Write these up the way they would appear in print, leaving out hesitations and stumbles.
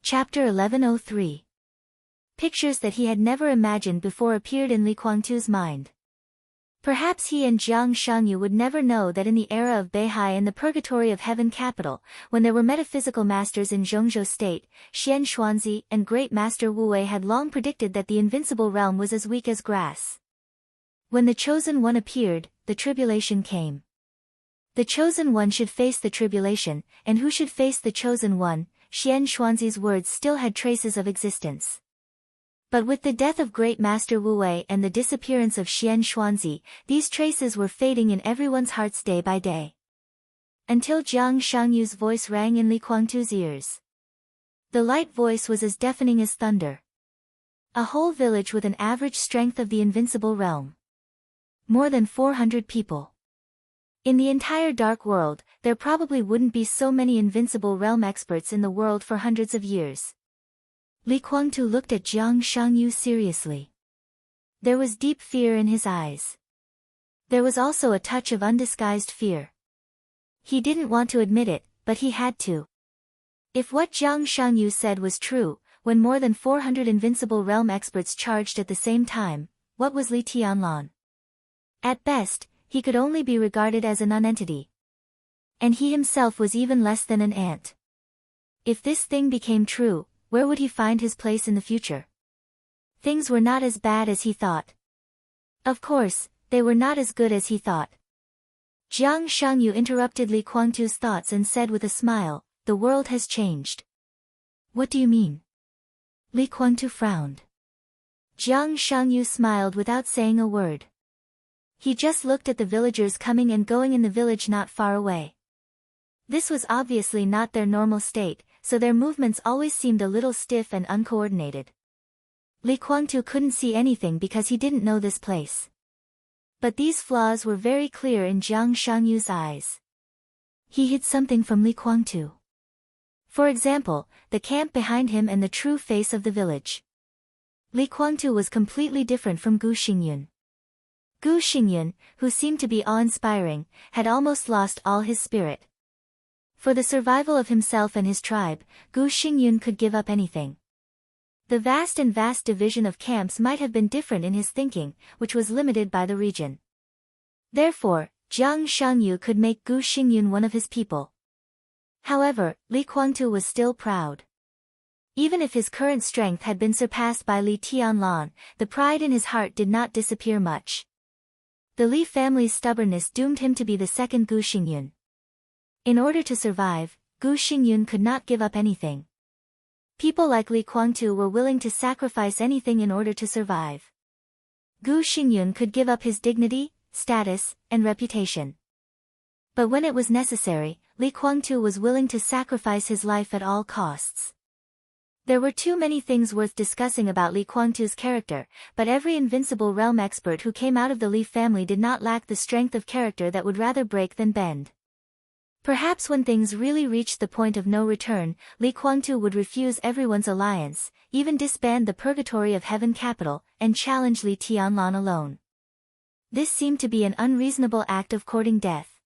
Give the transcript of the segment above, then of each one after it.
Chapter 1103. Pictures that he had never imagined before appeared in Li Kuangtu's mind. Perhaps he and Jiang Shangyu would never know that in the era of Beihai and the purgatory of heaven capital, when there were metaphysical masters in Zhongzhou state, Xian Xuanzi and great master Wu Wei had long predicted that the invincible realm was as weak as grass. When the chosen one appeared, the tribulation came. The chosen one should face the tribulation, and who should face the chosen one? Xian Xuanzi's words still had traces of existence. But with the death of great master Wu Wei and the disappearance of Xian Xuanzi, these traces were fading in everyone's hearts day by day. Until Jiang Shangyu's voice rang in Li Kuangtu's ears. The light voice was as deafening as thunder. A whole village with an average strength of the invincible realm. More than 400 people. In the entire dark world, there probably wouldn't be so many invincible realm experts in the world for hundreds of years. Li Kuangtu looked at Jiang Shangyu seriously. There was deep fear in his eyes. There was also a touch of undisguised fear. He didn't want to admit it, but he had to. If what Jiang Shangyu said was true, when more than 400 invincible realm experts charged at the same time, what was Li Tianlan? At best, he could only be regarded as a nonentity. And he himself was even less than an ant. If this thing became true, where would he find his place in the future? Things were not as bad as he thought. Of course, they were not as good as he thought. Jiang Shangyu interrupted Li Kuangtu's thoughts and said with a smile, "The world has changed." "What do you mean?" Li Kuangtu frowned. Jiang Shangyu smiled without saying a word. He just looked at the villagers coming and going in the village not far away. This was obviously not their normal state, so their movements always seemed a little stiff and uncoordinated. Li Kuangtu couldn't see anything because he didn't know this place. But these flaws were very clear in Jiang Shangyu's eyes. He hid something from Li Kuangtu. For example, the camp behind him and the true face of the village. Li Kuangtu was completely different from Gu Xingyun. Gu Xingyun, who seemed to be awe-inspiring, had almost lost all his spirit. For the survival of himself and his tribe, Gu Xingyun could give up anything. The vast division of camps might have been different in his thinking, which was limited by the region. Therefore, Jiang Shangyu could make Gu Xingyun one of his people. However, Li Kuangtu was still proud. Even if his current strength had been surpassed by Li Tianlan, the pride in his heart did not disappear much. The Li family's stubbornness doomed him to be the second Gu Xingyun. In order to survive, Gu Xingyun could not give up anything. People like Li Kuangtu were willing to sacrifice anything in order to survive. Gu Xingyun could give up his dignity, status, and reputation. But when it was necessary, Li Kuangtu was willing to sacrifice his life at all costs. There were too many things worth discussing about Li Kuangtu's character, but every invincible realm expert who came out of the Li family did not lack the strength of character that would rather break than bend. Perhaps when things really reached the point of no return, Li Kuangtu would refuse everyone's alliance, even disband the purgatory of heaven capital, and challenge Li Tianlan alone. This seemed to be an unreasonable act of courting death.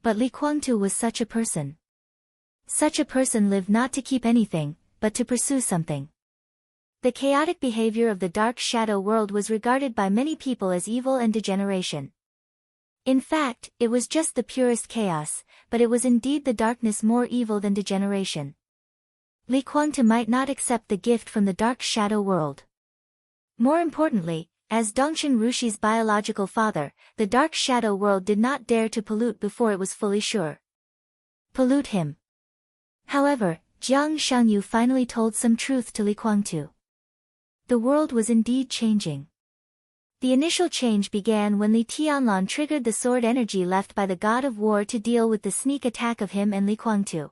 But Li Kuangtu was such a person. Such a person lived not to keep anything, but to pursue something. The chaotic behavior of the dark shadow world was regarded by many people as evil and degeneration. In fact, it was just the purest chaos, but it was indeed the darkness more evil than degeneration. Li Kuangtu might not accept the gift from the dark shadow world. More importantly, as Dongchen Rushi's biological father, the dark shadow world did not dare to pollute before it was fully sure. Pollute him. However, Jiang Shangyu finally told some truth to Li Kuangtu. The world was indeed changing. The initial change began when Li Tianlan triggered the sword energy left by the god of war to deal with the sneak attack of him and Li Kuangtu.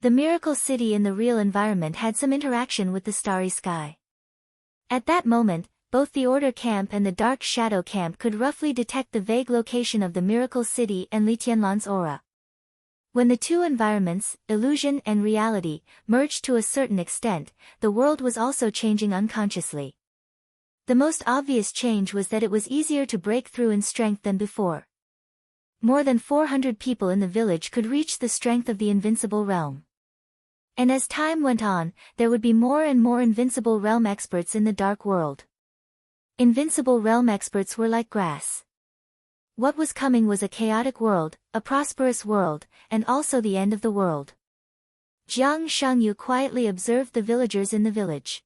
The miracle city in the real environment had some interaction with the starry sky. At that moment, both the Order camp and the Dark Shadow camp could roughly detect the vague location of the miracle city and Li Tianlan's aura. When the two environments, illusion and reality, merged to a certain extent, the world was also changing unconsciously. The most obvious change was that it was easier to break through in strength than before. More than 400 people in the village could reach the strength of the invincible realm. And as time went on, there would be more and more invincible realm experts in the dark world. Invincible realm experts were like grass. What was coming was a chaotic world, a prosperous world, and also the end of the world. Jiang Shangyu quietly observed the villagers in the village.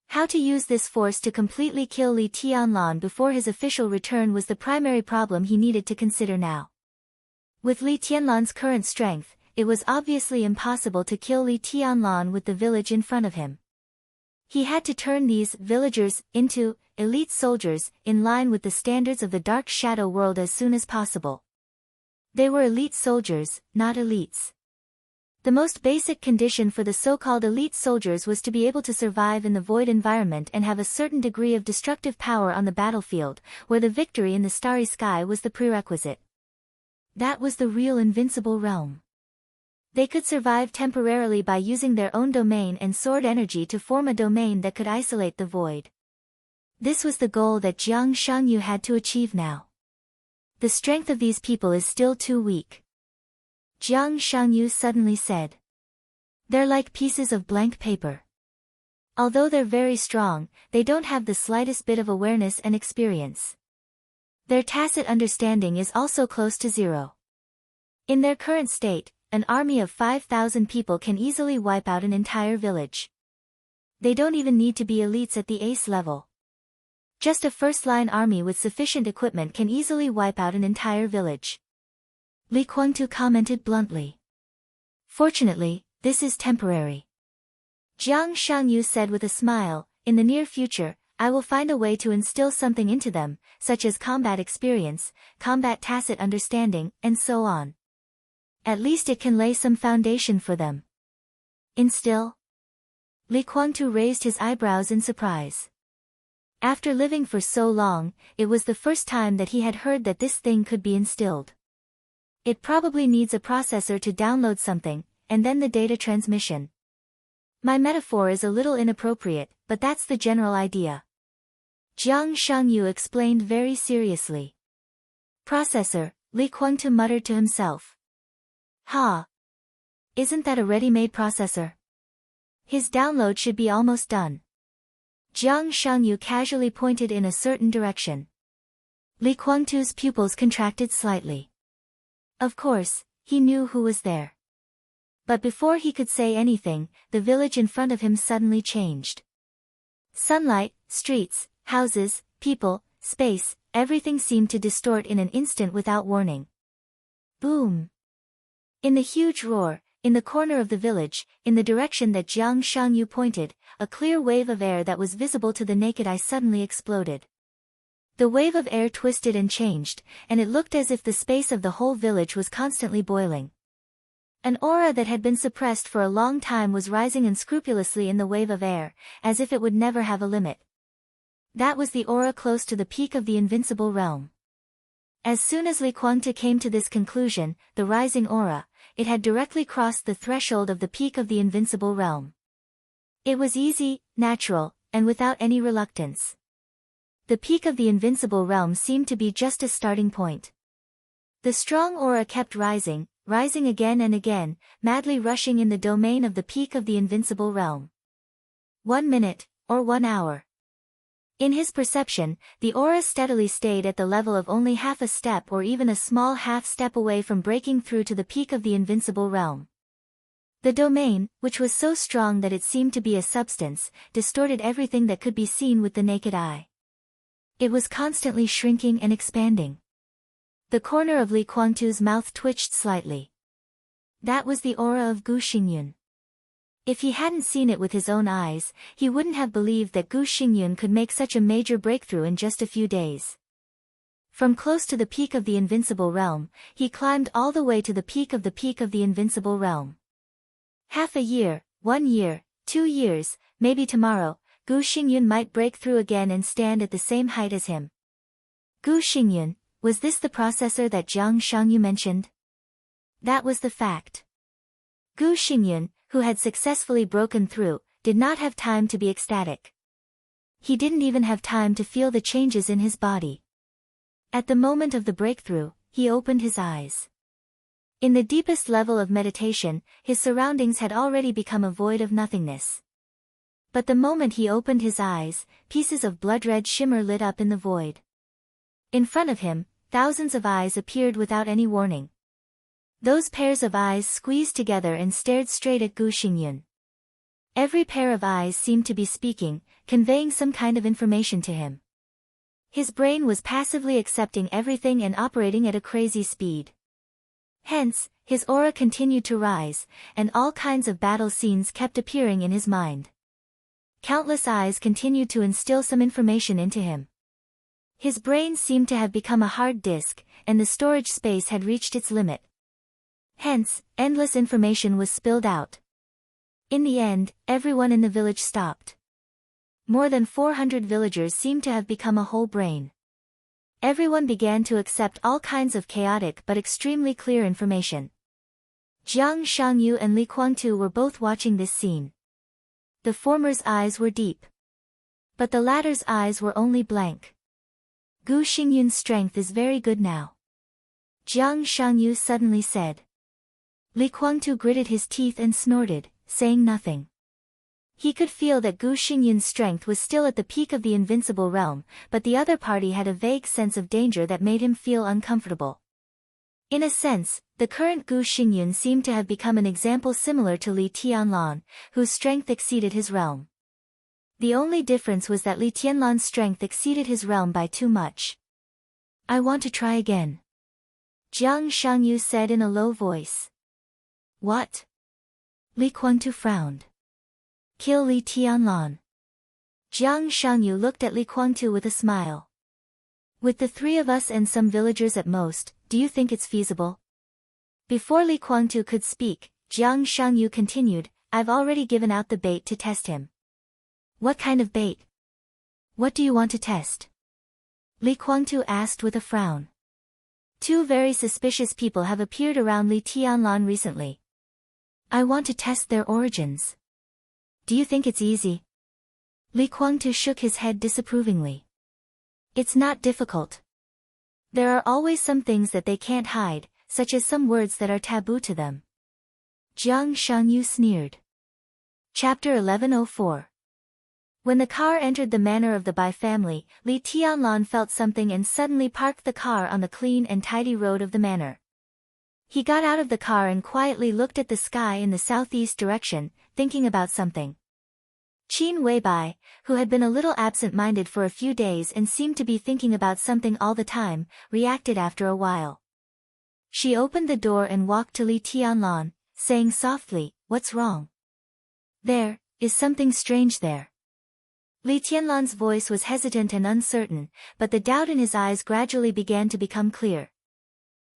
How to use this force to completely kill Li Tianlan before his official return was the primary problem he needed to consider now. With Li Tianlan's current strength, it was obviously impossible to kill Li Tianlan with the village in front of him. He had to turn these villagers into elite soldiers in line with the standards of the Dark Shadow world as soon as possible. They were elite soldiers, not elites. The most basic condition for the so-called elite soldiers was to be able to survive in the void environment and have a certain degree of destructive power on the battlefield, where the victory in the starry sky was the prerequisite. That was the real invincible realm. They could survive temporarily by using their own domain and sword energy to form a domain that could isolate the void. This was the goal that Jiang Shangyu had to achieve now. The strength of these people is still too weak. Jiang Shangyu suddenly said. They're like pieces of blank paper. Although they're very strong, they don't have the slightest bit of awareness and experience. Their tacit understanding is also close to zero. In their current state, an army of 5,000 people can easily wipe out an entire village. They don't even need to be elites at the ace level. Just a first-line army with sufficient equipment can easily wipe out an entire village. Li Guangtu commented bluntly. Fortunately, this is temporary. Jiang Shangyu said with a smile, in the near future, I will find a way to instill something into them, such as combat experience, combat tacit understanding, and so on. At least it can lay some foundation for them. Instill? Li Guangtu raised his eyebrows in surprise. After living for so long, it was the first time that he had heard that this thing could be instilled. It probably needs a processor to download something, and then the data transmission. My metaphor is a little inappropriate, but that's the general idea. Jiang Shangyu explained very seriously. Processor, Li Guangtu muttered to himself. Ha! Isn't that a ready-made processor? His download should be almost done. Jiang Shangyu casually pointed in a certain direction. Li Guangtu's pupils contracted slightly. Of course, he knew who was there. But before he could say anything, the village in front of him suddenly changed. Sunlight, streets, houses, people, space, everything seemed to distort in an instant without warning. Boom! In the huge roar, in the corner of the village, in the direction that Jiang Shangyu pointed, a clear wave of air that was visible to the naked eye suddenly exploded. The wave of air twisted and changed, and it looked as if the space of the whole village was constantly boiling. An aura that had been suppressed for a long time was rising unscrupulously in the wave of air, as if it would never have a limit. That was the aura close to the peak of the invincible realm. As soon as Li Guangtu came to this conclusion, the rising aura, it had directly crossed the threshold of the peak of the invincible realm. It was easy, natural, and without any reluctance. The peak of the invincible realm seemed to be just a starting point. The strong aura kept rising, rising again and again, madly rushing in the domain of the peak of the invincible realm. 1 minute, or 1 hour. In his perception, the aura steadily stayed at the level of only half a step or even a small half step away from breaking through to the peak of the invincible realm. The domain, which was so strong that it seemed to be a substance, distorted everything that could be seen with the naked eye. It was constantly shrinking and expanding. The corner of Li Guangtu's mouth twitched slightly. That was the aura of Gu Xingyun. If he hadn't seen it with his own eyes, he wouldn't have believed that Gu Xingyun could make such a major breakthrough in just a few days. From close to the peak of the invincible realm, he climbed all the way to the peak of the invincible realm. Half a year, 1 year, 2 years, maybe tomorrow, Gu Xingyun might break through again and stand at the same height as him. Gu Xingyun, was this the processor that Jiang Shangyu mentioned? That was the fact. Gu Xingyun, who had successfully broken through, did not have time to be ecstatic. He didn't even have time to feel the changes in his body. At the moment of the breakthrough, he opened his eyes. In the deepest level of meditation, his surroundings had already become a void of nothingness. But the moment he opened his eyes, pieces of blood-red shimmer lit up in the void. In front of him, thousands of eyes appeared without any warning. Those pairs of eyes squeezed together and stared straight at Gu Xingyun. Every pair of eyes seemed to be speaking, conveying some kind of information to him. His brain was passively accepting everything and operating at a crazy speed. Hence, his aura continued to rise, and all kinds of battle scenes kept appearing in his mind. Countless eyes continued to instill some information into him. His brain seemed to have become a hard disk, and the storage space had reached its limit. Hence, endless information was spilled out. In the end, everyone in the village stopped. More than 400 villagers seemed to have become a whole brain. Everyone began to accept all kinds of chaotic but extremely clear information. Jiang Shangyu and Li Guangtu were both watching this scene. The former's eyes were deep, but the latter's eyes were only blank. Gu Xingyun's strength is very good now, Jiang Shangyu suddenly said. Li Guangtu gritted his teeth and snorted, saying nothing. He could feel that Gu Xingyun's strength was still at the peak of the invincible realm, but the other party had a vague sense of danger that made him feel uncomfortable. In a sense, the current Gu Xingyun seemed to have become an example similar to Li Tianlan, whose strength exceeded his realm. The only difference was that Li Tianlan's strength exceeded his realm by too much. I want to try again, Jiang Shangyu said in a low voice. What? Li Guangtu frowned. Kill Li Tianlan. Jiang Shangyu looked at Li Guangtu with a smile. With the three of us and some villagers at most, do you think it's feasible? Before Li Guangtu could speak, Jiang Shangyu continued, I've already given out the bait to test him. What kind of bait? What do you want to test? Li Guangtu asked with a frown. Two very suspicious people have appeared around Li Tianlan recently. I want to test their origins. Do you think it's easy? Li Guangtu shook his head disapprovingly. It's not difficult. There are always some things that they can't hide, such as some words that are taboo to them. Jiang Shangyu sneered. Chapter 1104. When the car entered the manor of the Bai family, Li Tianlan felt something and suddenly parked the car on the clean and tidy road of the manor. He got out of the car and quietly looked at the sky in the southeast direction, thinking about something. Qin Weibai, who had been a little absent-minded for a few days and seemed to be thinking about something all the time, reacted after a while. She opened the door and walked to Li Tianlan, saying softly, What's wrong? There is something strange there. Li Tianlan's voice was hesitant and uncertain, but the doubt in his eyes gradually began to become clear.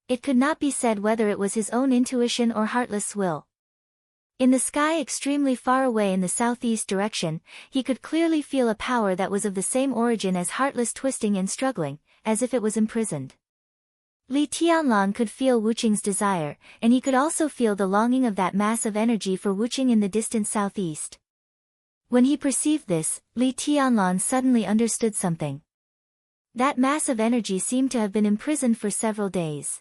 It could not be said whether it was his own intuition or heartless will. In the sky extremely far away in the southeast direction, he could clearly feel a power that was of the same origin as heartless twisting and struggling, as if it was imprisoned. Li Tianlan could feel Wuqing's desire, and he could also feel the longing of that mass of energy for Wuqing in the distant southeast. When he perceived this, Li Tianlan suddenly understood something. That mass of energy seemed to have been imprisoned for several days.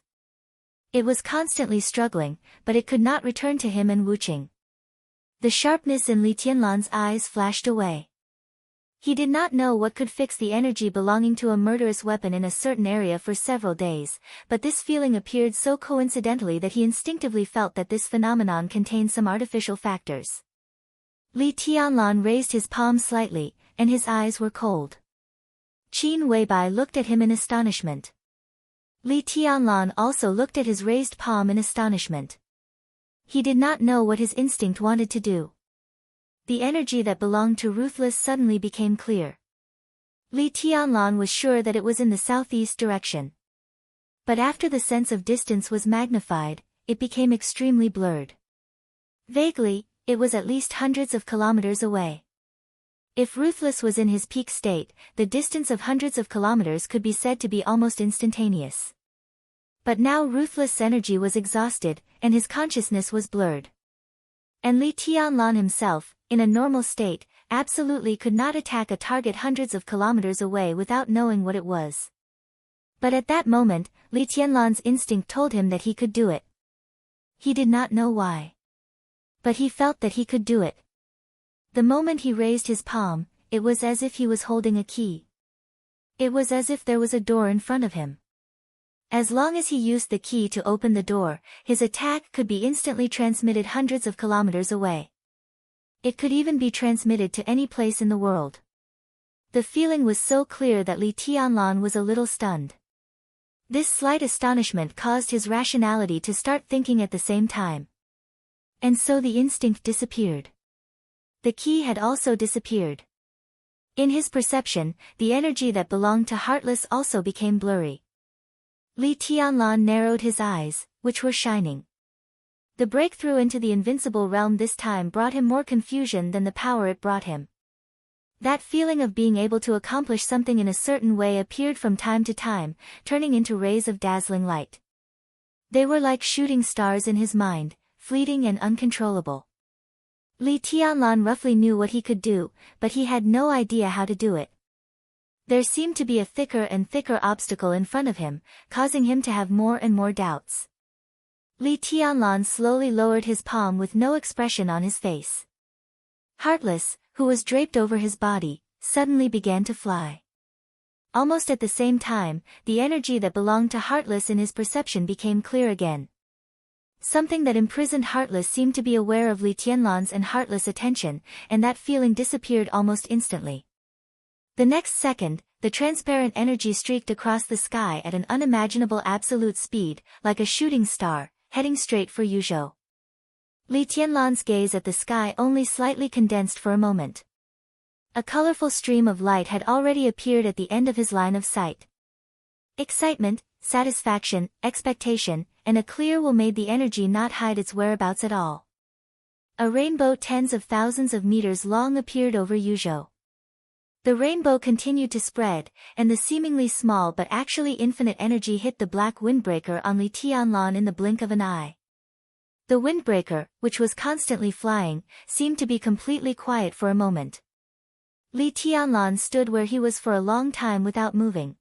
It was constantly struggling, but it could not return to him and Wuqing. The sharpness in Li Tianlan's eyes flashed away. He did not know what could fix the energy belonging to a murderous weapon in a certain area for several days, but this feeling appeared so coincidentally that he instinctively felt that this phenomenon contained some artificial factors. Li Tianlan raised his palm slightly, and his eyes were cold. Qin Weibai looked at him in astonishment. Li Tianlan also looked at his raised palm in astonishment. He did not know what his instinct wanted to do. The energy that belonged to Ruthless suddenly became clear. Li Tianlan was sure that it was in the southeast direction. But after the sense of distance was magnified, it became extremely blurred. Vaguely, it was at least hundreds of kilometers away. If Ruthless was in his peak state, the distance of hundreds of kilometers could be said to be almost instantaneous. But now Ruthless' energy was exhausted, and his consciousness was blurred. And Li Tianlan himself, in a normal state, absolutely could not attack a target hundreds of kilometers away without knowing what it was. But at that moment, Li Tianlan's instinct told him that he could do it. He did not know why. But he felt that he could do it. The moment he raised his palm, it was as if he was holding a key. It was as if there was a door in front of him. As long as he used the key to open the door, his attack could be instantly transmitted hundreds of kilometers away. It could even be transmitted to any place in the world. The feeling was so clear that Li Tianlan was a little stunned. This slight astonishment caused his rationality to start thinking at the same time. And so the instinct disappeared. The key had also disappeared. In his perception, the energy that belonged to Heartless also became blurry. Li Tianlan narrowed his eyes, which were shining. The breakthrough into the invincible realm this time brought him more confusion than the power it brought him. That feeling of being able to accomplish something in a certain way appeared from time to time, turning into rays of dazzling light. They were like shooting stars in his mind, fleeting and uncontrollable. Li Tianlan roughly knew what he could do, but he had no idea how to do it. There seemed to be a thicker and thicker obstacle in front of him, causing him to have more and more doubts. Li Tianlan slowly lowered his palm with no expression on his face. Heartless, who was draped over his body, suddenly began to fly. Almost at the same time, the energy that belonged to Heartless in his perception became clear again. Something that imprisoned Heartless seemed to be aware of Li Tianlan's and Heartless' attention, and that feeling disappeared almost instantly. The next second, the transparent energy streaked across the sky at an unimaginable absolute speed, like a shooting star, heading straight for Yuzhou. Li Tianlan's gaze at the sky only slightly condensed for a moment. A colorful stream of light had already appeared at the end of his line of sight. Excitement, satisfaction, expectation, and a clear will made the energy not hide its whereabouts at all. A rainbow tens of thousands of meters long appeared over Yuzhou. The rainbow continued to spread, and the seemingly small but actually infinite energy hit the black windbreaker on Li Tianlan in the blink of an eye. The windbreaker, which was constantly flying, seemed to be completely quiet for a moment. Li Tianlan stood where he was for a long time without moving.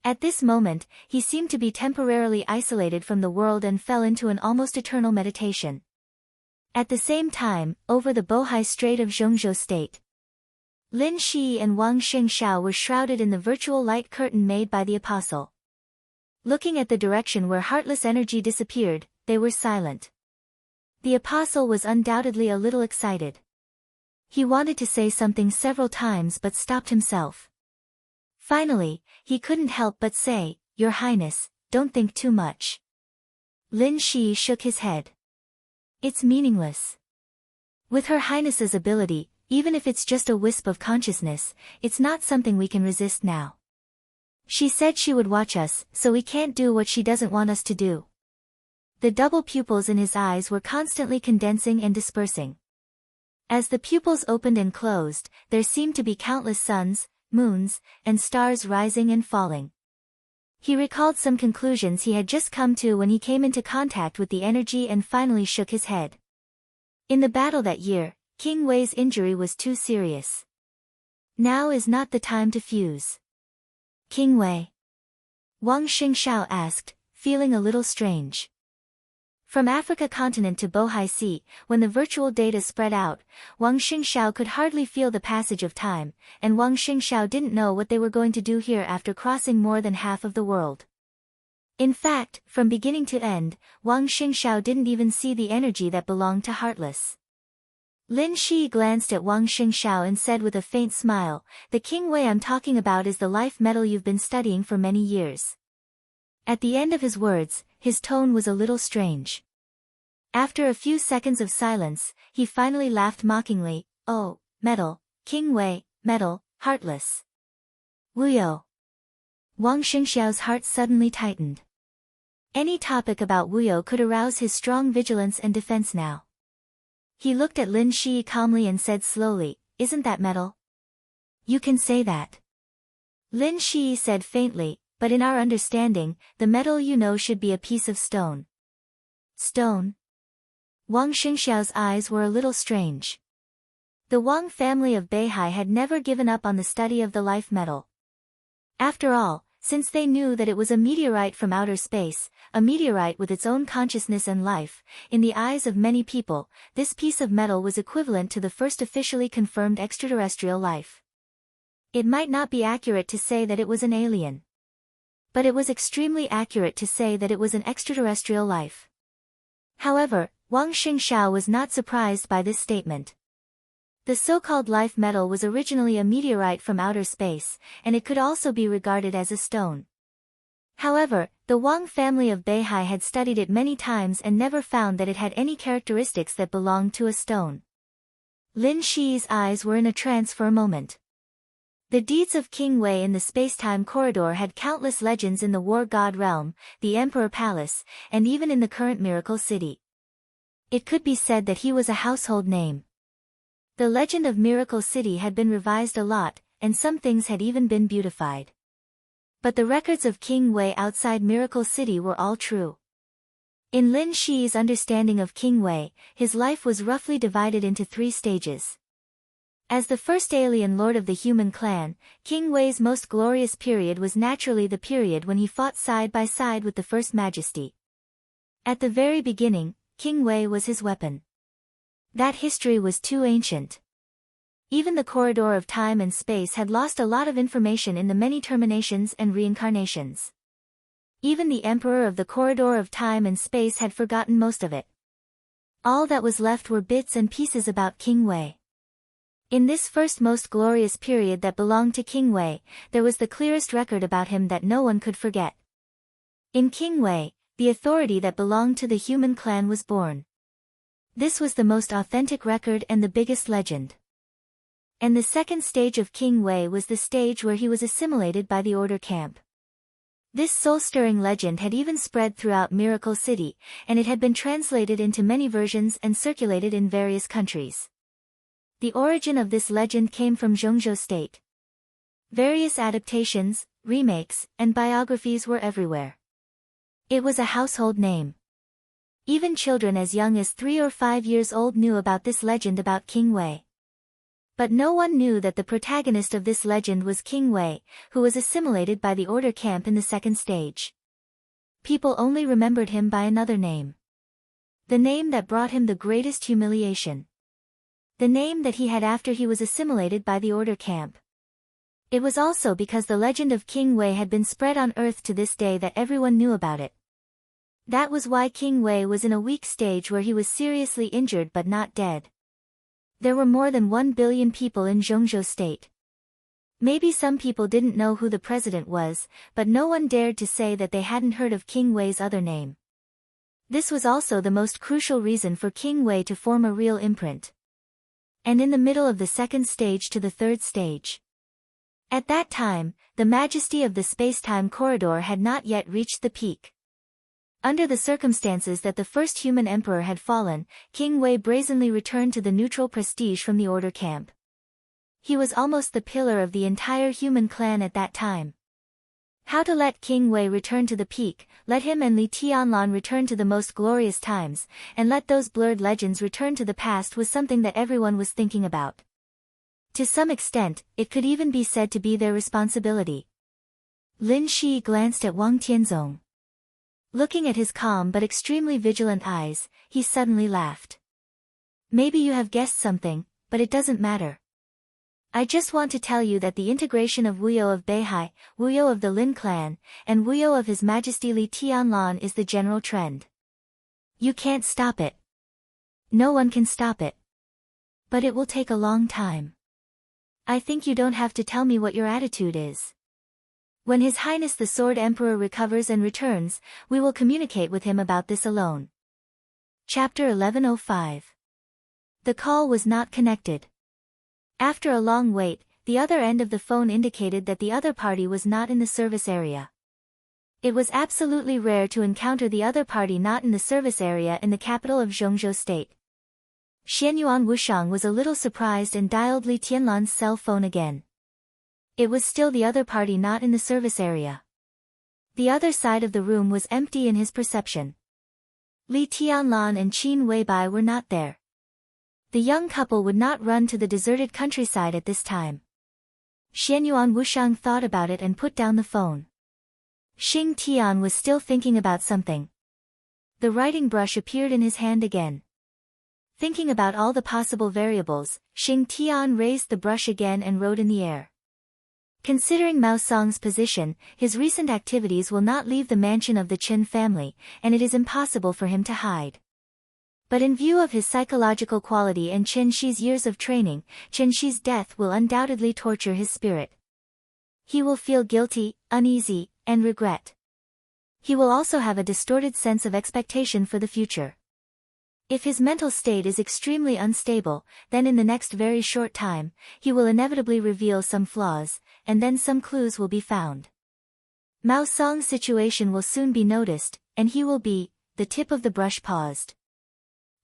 At this moment, he seemed to be temporarily isolated from the world and fell into an almost eternal meditation. At the same time, over the Bohai Strait of Zhongzhou State, Lin Shi and Wang Xingxiao were shrouded in the virtual light curtain made by the apostle. Looking at the direction where Heartless energy disappeared, they were silent. The apostle was undoubtedly a little excited. He wanted to say something several times but stopped himself. Finally, he couldn't help but say, "Your Highness, don't think too much." Lin Shi shook his head. "It's meaningless. With Her Highness's ability, even if it's just a wisp of consciousness, it's not something we can resist now. She said she would watch us, so we can't do what she doesn't want us to do." The double pupils in his eyes were constantly condensing and dispersing. As the pupils opened and closed, there seemed to be countless suns, moons, and stars rising and falling. He recalled some conclusions he had just come to when he came into contact with the energy and finally shook his head. In the battle that year, King Wei's injury was too serious. Now is not the time to fuse. King Wei? Wang Xingxiao asked, feeling a little strange. From Africa continent to Bohai Sea, when the virtual data spread out, Wang Xingxiao could hardly feel the passage of time, and Wang Xingxiao didn't know what they were going to do here after crossing more than half of the world. In fact, from beginning to end, Wang Xingxiao didn't even see the energy that belonged to Heartless. Lin Shi glanced at Wang Xingxiao and said with a faint smile, "The King Wei I'm talking about is the life metal you've been studying for many years." At the end of his words, his tone was a little strange. After a few seconds of silence, he finally laughed mockingly, "Oh, metal, King Wei, metal, Heartless. Wuyo." Wang Xingxiao's heart suddenly tightened. Any topic about Wuyo could arouse his strong vigilance and defense now. He looked at Lin Shi calmly and said slowly, "Isn't that metal?" "You can say that." Lin Shi said faintly, "But in our understanding, the metal you know should be a piece of stone." "Stone?" Wang Xingxiao's eyes were a little strange. The Wang family of Beihai had never given up on the study of the life metal. After all, since they knew that it was a meteorite from outer space, a meteorite with its own consciousness and life. In the eyes of many people, this piece of metal was equivalent to the first officially confirmed extraterrestrial life. It might not be accurate to say that it was an alien, but it was extremely accurate to say that it was an extraterrestrial life. However, Wang Xingxiao was not surprised by this statement. The so-called life metal was originally a meteorite from outer space, and it could also be regarded as a stone. However, the Wang family of Beihai had studied it many times and never found that it had any characteristics that belonged to a stone. Lin Shi's eyes were in a trance for a moment. The deeds of King Wei in the space-time corridor had countless legends in the War God realm, the Emperor Palace, and even in the current Miracle City. It could be said that he was a household name. The legend of Miracle City had been revised a lot, and some things had even been beautified. But the records of King Wei outside Miracle City were all true. In Lin Shi's understanding of King Wei, his life was roughly divided into 3 stages. As the first alien lord of the human clan, King Wei's most glorious period was naturally the period when he fought side by side with the First Majesty. At the very beginning, King Wei was his weapon. That history was too ancient. Even the corridor of time and space had lost a lot of information in the many terminations and reincarnations. Even the emperor of the corridor of time and space had forgotten most of it. All that was left were bits and pieces about King Wei. In this first most glorious period that belonged to King Wei, there was the clearest record about him that no one could forget. In King Wei, the authority that belonged to the human clan was born. This was the most authentic record and the biggest legend. And the second stage of King Wei was the stage where he was assimilated by the Order Camp. This soul-stirring legend had even spread throughout Miracle City, and it had been translated into many versions and circulated in various countries. The origin of this legend came from Zhongzhou State. Various adaptations, remakes, and biographies were everywhere. It was a household name. Even children as young as 3 or 5 years old knew about this legend about King Wei. But no one knew that the protagonist of this legend was King Wei, who was assimilated by the Order Camp in the second stage. People only remembered him by another name. The name that brought him the greatest humiliation. The name that he had after he was assimilated by the Order Camp. It was also because the legend of King Wei had been spread on Earth to this day that everyone knew about it. That was why King Wei was in a weak stage where he was seriously injured but not dead. There were more than 1 billion people in Zhongzhou State. Maybe some people didn't know who the president was, but no one dared to say that they hadn't heard of King Wei's other name. This was also the most crucial reason for King Wei to form a real imprint. And in the middle of the second stage to the third stage. At that time, the majesty of the space-time corridor had not yet reached the peak. Under the circumstances that the first human emperor had fallen, King Wei brazenly returned to the neutral prestige from the Order Camp. He was almost the pillar of the entire human clan at that time. How to let King Wei return to the peak, let him and Li Tianlan return to the most glorious times, and let those blurred legends return to the past was something that everyone was thinking about. To some extent, it could even be said to be their responsibility. Lin Shi glanced at Wang Tianzong. Looking at his calm but extremely vigilant eyes, he suddenly laughed. Maybe you have guessed something, but it doesn't matter. I just want to tell you that the integration of Wuyo of Beihai, Wuyo of the Lin clan, and Wuyo of His Majesty Li Tianlan is the general trend. You can't stop it. No one can stop it. But it will take a long time. I think you don't have to tell me what your attitude is. When His Highness the Sword Emperor recovers and returns, we will communicate with him about this alone. Chapter 1105. The call was not connected. After a long wait, the other end of the phone indicated that the other party was not in the service area. It was absolutely rare to encounter the other party not in the service area in the capital of Zhongzhou State. Xianyuan Wushang was a little surprised and dialed Li Tianlan's cell phone again. It was still the other party not in the service area. The other side of the room was empty in his perception. Li Tianlan and Qin Weibai were not there. The young couple would not run to the deserted countryside at this time. Xianyuan Wushang thought about it and put down the phone. Xing Tian was still thinking about something. The writing brush appeared in his hand again. Thinking about all the possible variables, Xing Tian raised the brush again and wrote in the air. Considering Mao Song's position, his recent activities will not leave the mansion of the Chen family, and it is impossible for him to hide. But in view of his psychological quality and Chen Shi's years of training, Chen Shi's death will undoubtedly torture his spirit. He will feel guilty, uneasy, and regret. He will also have a distorted sense of expectation for the future. If his mental state is extremely unstable, then in the next very short time, he will inevitably reveal some flaws, and then some clues will be found. Mao Song's situation will soon be noticed, and he will be, the tip of the brush paused.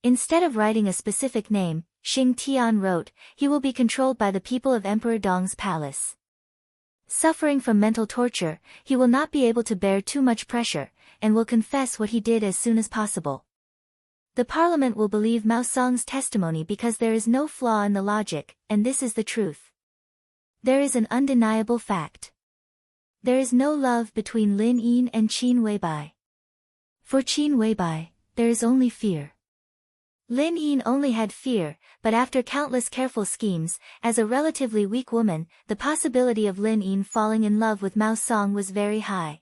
Instead of writing a specific name, Xing Tian wrote, he will be controlled by the people of Emperor Dong's palace. Suffering from mental torture, he will not be able to bear too much pressure, and will confess what he did as soon as possible. The parliament will believe Mao Song's testimony because there is no flaw in the logic, and this is the truth. There is an undeniable fact. There is no love between Lin Yin and Qin Weibai. For Qin Weibai, there is only fear. Lin Yin only had fear, but after countless careful schemes, as a relatively weak woman, the possibility of Lin Yin falling in love with Mao Song was very high.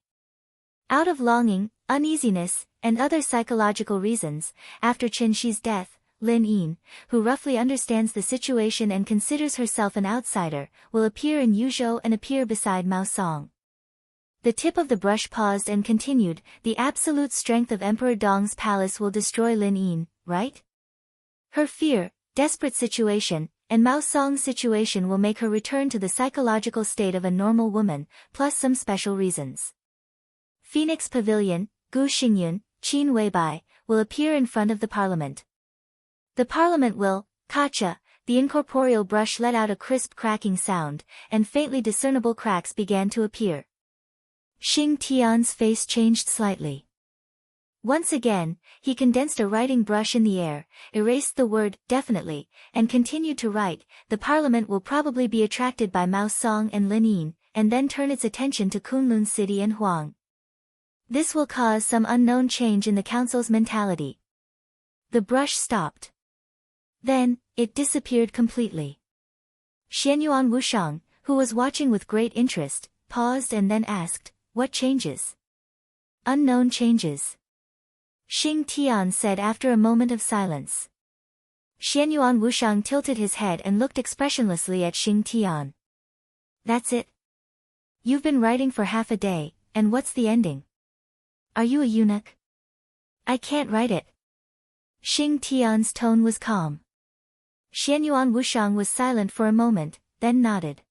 Out of longing, uneasiness, and other psychological reasons, after Chen Shi's death, Lin Yin, who roughly understands the situation and considers herself an outsider, will appear in Yuzhou and appear beside Mao Song. The tip of the brush paused and continued, the absolute strength of Emperor Dong's palace will destroy Lin Yin, right? Her fear, desperate situation, and Mao Song's situation will make her return to the psychological state of a normal woman, plus some special reasons. Phoenix Pavilion, Gu Xingyun, Qin Weibai, will appear in front of the parliament. The parliament will, Kacha, the incorporeal brush let out a crisp cracking sound, and faintly discernible cracks began to appear. Xing Tian's face changed slightly. Once again, he condensed a writing brush in the air, erased the word, definitely, and continued to write, the parliament will probably be attracted by Mao Song and Lin Yin, and then turn its attention to Kunlun City and Huang. This will cause some unknown change in the council's mentality. The brush stopped. Then, it disappeared completely. Xianyuan Wushang, who was watching with great interest, paused and then asked, what changes? Unknown changes. Xing Tian said after a moment of silence. Xianyuan Wushang tilted his head and looked expressionlessly at Xing Tian. That's it? You've been writing for half a day, and what's the ending? Are you a eunuch? I can't write it. Xing Tian's tone was calm. Xianyuan Wushang was silent for a moment, then nodded.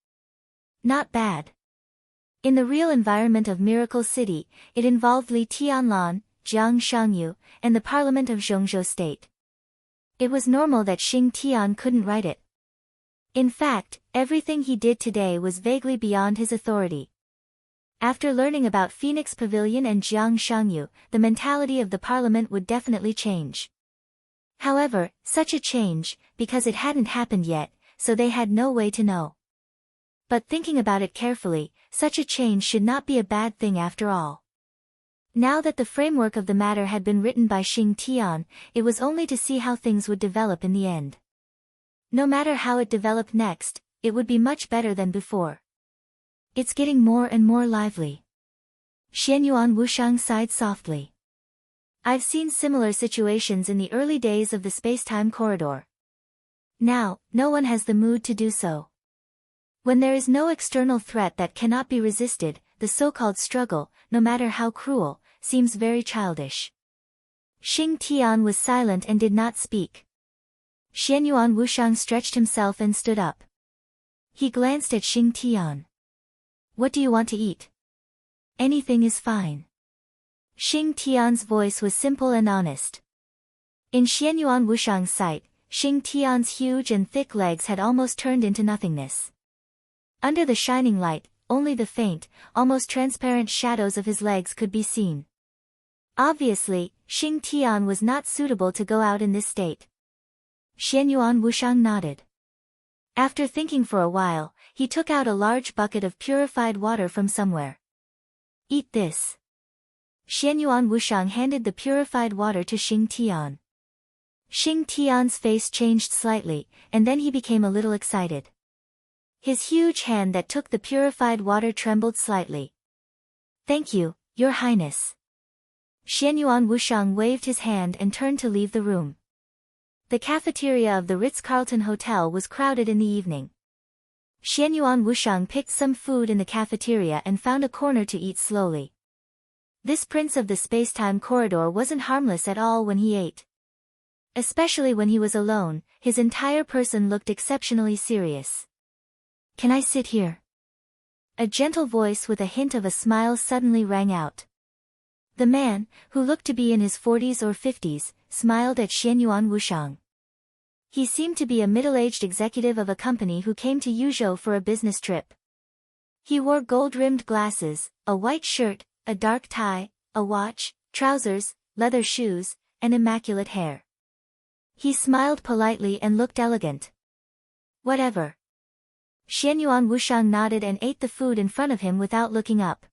Not bad. In the real environment of Miracle City, it involved Li Tianlan, Jiang Shangyu, and the parliament of Zhongzhou State. It was normal that Xing Tian couldn't write it. In fact, everything he did today was vaguely beyond his authority. After learning about Phoenix Pavilion and Jiang Shangyu, the mentality of the parliament would definitely change. However, such a change, because it hadn't happened yet, so they had no way to know. But thinking about it carefully, such a change should not be a bad thing after all. Now that the framework of the matter had been written by Xing Tian, it was only to see how things would develop in the end. No matter how it developed next, it would be much better than before. It's getting more and more lively. Xianyuan Wushang sighed softly. I've seen similar situations in the early days of the space-time corridor. Now, no one has the mood to do so. When there is no external threat that cannot be resisted, the so-called struggle, no matter how cruel, seems very childish. Xing Tian was silent and did not speak. Xianyuan Wushang stretched himself and stood up. He glanced at Xing Tian. What do you want to eat? Anything is fine. Xing Tian's voice was simple and honest. In Xianyuan Wushang's sight, Xing Tian's huge and thick legs had almost turned into nothingness. Under the shining light, only the faint, almost transparent shadows of his legs could be seen. Obviously, Xing Tian was not suitable to go out in this state. Xianyuan Wushang nodded. After thinking for a while, he took out a large bucket of purified water from somewhere. Eat this. Xianyuan Wushang handed the purified water to Xing Tian. Xing Tian's face changed slightly, and then he became a little excited. His huge hand that took the purified water trembled slightly. Thank you, Your Highness. Xianyuan Wushang waved his hand and turned to leave the room. The cafeteria of the Ritz-Carlton Hotel was crowded in the evening. Xianyuan Wushang picked some food in the cafeteria and found a corner to eat slowly. This prince of the space-time corridor wasn't harmless at all when he ate. Especially when he was alone, his entire person looked exceptionally serious. Can I sit here? A gentle voice with a hint of a smile suddenly rang out. The man, who looked to be in his 40s or 50s, smiled at Xianyuan Wushang. He seemed to be a middle-aged executive of a company who came to Yuzhou for a business trip. He wore gold-rimmed glasses, a white shirt, a dark tie, a watch, trousers, leather shoes, and immaculate hair. He smiled politely and looked elegant. Whatever. Xianyuan Wushang nodded and ate the food in front of him without looking up.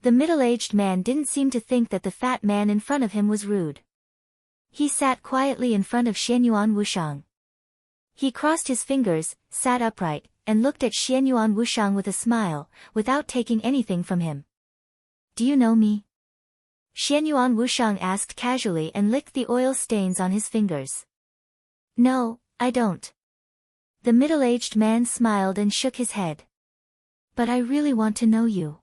The middle-aged man didn't seem to think that the fat man in front of him was rude. He sat quietly in front of Xianyuan Wushang. He crossed his fingers, sat upright, and looked at Xianyuan Wushang with a smile, without taking anything from him. Do you know me? Xianyuan Wushang asked casually and licked the oil stains on his fingers. No, I don't. The middle-aged man smiled and shook his head. But I really want to know you.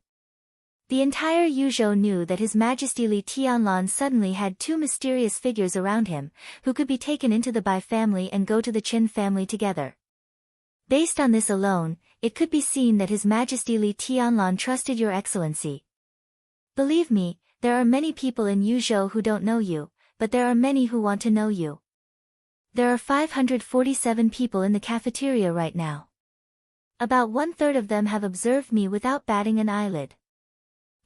The entire Yuzhou knew that His Majesty Li Tianlan suddenly had two mysterious figures around him, who could be taken into the Bai family and go to the Qin family together. Based on this alone, it could be seen that His Majesty Li Tianlan trusted Your Excellency. Believe me, there are many people in Yuzhou who don't know you, but there are many who want to know you. There are 547 people in the cafeteria right now. About 1/3 of them have observed me without batting an eyelid.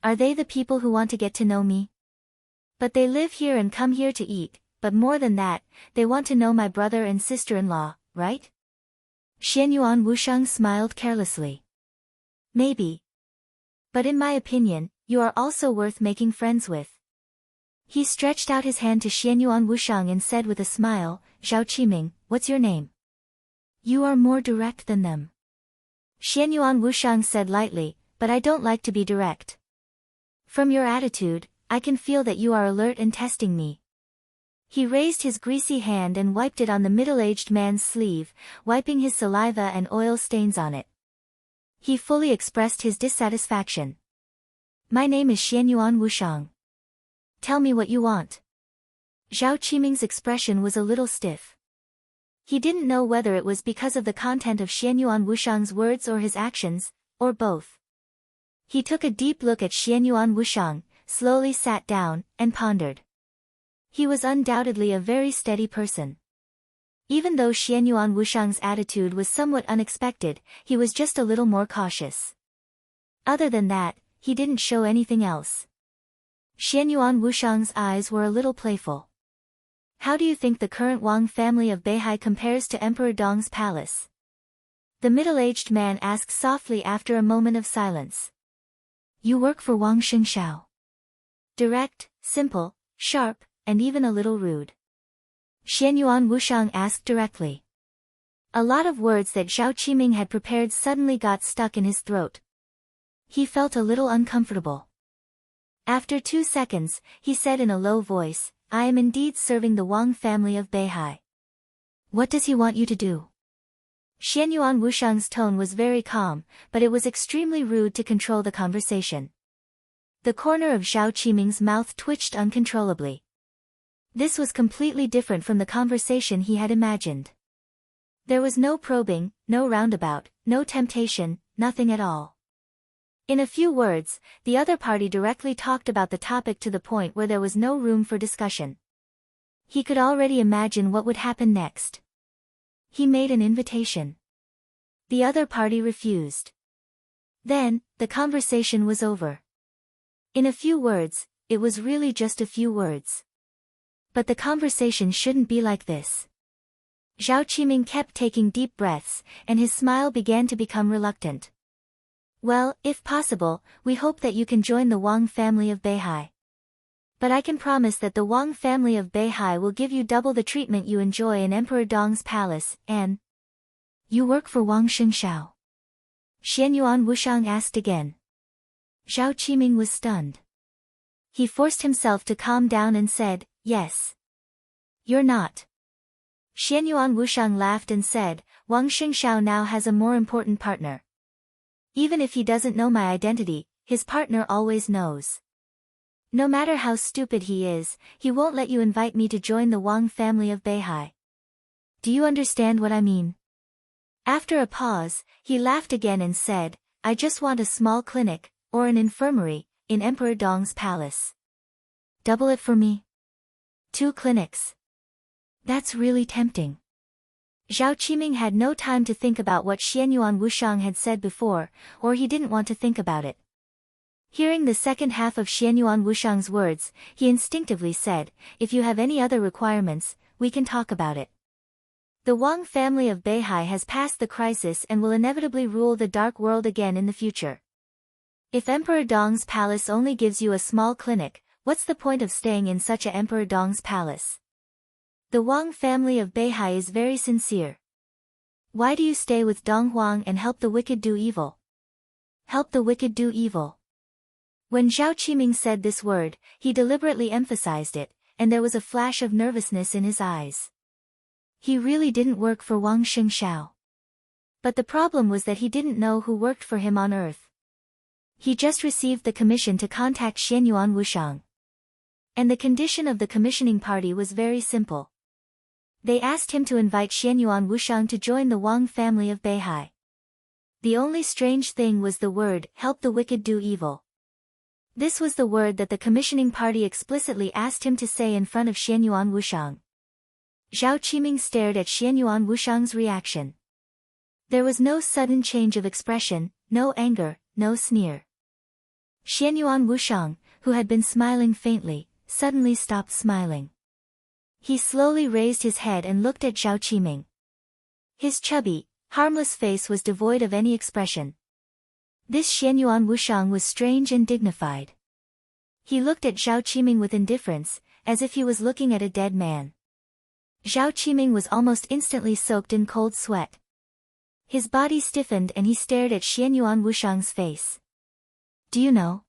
Are they the people who want to get to know me? But they live here and come here to eat, but more than that, they want to know my brother and sister-in-law, right? Xianyuan Wushang smiled carelessly. Maybe. But in my opinion, you are also worth making friends with. He stretched out his hand to Xianyuan Wushang and said with a smile, Zhao Qiming, what's your name? You are more direct than them. Xianyuan Wushang said lightly, but I don't like to be direct. From your attitude, I can feel that you are alert and testing me. He raised his greasy hand and wiped it on the middle-aged man's sleeve, wiping his saliva and oil stains on it. He fully expressed his dissatisfaction. My name is Xianyuan Wushang. Tell me what you want. Zhao Qiming's expression was a little stiff. He didn't know whether it was because of the content of Xianyuan Wushang's words or his actions, or both. He took a deep look at Xianyuan Wushang, slowly sat down, and pondered. He was undoubtedly a very steady person. Even though Xianyuan Wushang's attitude was somewhat unexpected, he was just a little more cautious. Other than that, he didn't show anything else. Xianyuan Wushang's eyes were a little playful. How do you think the current Wang family of Beihai compares to Emperor Dong's palace? The middle-aged man asked softly after a moment of silence. You work for Wang Shengshao. Direct, simple, sharp, and even a little rude. Xianyuan Wushang asked directly. A lot of words that Zhao Qiming had prepared suddenly got stuck in his throat. He felt a little uncomfortable. After 2 seconds, he said in a low voice, I am indeed serving the Wang family of Beihai. What does he want you to do? Xianyuan Wushang's tone was very calm, but it was extremely rude to control the conversation. The corner of Zhao Qiming's mouth twitched uncontrollably. This was completely different from the conversation he had imagined. There was no probing, no roundabout, no temptation, nothing at all. In a few words, the other party directly talked about the topic to the point where there was no room for discussion. He could already imagine what would happen next. He made an invitation. The other party refused. Then, the conversation was over. In a few words, it was really just a few words. But the conversation shouldn't be like this. Zhao Qiming kept taking deep breaths, and his smile began to become reluctant. Well, if possible, we hope that you can join the Wang family of Beihai. But I can promise that the Wang family of Beihai will give you double the treatment you enjoy in Emperor Dong's palace, and... You work for Wang Xingxiao? Xianyuan Wushang asked again. Zhao Qiming was stunned. He forced himself to calm down and said, yes. You're not. Xianyuan Wushang laughed and said, Wang Xingxiao now has a more important partner. Even if he doesn't know my identity, his partner always knows. No matter how stupid he is, he won't let you invite me to join the Wang family of Beihai. Do you understand what I mean? After a pause, he laughed again and said, I just want a small clinic, or an infirmary, in Emperor Dong's palace. Double it for me? 2 clinics. That's really tempting. Zhao Qiming had no time to think about what Xianyuan Wushang had said before, or he didn't want to think about it. Hearing the second half of Xianyuan Wushang's words, he instinctively said, if you have any other requirements, we can talk about it. The Wang family of Beihai has passed the crisis and will inevitably rule the dark world again in the future. If Emperor Dong's palace only gives you a small clinic, what's the point of staying in such a Emperor Dong's palace? The Wang family of Beihai is very sincere. Why do you stay with Dong Huang and help the wicked do evil? Help the wicked do evil. When Zhao Qiming said this word, he deliberately emphasized it, and there was a flash of nervousness in his eyes. He really didn't work for Wang Xingxiao. But the problem was that he didn't know who worked for him on Earth. He just received the commission to contact Xianyuan Wushang. And the condition of the commissioning party was very simple. They asked him to invite Xianyuan Wushang to join the Wang family of Beihai. The only strange thing was the word, help the wicked do evil. This was the word that the commissioning party explicitly asked him to say in front of Xianyuan Wushang. Zhao Qiming stared at Xianyuan Wushang's reaction. There was no sudden change of expression, no anger, no sneer. Xianyuan Wushang, who had been smiling faintly, suddenly stopped smiling. He slowly raised his head and looked at Zhao Qiming. His chubby, harmless face was devoid of any expression. This Xianyuan Wushang was strange and dignified. He looked at Zhao Qiming with indifference, as if he was looking at a dead man. Zhao Qiming was almost instantly soaked in cold sweat. His body stiffened and he stared at Xianyuan Wushang's face. Do you know?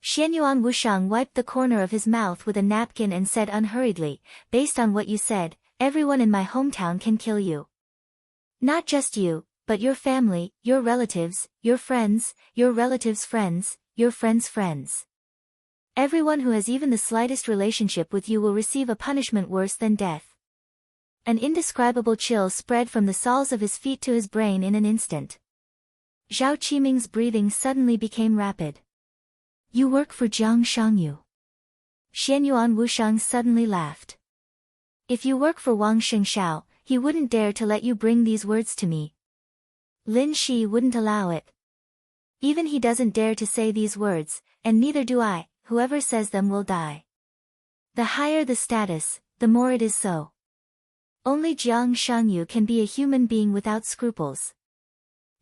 Xianyuan Wushang wiped the corner of his mouth with a napkin and said unhurriedly, based on what you said, everyone in my hometown can kill you. Not just you, but your family, your relatives, your friends, your relatives' friends, your friends' friends. Everyone who has even the slightest relationship with you will receive a punishment worse than death. An indescribable chill spread from the soles of his feet to his brain in an instant. Zhao Qiming's breathing suddenly became rapid. You work for Jiang Shangyu. Xianyuan Wushang suddenly laughed. If you work for Wang Xingxiao, he wouldn't dare to let you bring these words to me. Lin Shi wouldn't allow it. Even he doesn't dare to say these words, and neither do I, whoever says them will die. The higher the status, the more it is so. Only Jiang Shangyu can be a human being without scruples.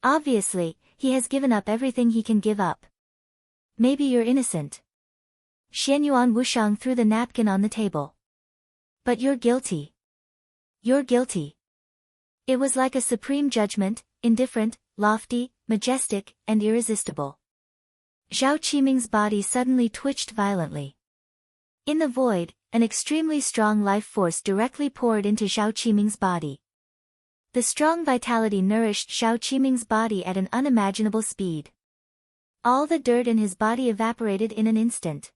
Obviously, he has given up everything he can give up. Maybe you're innocent. Xianyuan Wushang threw the napkin on the table. But you're guilty. You're guilty. It was like a supreme judgment, indifferent, lofty, majestic, and irresistible. Zhao Qiming's body suddenly twitched violently. In the void, an extremely strong life force directly poured into Zhao Qiming's body. The strong vitality nourished Zhao Qiming's body at an unimaginable speed. All the dirt in his body evaporated in an instant.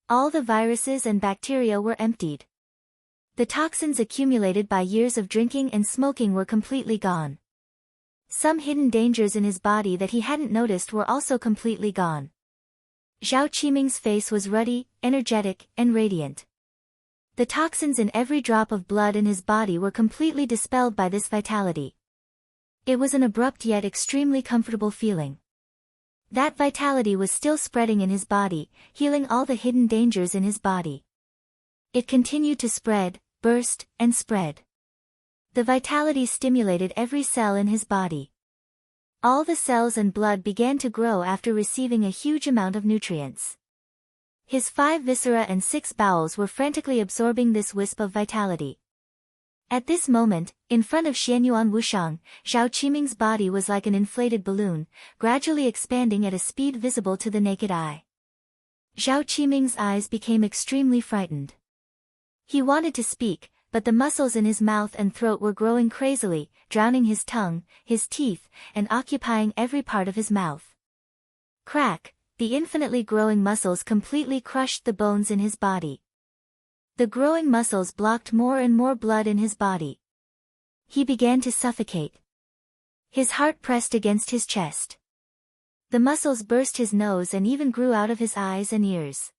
All the viruses and bacteria were emptied. The toxins accumulated by years of drinking and smoking were completely gone. Some hidden dangers in his body that he hadn't noticed were also completely gone. Zhao Qiming's face was ruddy, energetic, and radiant. The toxins in every drop of blood in his body were completely dispelled by this vitality. It was an abrupt yet extremely comfortable feeling. That vitality was still spreading in his body, healing all the hidden dangers in his body. It continued to spread, burst, and spread. The vitality stimulated every cell in his body. All the cells and blood began to grow after receiving a huge amount of nutrients. His 5 viscera and 6 bowels were frantically absorbing this wisp of vitality. At this moment, in front of Xianyuan Wushang, Zhao Qiming's body was like an inflated balloon, gradually expanding at a speed visible to the naked eye. Zhao Qiming's eyes became extremely frightened. He wanted to speak, but the muscles in his mouth and throat were growing crazily, drowning his tongue, his teeth, and occupying every part of his mouth. Crack, the infinitely growing muscles completely crushed the bones in his body. The growing muscles blocked more and more blood in his body. He began to suffocate. His heart pressed against his chest. The muscles burst his nose and even grew out of his eyes and ears.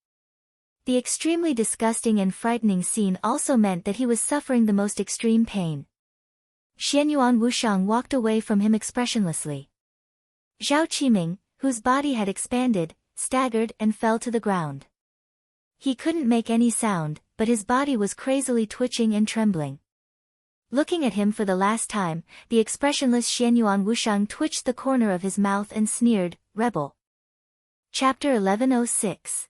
The extremely disgusting and frightening scene also meant that he was suffering the most extreme pain. Xianyuan Wushang walked away from him expressionlessly. Zhao Qiming, whose body had expanded, staggered and fell to the ground. He couldn't make any sound, but his body was crazily twitching and trembling. Looking at him for the last time, the expressionless Xianyuan Wushang twitched the corner of his mouth and sneered, "Rebel." Chapter 1106.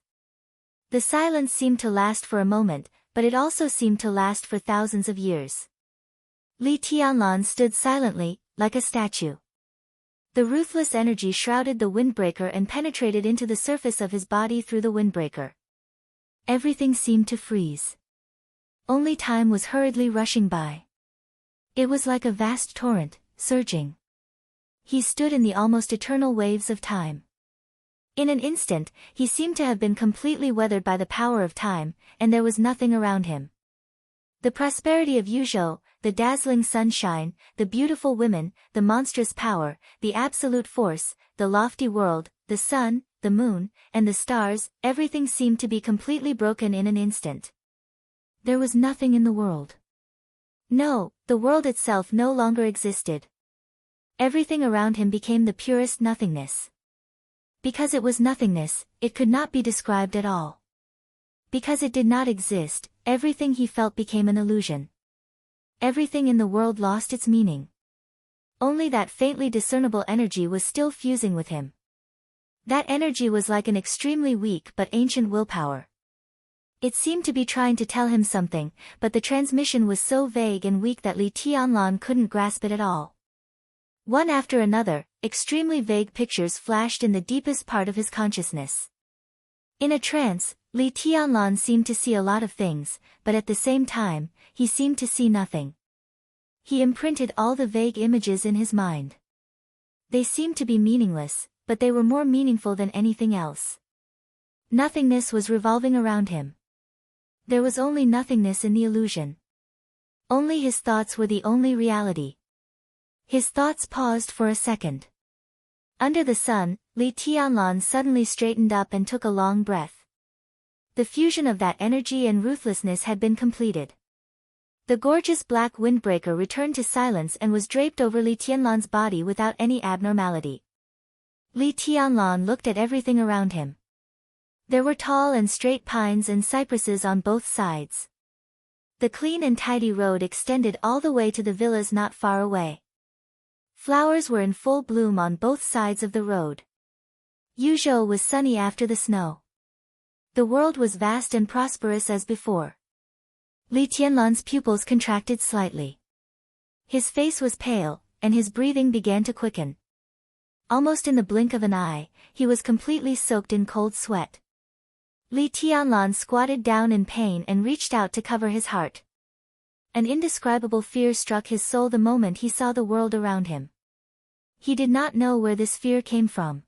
The silence seemed to last for a moment, but it also seemed to last for thousands of years. Li Tianlan stood silently, like a statue. The ruthless energy shrouded the windbreaker and penetrated into the surface of his body through the windbreaker. Everything seemed to freeze. Only time was hurriedly rushing by. It was like a vast torrent, surging. He stood in the almost eternal waves of time. In an instant, he seemed to have been completely weathered by the power of time, and there was nothing around him. The prosperity of Yuzhou, the dazzling sunshine, the beautiful women, the monstrous power, the absolute force, the lofty world, the sun, the moon, and the stars, everything seemed to be completely broken in an instant. There was nothing in the world. No, the world itself no longer existed. Everything around him became the purest nothingness. Because it was nothingness, it could not be described at all. Because it did not exist, everything he felt became an illusion. Everything in the world lost its meaning. Only that faintly discernible energy was still fusing with him. That energy was like an extremely weak but ancient willpower. It seemed to be trying to tell him something, but the transmission was so vague and weak that Li Tianlan couldn't grasp it at all. One after another, extremely vague pictures flashed in the deepest part of his consciousness. In a trance, Li Tianlan seemed to see a lot of things, but at the same time, he seemed to see nothing. He imprinted all the vague images in his mind. They seemed to be meaningless, but they were more meaningful than anything else. Nothingness was revolving around him. There was only nothingness in the illusion. Only his thoughts were the only reality. His thoughts paused for a second. Under the sun, Li Tianlan suddenly straightened up and took a long breath. The fusion of that energy and ruthlessness had been completed. The gorgeous black windbreaker returned to silence and was draped over Li Tianlan's body without any abnormality. Li Tianlan looked at everything around him. There were tall and straight pines and cypresses on both sides. The clean and tidy road extended all the way to the villas not far away. Flowers were in full bloom on both sides of the road. Yuzhou was sunny after the snow. The world was vast and prosperous as before. Li Tianlan's pupils contracted slightly. His face was pale, and his breathing began to quicken. Almost in the blink of an eye, he was completely soaked in cold sweat. Li Tianlan squatted down in pain and reached out to cover his heart. An indescribable fear struck his soul the moment he saw the world around him. He did not know where this fear came from.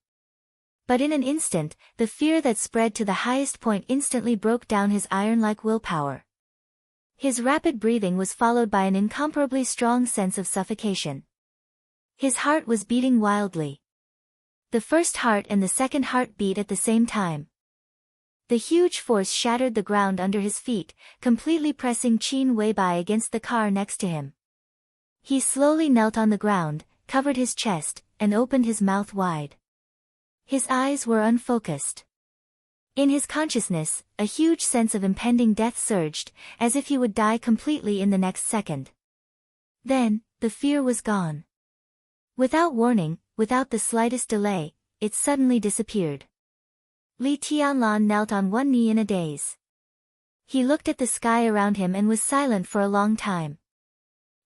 But in an instant, the fear that spread to the highest point instantly broke down his iron-like willpower. His rapid breathing was followed by an incomparably strong sense of suffocation. His heart was beating wildly. The first heart and the second heart beat at the same time. The huge force shattered the ground under his feet, completely pressing Qin Weibai against the car next to him. He slowly knelt on the ground, covered his chest, and opened his mouth wide. His eyes were unfocused. In his consciousness, a huge sense of impending death surged, as if he would die completely in the next second. Then, the fear was gone. Without warning, without the slightest delay, it suddenly disappeared. Li Tianlan knelt on one knee in a daze. He looked at the sky around him and was silent for a long time.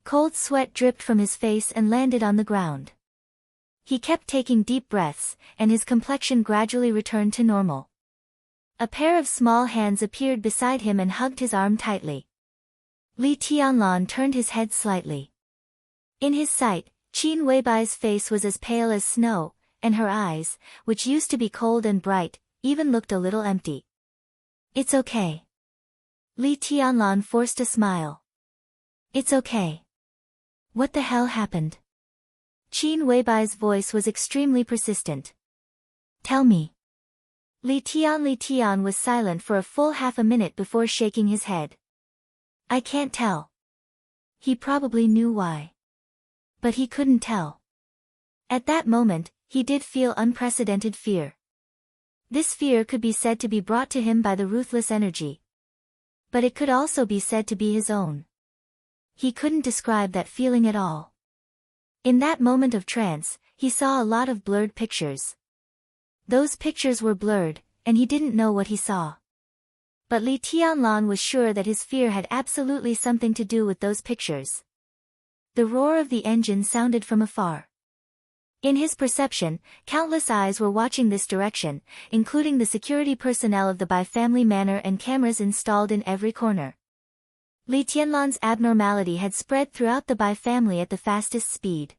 Cold sweat dripped from his face and landed on the ground. He kept taking deep breaths, and his complexion gradually returned to normal. A pair of small hands appeared beside him and hugged his arm tightly. Li Tianlan turned his head slightly. In his sight, Qin Weibai's face was as pale as snow, and her eyes, which used to be cold and bright, even looked a little empty. "It's okay." Li Tianlan forced a smile. "It's okay." "What the hell happened?" Qin Weibai's voice was extremely persistent. "Tell me." Li Tian was silent for a full half a minute before shaking his head. "I can't tell." He probably knew why. But he couldn't tell. At that moment, he did feel unprecedented fear. This fear could be said to be brought to him by the ruthless energy. But it could also be said to be his own. He couldn't describe that feeling at all. In that moment of trance, he saw a lot of blurred pictures. Those pictures were blurred, and he didn't know what he saw. But Li Tianlan was sure that his fear had absolutely something to do with those pictures. The roar of the engine sounded from afar. In his perception, countless eyes were watching this direction, including the security personnel of the Bai family manor and cameras installed in every corner. Li Tianlan's abnormality had spread throughout the Bai family at the fastest speed.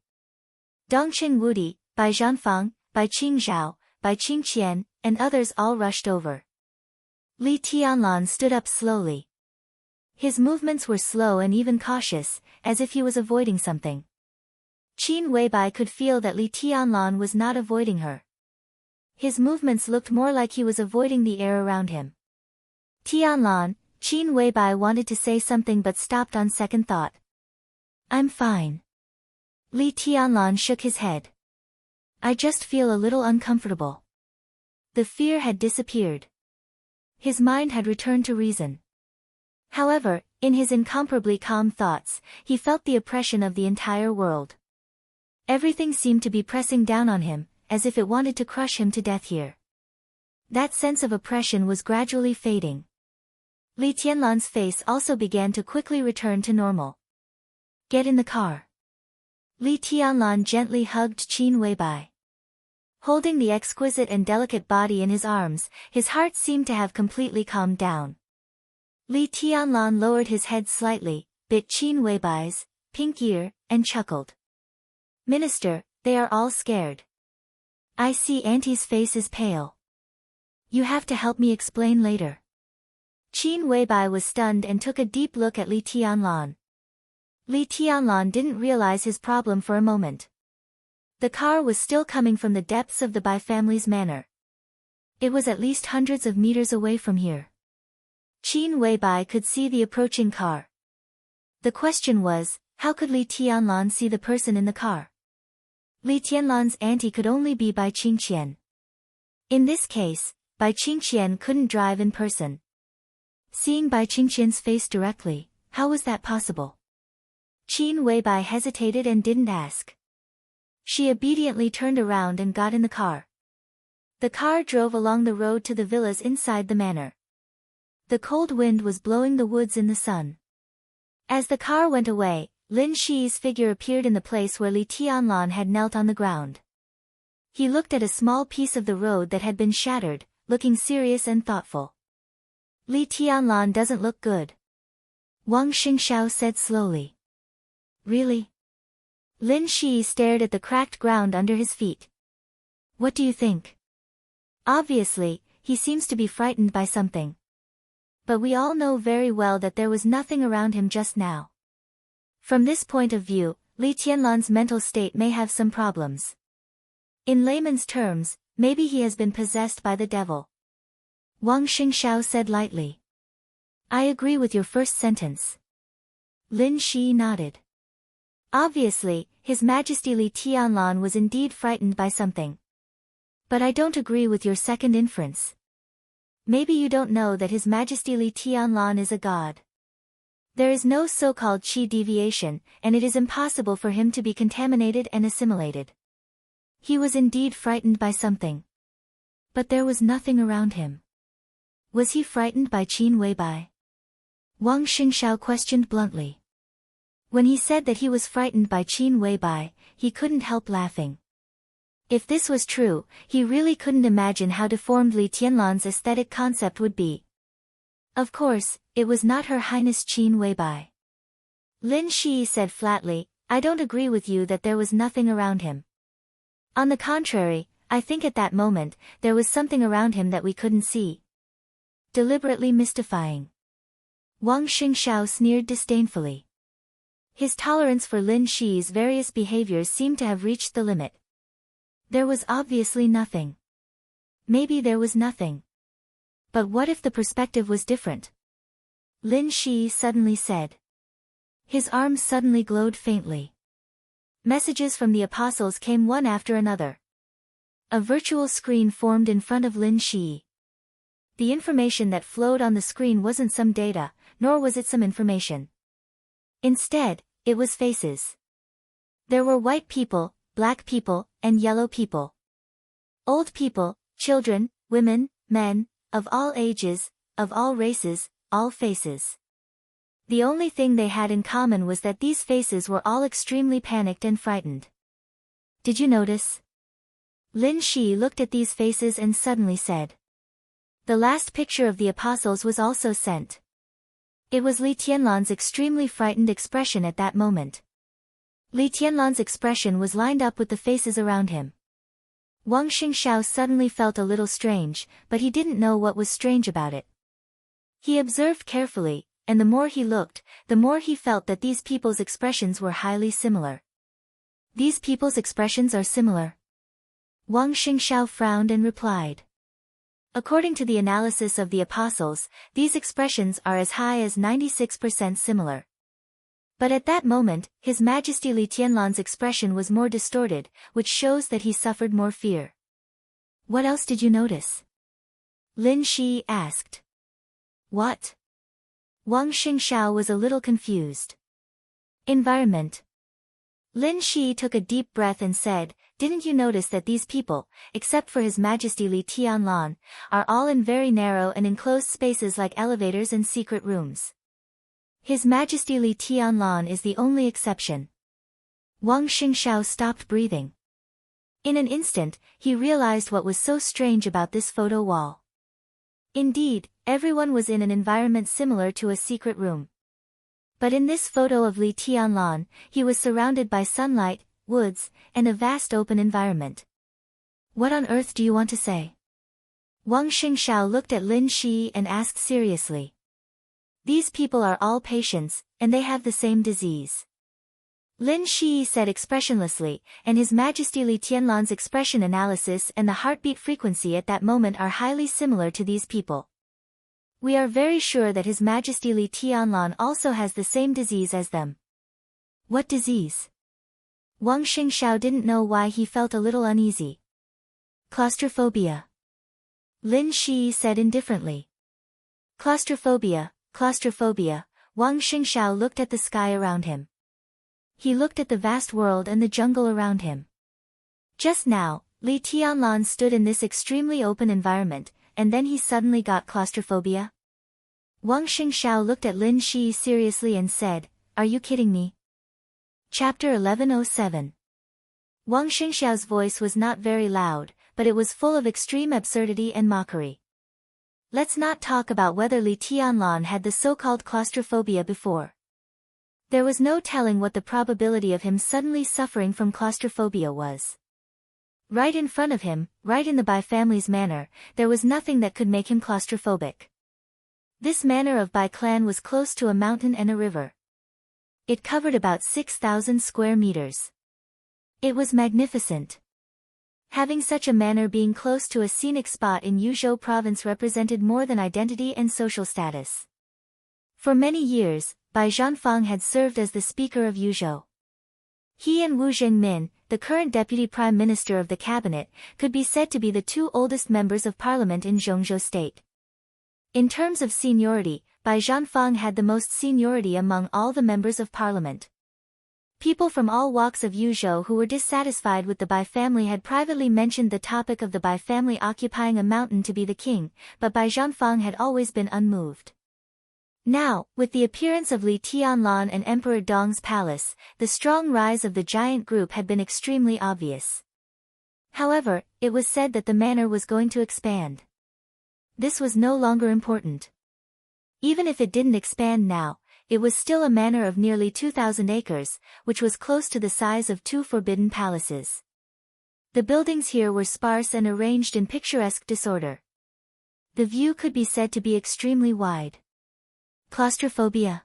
Dongqing Wudi, Bai Zhanfang, Bai Qingzhao, Bai Qingqian, and others all rushed over. Li Tianlan stood up slowly. His movements were slow and even cautious, as if he was avoiding something. Qin Weibai could feel that Li Tianlan was not avoiding her. His movements looked more like he was avoiding the air around him. "Tianlan," Qin Weibai wanted to say something but stopped on second thought. "I'm fine." Li Tianlan shook his head. "I just feel a little uncomfortable." The fear had disappeared. His mind had returned to reason. However, in his incomparably calm thoughts, he felt the oppression of the entire world. Everything seemed to be pressing down on him, as if it wanted to crush him to death here. That sense of oppression was gradually fading. Li Tianlan's face also began to quickly return to normal. "Get in the car." Li Tianlan gently hugged Qin Weibai. Holding the exquisite and delicate body in his arms, his heart seemed to have completely calmed down. Li Tianlan lowered his head slightly, bit Qin Weibai's pink ear, and chuckled. "Minister, they are all scared. I see Auntie's face is pale. You have to help me explain later." Qin Weibai was stunned and took a deep look at Li Tianlan. Li Tianlan didn't realize his problem for a moment. The car was still coming from the depths of the Bai family's manor. It was at least hundreds of meters away from here. Qin Weibai could see the approaching car. The question was, how could Li Tianlan see the person in the car? Li Tianlan's auntie could only be Bai Qingqian. In this case, Bai Qingqian couldn't drive in person. Seeing Bai Qingqian's face directly, how was that possible? Qin Weibai hesitated and didn't ask. She obediently turned around and got in the car. The car drove along the road to the villas inside the manor. The cold wind was blowing the woods in the sun. As the car went away, Lin Shi's figure appeared in the place where Li Tianlan had knelt on the ground. He looked at a small piece of the road that had been shattered, looking serious and thoughtful. "Li Tianlan doesn't look good," Wang Xingxiao said slowly. "Really?" Lin Shi stared at the cracked ground under his feet. "What do you think?" "Obviously, he seems to be frightened by something. But we all know very well that there was nothing around him just now. From this point of view, Li Tianlan's mental state may have some problems. In layman's terms, maybe he has been possessed by the devil." Wang Xingxiao said lightly. "I agree with your first sentence." Lin Shi nodded. Obviously, His Majesty Li Tianlan was indeed frightened by something. But I don't agree with your second inference. Maybe you don't know that His Majesty Li Tianlan is a god. There is no so-called qi deviation, and it is impossible for him to be contaminated and assimilated. He was indeed frightened by something. But there was nothing around him. Was he frightened by Qin Weibai? Wang Xingxiao questioned bluntly. When he said that he was frightened by Qin Weibai, he couldn't help laughing. If this was true, he really couldn't imagine how deformed Li Tianlan's aesthetic concept would be. Of course, it was not Her Highness Qin Weibai. Lin Shi said flatly, I don't agree with you that there was nothing around him. On the contrary, I think at that moment, there was something around him that we couldn't see. Deliberately mystifying. Wang Xingxiao sneered disdainfully. His tolerance for Lin Shi's various behaviors seemed to have reached the limit. There was obviously nothing. Maybe there was nothing. But what if the perspective was different? Lin Shi suddenly said. His arms suddenly glowed faintly. Messages from the apostles came one after another. A virtual screen formed in front of Lin Shi. The information that flowed on the screen wasn't some data, nor was it some information. Instead, it was faces. There were white people, black people, and yellow people. Old people, children, women, men, of all ages, of all races, all faces. The only thing they had in common was that these faces were all extremely panicked and frightened. Did you notice? Lin Shi looked at these faces and suddenly said. The last picture of the apostles was also sent. It was Li Tianlan's extremely frightened expression at that moment. Li Tianlan's expression was lined up with the faces around him. Wang Xingxiao suddenly felt a little strange, but he didn't know what was strange about it. He observed carefully, and the more he looked, the more he felt that these people's expressions were highly similar. These people's expressions are similar? Wang Xingxiao frowned and replied. According to the analysis of the apostles, these expressions are as high as 96% similar. But at that moment, His Majesty Li Tianlan's expression was more distorted, which shows that he suffered more fear. What else did you notice? Lin Shi asked. What? Wang Xingxiao was a little confused. Environment. Lin Shi took a deep breath and said, Didn't you notice that these people, except for His Majesty Li Tianlan, are all in very narrow and enclosed spaces like elevators and secret rooms? His Majesty Li Tianlan is the only exception. Wang Xingxiao stopped breathing. In an instant, he realized what was so strange about this photo wall. Indeed, everyone was in an environment similar to a secret room. But in this photo of Li Tianlan, he was surrounded by sunlight, woods, and a vast open environment. What on earth do you want to say? Wang Xingxiao looked at Lin Shi and asked seriously. These people are all patients, and they have the same disease. Lin Shi said expressionlessly, and His Majesty Li Tianlan's expression analysis and the heartbeat frequency at that moment are highly similar to these people. We are very sure that His Majesty Li Tianlan also has the same disease as them. What disease? Wang Xingxiao didn't know why he felt a little uneasy. Claustrophobia. Lin Shi said indifferently. Claustrophobia, claustrophobia. Wang Xingxiao looked at the sky around him. He looked at the vast world and the jungle around him. Just now, Li Tianlan stood in this extremely open environment, and then he suddenly got claustrophobia? Wang Xingxiao looked at Lin Shi seriously and said, Are you kidding me? Chapter 1107. Wang Xingxiao's voice was not very loud, but it was full of extreme absurdity and mockery. Let's not talk about whether Li Tianlan had the so-called claustrophobia before. There was no telling what the probability of him suddenly suffering from claustrophobia was. Right in front of him, right in the Bai family's manor, there was nothing that could make him claustrophobic. This manor of Bai clan was close to a mountain and a river. It covered about 6,000 square meters. It was magnificent. Having such a manor being close to a scenic spot in Yuzhou province represented more than identity and social status. For many years, Bai Zhanfang had served as the speaker of Yuzhou. He and Wu Zhengmin, the current deputy prime minister of the cabinet, could be said to be the two oldest members of parliament in Zhongzhou state. In terms of seniority, Bai Zhanfang had the most seniority among all the members of parliament. People from all walks of Yuzhou who were dissatisfied with the Bai family had privately mentioned the topic of the Bai family occupying a mountain to be the king, but Bai Zhangfang had always been unmoved. Now, with the appearance of Li Tianlan and Emperor Dong's palace, the strong rise of the giant group had been extremely obvious. However, it was said that the manor was going to expand. This was no longer important. Even if it didn't expand now, it was still a manor of nearly 2,000 acres, which was close to the size of 2 forbidden palaces. The buildings here were sparse and arranged in picturesque disorder. The view could be said to be extremely wide. Claustrophobia.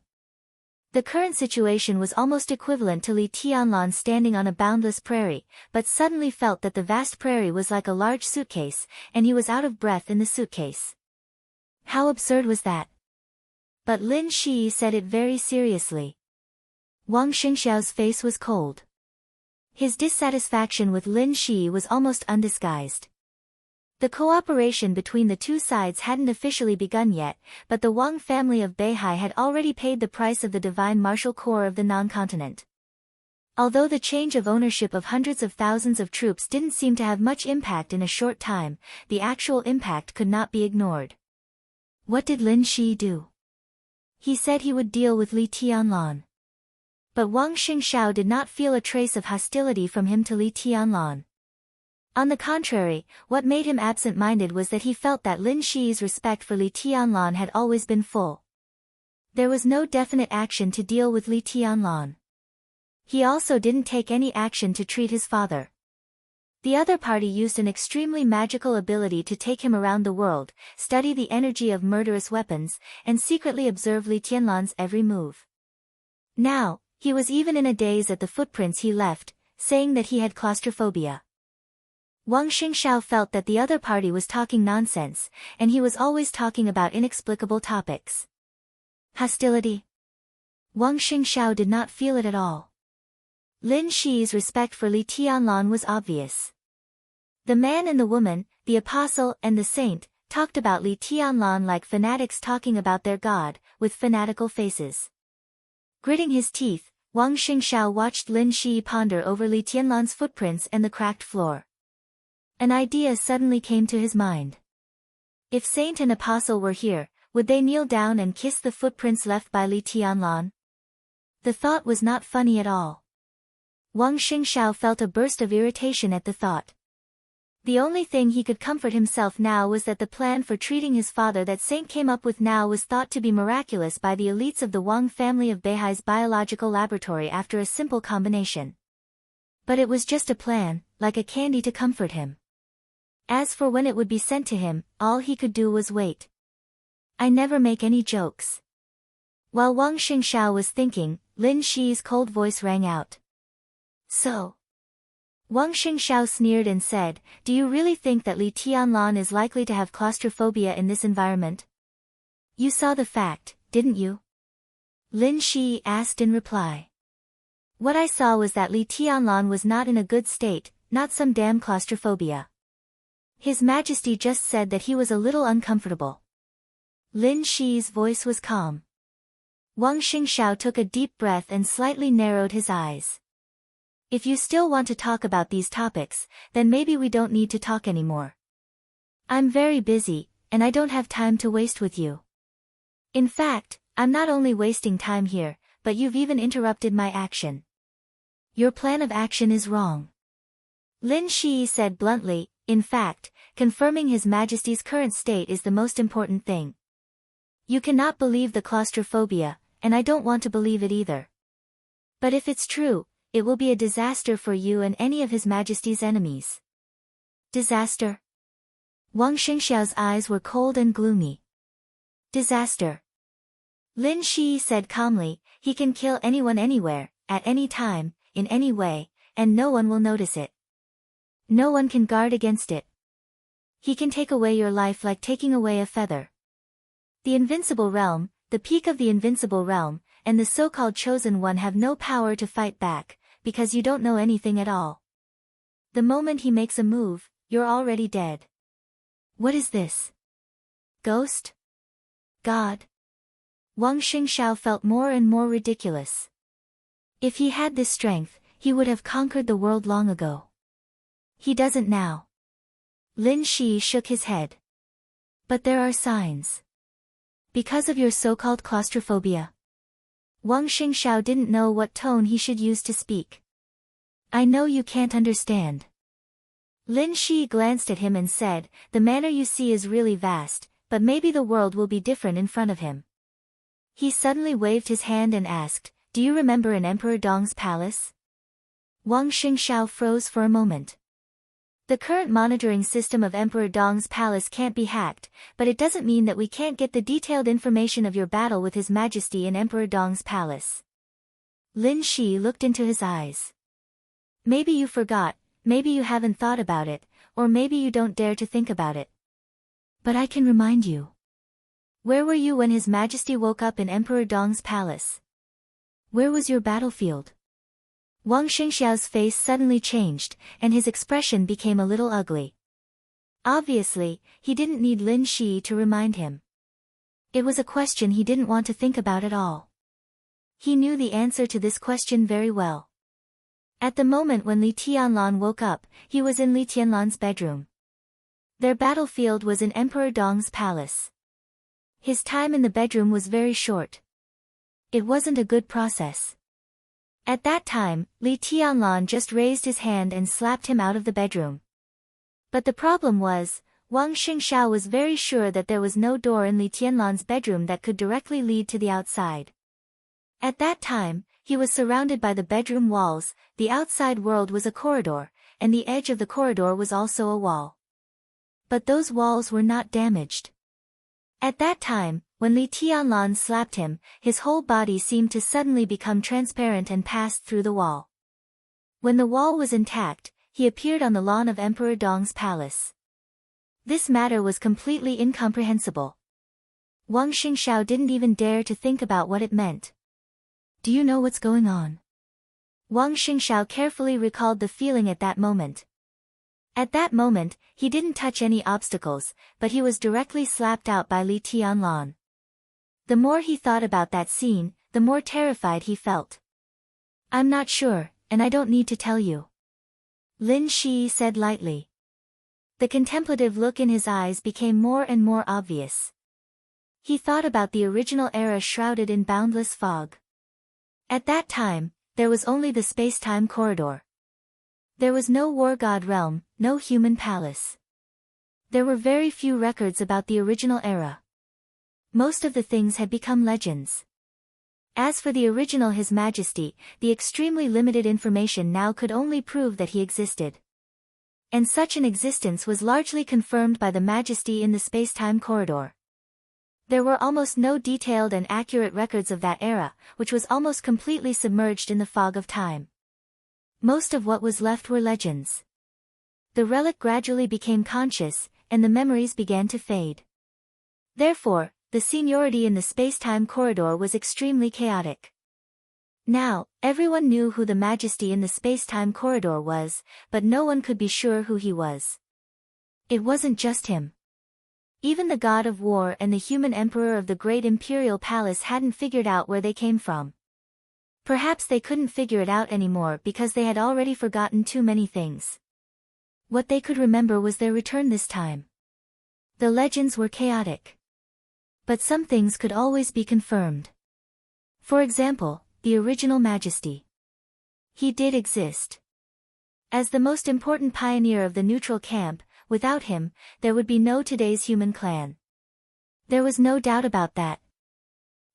The current situation was almost equivalent to Li Tianlan standing on a boundless prairie, but suddenly felt that the vast prairie was like a large suitcase, and he was out of breath in the suitcase. How absurd was that? But Lin Shi said it very seriously. Wang Xingxiao's face was cold. His dissatisfaction with Lin Shi was almost undisguised. The cooperation between the two sides hadn't officially begun yet, but the Wang family of Beihai had already paid the price of the divine martial corps of the non-continent. Although the change of ownership of hundreds of thousands of troops didn't seem to have much impact in a short time, the actual impact could not be ignored. What did Lin Shi do? He said he would deal with Li Tianlan. But Wang Xingxiao did not feel a trace of hostility from him to Li Tianlan. On the contrary, what made him absent-minded was that he felt that Lin Shi's respect for Li Tianlan had always been full. There was no definite action to deal with Li Tianlan. He also didn't take any action to treat his father. The other party used an extremely magical ability to take him around the world, study the energy of murderous weapons, and secretly observe Li Tianlan's every move. Now, he was even in a daze at the footprints he left, saying that he had claustrophobia. Wang Xingxiao felt that the other party was talking nonsense, and he was always talking about inexplicable topics. Hostility? Wang Xingxiao did not feel it at all. Lin Shi's respect for Li Tianlan was obvious. The man and the woman, the apostle and the saint, talked about Li Tianlan like fanatics talking about their god, with fanatical faces. Gritting his teeth, Wang Xingxiao watched Lin Shi ponder over Li Tianlan's footprints and the cracked floor. An idea suddenly came to his mind. If saint and apostle were here, would they kneel down and kiss the footprints left by Li Tianlan? The thought was not funny at all. Wang Xingxiao felt a burst of irritation at the thought. The only thing he could comfort himself now was that the plan for treating his father that Saint came up with now was thought to be miraculous by the elites of the Wang family of Beihai's biological laboratory after a simple combination. But it was just a plan, like a candy to comfort him. As for when it would be sent to him, all he could do was wait. I never make any jokes. While Wang Xingxiao was thinking, Lin Shi's cold voice rang out. So? Wang Xingxiao sneered and said, do you really think that Li Tianlan is likely to have claustrophobia in this environment? You saw the fact, didn't you? Lin Shi asked in reply. What I saw was that Li Tianlan was not in a good state, not some damn claustrophobia. His Majesty just said that he was a little uncomfortable. Lin Shi's voice was calm. Wang Xingxiao took a deep breath and slightly narrowed his eyes. If you still want to talk about these topics, then maybe we don't need to talk anymore. I'm very busy, and I don't have time to waste with you. In fact, I'm not only wasting time here, but you've even interrupted my action. Your plan of action is wrong. Lin Shi said bluntly, in fact, confirming His Majesty's current state is the most important thing. You cannot believe the claustrophobia, and I don't want to believe it either. But if it's true, it will be a disaster for you and any of His Majesty's enemies. Disaster? Wang Xingxiao's eyes were cold and gloomy. Disaster. Lin Shi said calmly, he can kill anyone anywhere, at any time, in any way, and no one will notice it. No one can guard against it. He can take away your life like taking away a feather. The invincible realm, the peak of the invincible realm, and the so-called chosen one have no power to fight back, because you don't know anything at all. The moment he makes a move, you're already dead. What is this? Ghost? God? Wang Xingxiao felt more and more ridiculous. If he had this strength, he would have conquered the world long ago. He doesn't now. Lin Shi shook his head. But there are signs. Because of your so-called claustrophobia. Wang Xingxiao didn't know what tone he should use to speak. I know you can't understand. Lin Shi glanced at him and said, the manner you see is really vast, but maybe the world will be different in front of him. He suddenly waved his hand and asked, do you remember in Emperor Dong's palace? Wang Xingxiao froze for a moment. The current monitoring system of Emperor Dong's palace can't be hacked, but it doesn't mean that we can't get the detailed information of your battle with His Majesty in Emperor Dong's palace. Lin Shi looked into his eyes. Maybe you forgot, maybe you haven't thought about it, or maybe you don't dare to think about it. But I can remind you. Where were you when His Majesty woke up in Emperor Dong's palace? Where was your battlefield? Wang Xingxiao's face suddenly changed, and his expression became a little ugly. Obviously, he didn't need Lin Shi to remind him. It was a question he didn't want to think about at all. He knew the answer to this question very well. At the moment when Li Tianlan woke up, he was in Li Tianlan's bedroom. Their battlefield was in Emperor Dong's palace. His time in the bedroom was very short. It wasn't a good process. At that time, Li Tianlan just raised his hand and slapped him out of the bedroom. But the problem was, Wang Xingxiao was very sure that there was no door in Li Tianlan's bedroom that could directly lead to the outside. At that time, he was surrounded by the bedroom walls, the outside world was a corridor, and the edge of the corridor was also a wall. But those walls were not damaged. At that time, when Li Tianlan slapped him, his whole body seemed to suddenly become transparent and passed through the wall. When the wall was intact, he appeared on the lawn of Emperor Dong's palace. This matter was completely incomprehensible. Wang Xingxiao didn't even dare to think about what it meant. Do you know what's going on? Wang Xingxiao carefully recalled the feeling at that moment. At that moment, he didn't touch any obstacles, but he was directly slapped out by Li Tianlan. The more he thought about that scene, the more terrified he felt. I'm not sure, and I don't need to tell you. Lin Shi said lightly. The contemplative look in his eyes became more and more obvious. He thought about the original era shrouded in boundless fog. At that time, there was only the space-time corridor. There was no war god realm, no human palace. There were very few records about the original era. Most of the things had become legends. As for the original His Majesty, the extremely limited information now could only prove that he existed. And such an existence was largely confirmed by the Majesty in the space-time corridor. There were almost no detailed and accurate records of that era, which was almost completely submerged in the fog of time. Most of what was left were legends. The relic gradually became conscious, and the memories began to fade. Therefore, the seniority in the space-time corridor was extremely chaotic. Now, everyone knew who the Majesty in the space-time corridor was, but no one could be sure who he was. It wasn't just him. Even the god of war and the human emperor of the great imperial palace hadn't figured out where they came from. Perhaps they couldn't figure it out anymore because they had already forgotten too many things. What they could remember was their return this time. The legends were chaotic. But some things could always be confirmed. For example, the original Majesty. He did exist. As the most important pioneer of the neutral camp, without him, there would be no today's human clan. There was no doubt about that.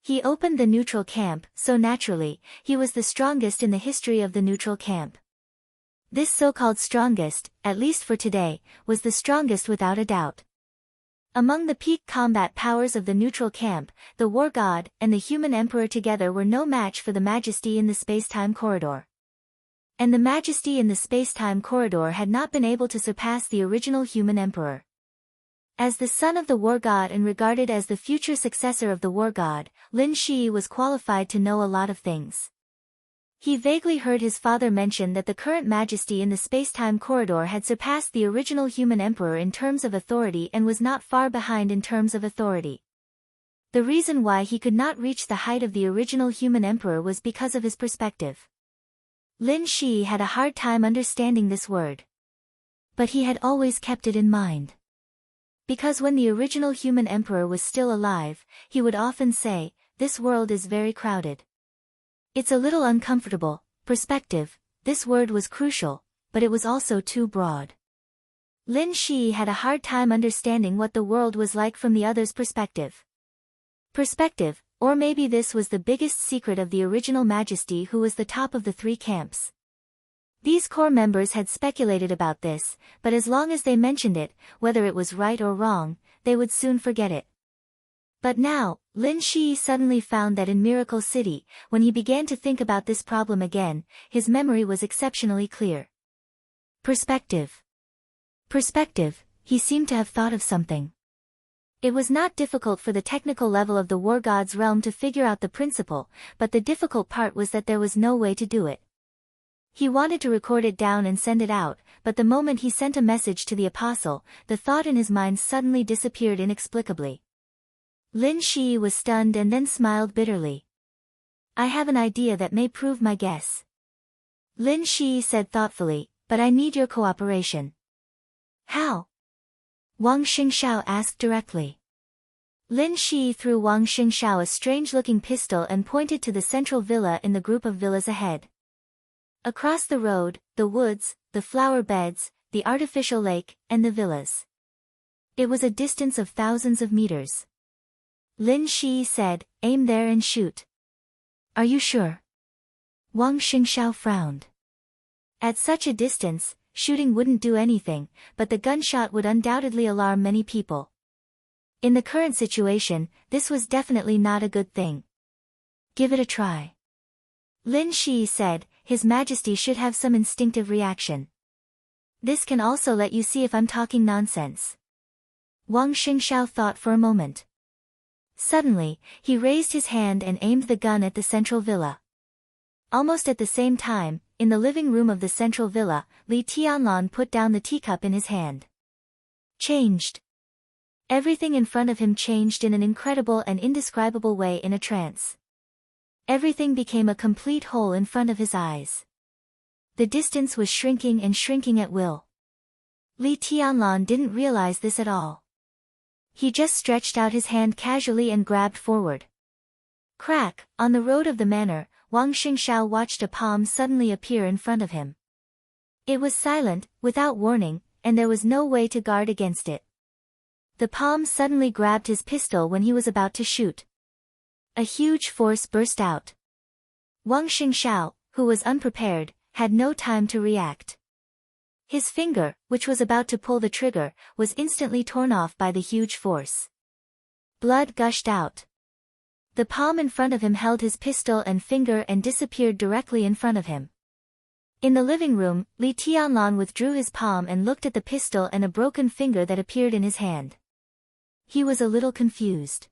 He opened the neutral camp, so naturally, he was the strongest in the history of the neutral camp. This so-called strongest, at least for today, was the strongest without a doubt. Among the peak combat powers of the neutral camp, the war god and the human emperor together were no match for the Majesty in the space-time corridor. And the Majesty in the space-time corridor had not been able to surpass the original human emperor. As the son of the war god and regarded as the future successor of the war god, Lin Shi was qualified to know a lot of things. He vaguely heard his father mention that the current Majesty in the space-time corridor had surpassed the original human emperor in terms of authority and was not far behind in terms of authority. The reason why he could not reach the height of the original human emperor was because of his perspective. Lin Shi had a hard time understanding this word. But he had always kept it in mind. Because when the original human emperor was still alive, he would often say, "This world is very crowded. It's a little uncomfortable." Perspective, this word was crucial, but it was also too broad. Lin Shi had a hard time understanding what the world was like from the other's perspective. Perspective, or maybe this was the biggest secret of the original majesty who was the top of the three camps. These core members had speculated about this, but as long as they mentioned it, whether it was right or wrong, they would soon forget it. But now, Lin Shi suddenly found that in Miracle City, when he began to think about this problem again, his memory was exceptionally clear. Perspective. Perspective, he seemed to have thought of something. It was not difficult for the technical level of the war god's realm to figure out the principle, but the difficult part was that there was no way to do it. He wanted to record it down and send it out, but the moment he sent a message to the apostle, the thought in his mind suddenly disappeared inexplicably. Lin Shi was stunned and then smiled bitterly. "I have an idea that may prove my guess," Lin Shi said thoughtfully, "but I need your cooperation." "How?" Wang Xingxiao asked directly. Lin Shi threw Wang Xingxiao a strange-looking pistol and pointed to the central villa in the group of villas ahead. Across the road, the woods, the flower beds, the artificial lake, and the villas. It was a distance of thousands of meters. Lin Shi said, "Aim there and shoot." "Are you sure?" Wang Xingxiao frowned. At such a distance, shooting wouldn't do anything, but the gunshot would undoubtedly alarm many people. In the current situation, this was definitely not a good thing. "Give it a try," Lin Shi said. "His Majesty should have some instinctive reaction. This can also let you see if I'm talking nonsense." Wang Xingxiao thought for a moment. Suddenly, he raised his hand and aimed the gun at the central villa. Almost at the same time, in the living room of the central villa, Li Tianlan put down the teacup in his hand. Changed. Everything in front of him changed in an incredible and indescribable way in a trance. Everything became a complete hole in front of his eyes. The distance was shrinking and shrinking at will. Li Tianlan didn't realize this at all. He just stretched out his hand casually and grabbed forward. Crack, on the road of the manor, Wang Xingxiao watched a palm suddenly appear in front of him. It was silent, without warning, and there was no way to guard against it. The palm suddenly grabbed his pistol when he was about to shoot. A huge force burst out. Wang Xingxiao, who was unprepared, had no time to react. His finger, which was about to pull the trigger, was instantly torn off by the huge force. Blood gushed out. The palm in front of him held his pistol and finger and disappeared directly in front of him. In the living room, Li Tianlan withdrew his palm and looked at the pistol and a broken finger that appeared in his hand. He was a little confused.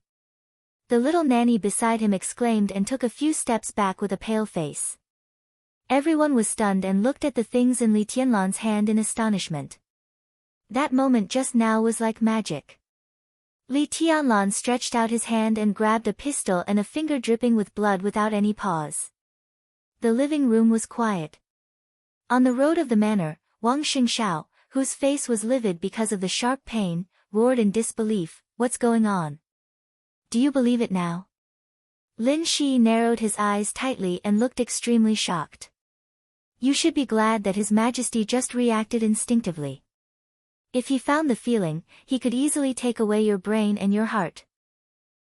The little nanny beside him exclaimed and took a few steps back with a pale face. Everyone was stunned and looked at the things in Li Tianlan's hand in astonishment. That moment just now was like magic. Li Tianlan stretched out his hand and grabbed a pistol and a finger dripping with blood without any pause. The living room was quiet. On the road of the manor, Wang Xingxiao, whose face was livid because of the sharp pain, roared in disbelief, "What's going on? Do you believe it now?" Lin Shi narrowed his eyes tightly and looked extremely shocked. "You should be glad that His Majesty just reacted instinctively. If he found the feeling, he could easily take away your brain and your heart.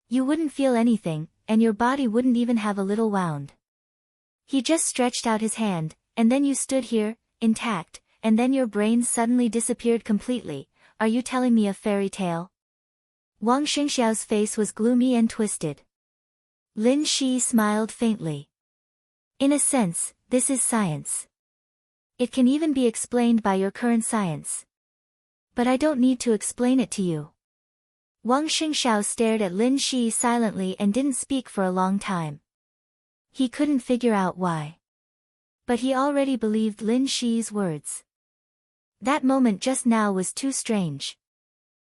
You wouldn't feel anything, and your body wouldn't even have a little wound. He just stretched out his hand, and then you stood here, intact, and then your brain suddenly disappeared completely. Are you telling me a fairy tale?" Wang Xingxiao's face was gloomy and twisted. Lin Shi smiled faintly. "In a sense, this is science. It can even be explained by your current science. But I don't need to explain it to you." Wang Xingxiao stared at Lin Shi silently and didn't speak for a long time. He couldn't figure out why. But he already believed Lin Shi's words. That moment just now was too strange.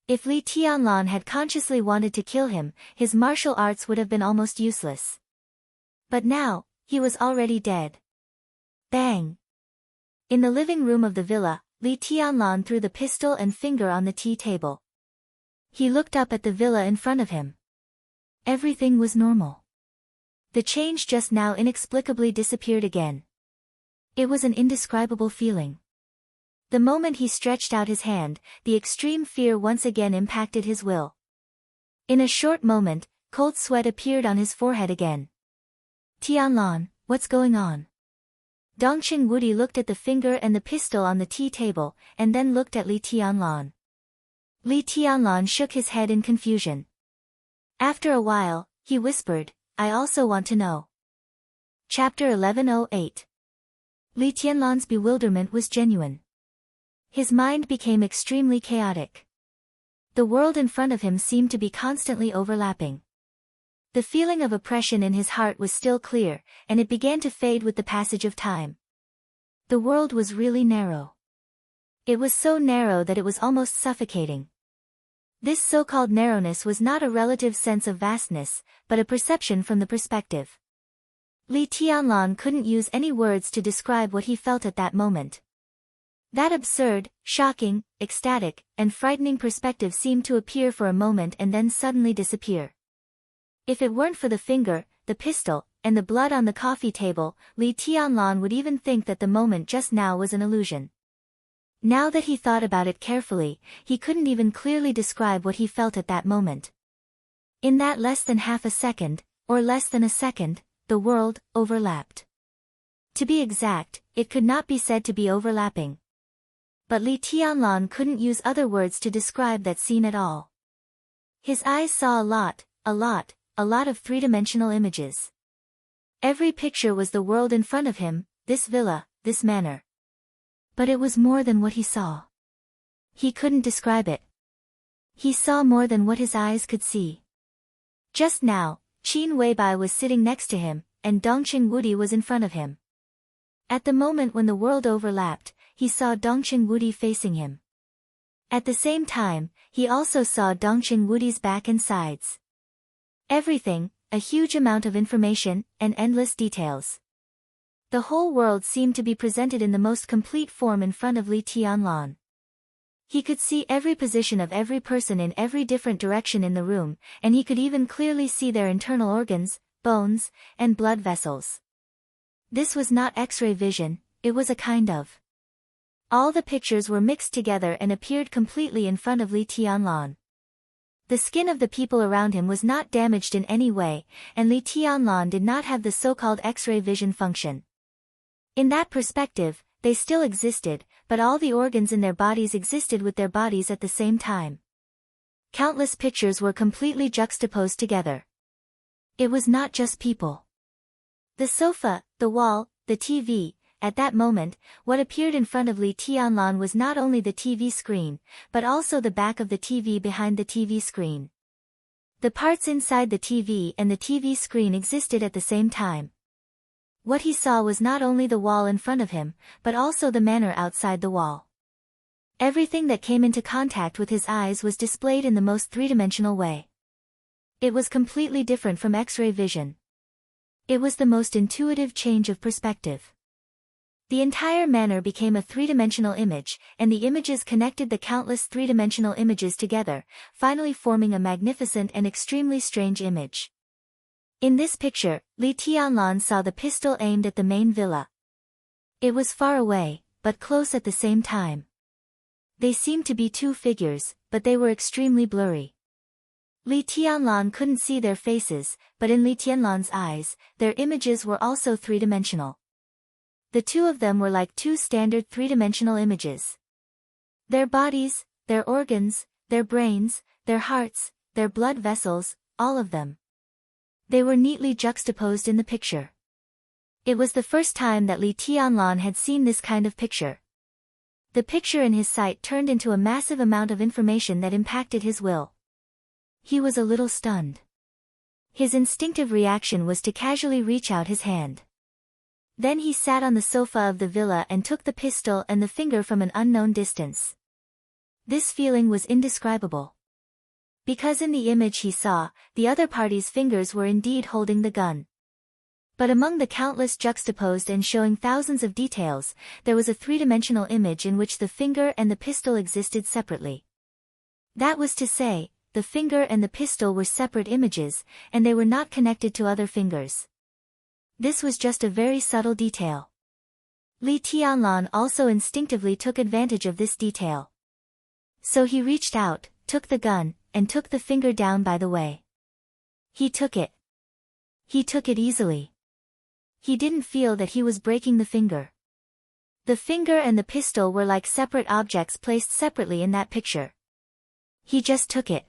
If Li Tianlan had consciously wanted to kill him, his martial arts would have been almost useless. But now, he was already dead. Bang! In the living room of the villa, Li Tianlan threw the pistol and finger on the tea table. He looked up at the villa in front of him. Everything was normal. The change just now inexplicably disappeared again. It was an indescribable feeling. The moment he stretched out his hand, the extreme fear once again impacted his will. In a short moment, cold sweat appeared on his forehead again. Tianlan, what's going on? Dongqing Wudi looked at the finger and the pistol on the tea table, and then looked at Li Tianlan. Li Tianlan shook his head in confusion. After a while, he whispered, I also want to know. Chapter 1108. Li Tianlan's bewilderment was genuine. His mind became extremely chaotic. The world in front of him seemed to be constantly overlapping. The feeling of oppression in his heart was still clear, and it began to fade with the passage of time. The world was really narrow. It was so narrow that it was almost suffocating. This so-called narrowness was not a relative sense of vastness, but a perception from the perspective. Li Tianlan couldn't use any words to describe what he felt at that moment. That absurd, shocking, ecstatic, and frightening perspective seemed to appear for a moment and then suddenly disappear. If it weren't for the finger, the pistol, and the blood on the coffee table, Li Tianlan would even think that the moment just now was an illusion. Now that he thought about it carefully, he couldn't even clearly describe what he felt at that moment. In that less than half a second, or less than a second, the world overlapped. To be exact, it could not be said to be overlapping. But Li Tianlan couldn't use other words to describe that scene at all. His eyes saw a lot of three-dimensional images. Every picture was the world in front of him, this villa, this manor. But it was more than what he saw. He couldn't describe it. He saw more than what his eyes could see. Just now, Qin Weibai was sitting next to him, and Dongqing Wudi was in front of him. At the moment when the world overlapped, he saw Dongqing Wudi facing him. At the same time, he also saw Dongqing Wudi's back and sides. Everything, a huge amount of information, and endless details. The whole world seemed to be presented in the most complete form in front of Li Tianlan. He could see every position of every person in every different direction in the room, and he could even clearly see their internal organs, bones, and blood vessels. This was not X-ray vision, it was a kind of. All the pictures were mixed together and appeared completely in front of Li Tianlan. The skin of the people around him was not damaged in any way, and Li Tianlan did not have the so-called X-ray vision function. In that perspective, they still existed, but all the organs in their bodies existed with their bodies at the same time. Countless pictures were completely juxtaposed together. It was not just people. The sofa, the wall, the TV. At that moment, what appeared in front of Li Tianlan was not only the TV screen, but also the back of the TV behind the TV screen. The parts inside the TV and the TV screen existed at the same time. What he saw was not only the wall in front of him, but also the manor outside the wall. Everything that came into contact with his eyes was displayed in the most three-dimensional way. It was completely different from X-ray vision. It was the most intuitive change of perspective. The entire manor became a three-dimensional image, and the images connected the countless three-dimensional images together, finally forming a magnificent and extremely strange image. In this picture, Li Tianlan saw the pistol aimed at the main villa. It was far away, but close at the same time. They seemed to be two figures, but they were extremely blurry. Li Tianlan couldn't see their faces, but in Li Tianlan's eyes, their images were also three-dimensional. The two of them were like two standard three-dimensional images. Their bodies, their organs, their brains, their hearts, their blood vessels, all of them. They were neatly juxtaposed in the picture. It was the first time that Li Tianlan had seen this kind of picture. The picture in his sight turned into a massive amount of information that impacted his will. He was a little stunned. His instinctive reaction was to casually reach out his hand. Then he sat on the sofa of the villa and took the pistol and the finger from an unknown distance. This feeling was indescribable. Because in the image he saw, the other party's fingers were indeed holding the gun. But among the countless juxtaposed and showing thousands of details, there was a three-dimensional image in which the finger and the pistol existed separately. That was to say, the finger and the pistol were separate images, and they were not connected to other fingers. This was just a very subtle detail. Li Tianlan also instinctively took advantage of this detail. So he reached out, took the gun, and took the finger down by the way. He took it. He took it easily. He didn't feel that he was breaking the finger. The finger and the pistol were like separate objects placed separately in that picture. He just took it.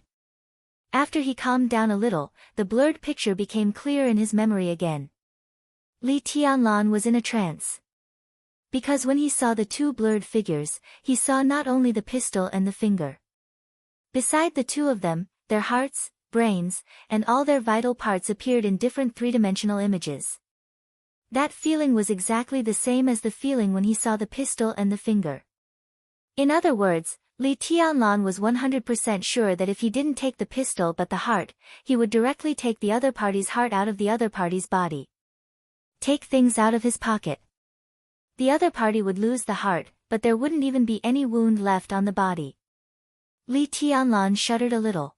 After he calmed down a little, the blurred picture became clear in his memory again. Li Tianlan was in a trance. Because when he saw the two blurred figures, he saw not only the pistol and the finger. Beside the two of them, their hearts, brains, and all their vital parts appeared in different three-dimensional images. That feeling was exactly the same as the feeling when he saw the pistol and the finger. In other words, Li Tianlan was 100% sure that if he didn't take the pistol but the heart, he would directly take the other party's heart out of the other party's body. Take things out of his pocket. The other party would lose the heart, but there wouldn't even be any wound left on the body. Li Tianlan shuddered a little.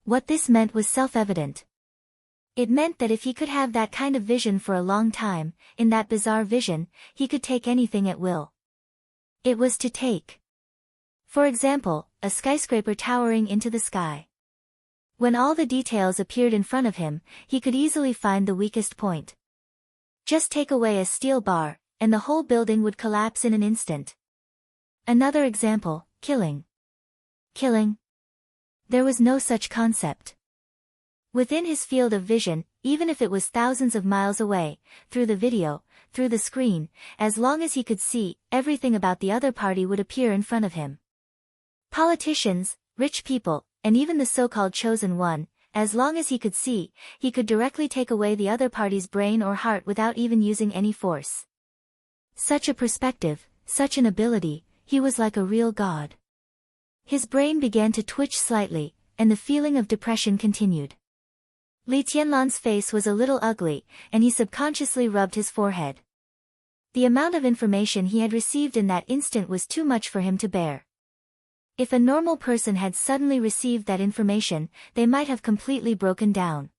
What this meant was self-evident. It meant that if he could have that kind of vision for a long time, in that bizarre vision, he could take anything at will. It was to take. For example, a skyscraper towering into the sky. When all the details appeared in front of him, he could easily find the weakest point. Just take away a steel bar, and the whole building would collapse in an instant. Another example, killing. Killing? There was no such concept. Within his field of vision, even if it was thousands of miles away, through the video, through the screen, as long as he could see, everything about the other party would appear in front of him. Politicians, rich people, and even the so-called chosen one, as long as he could see, he could directly take away the other party's brain or heart without even using any force. Such a perspective, such an ability, he was like a real god. His brain began to twitch slightly, and the feeling of depression continued. Li Tianlan's face was a little ugly, and he subconsciously rubbed his forehead. The amount of information he had received in that instant was too much for him to bear. If a normal person had suddenly received that information, they might have completely broken down.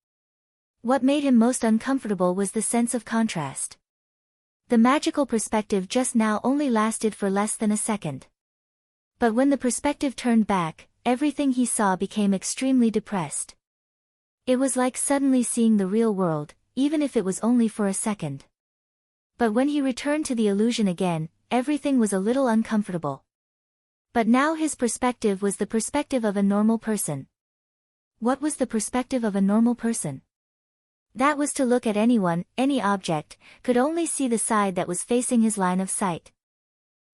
What made him most uncomfortable was the sense of contrast. The magical perspective just now only lasted for less than a second. But when the perspective turned back, everything he saw became extremely depressed. It was like suddenly seeing the real world, even if it was only for a second. But when he returned to the illusion again, everything was a little uncomfortable. But now his perspective was the perspective of a normal person. What was the perspective of a normal person? That was to look at anyone, any object, could only see the side that was facing his line of sight.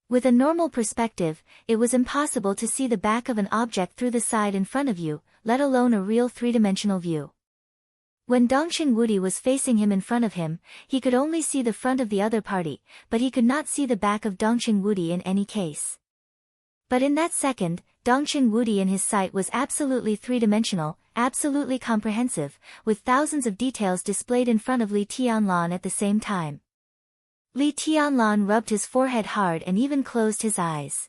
With a normal perspective, it was impossible to see the back of an object through the side in front of you, let alone a real three-dimensional view. When Dongxing Wudi was facing him in front of him, he could only see the front of the other party, but he could not see the back of Dongxing Wudi in any case. But in that second, Dongxing Wudi in his sight was absolutely three-dimensional, absolutely comprehensive, with thousands of details displayed in front of Li Tianlan at the same time. Li Tianlan rubbed his forehead hard and even closed his eyes.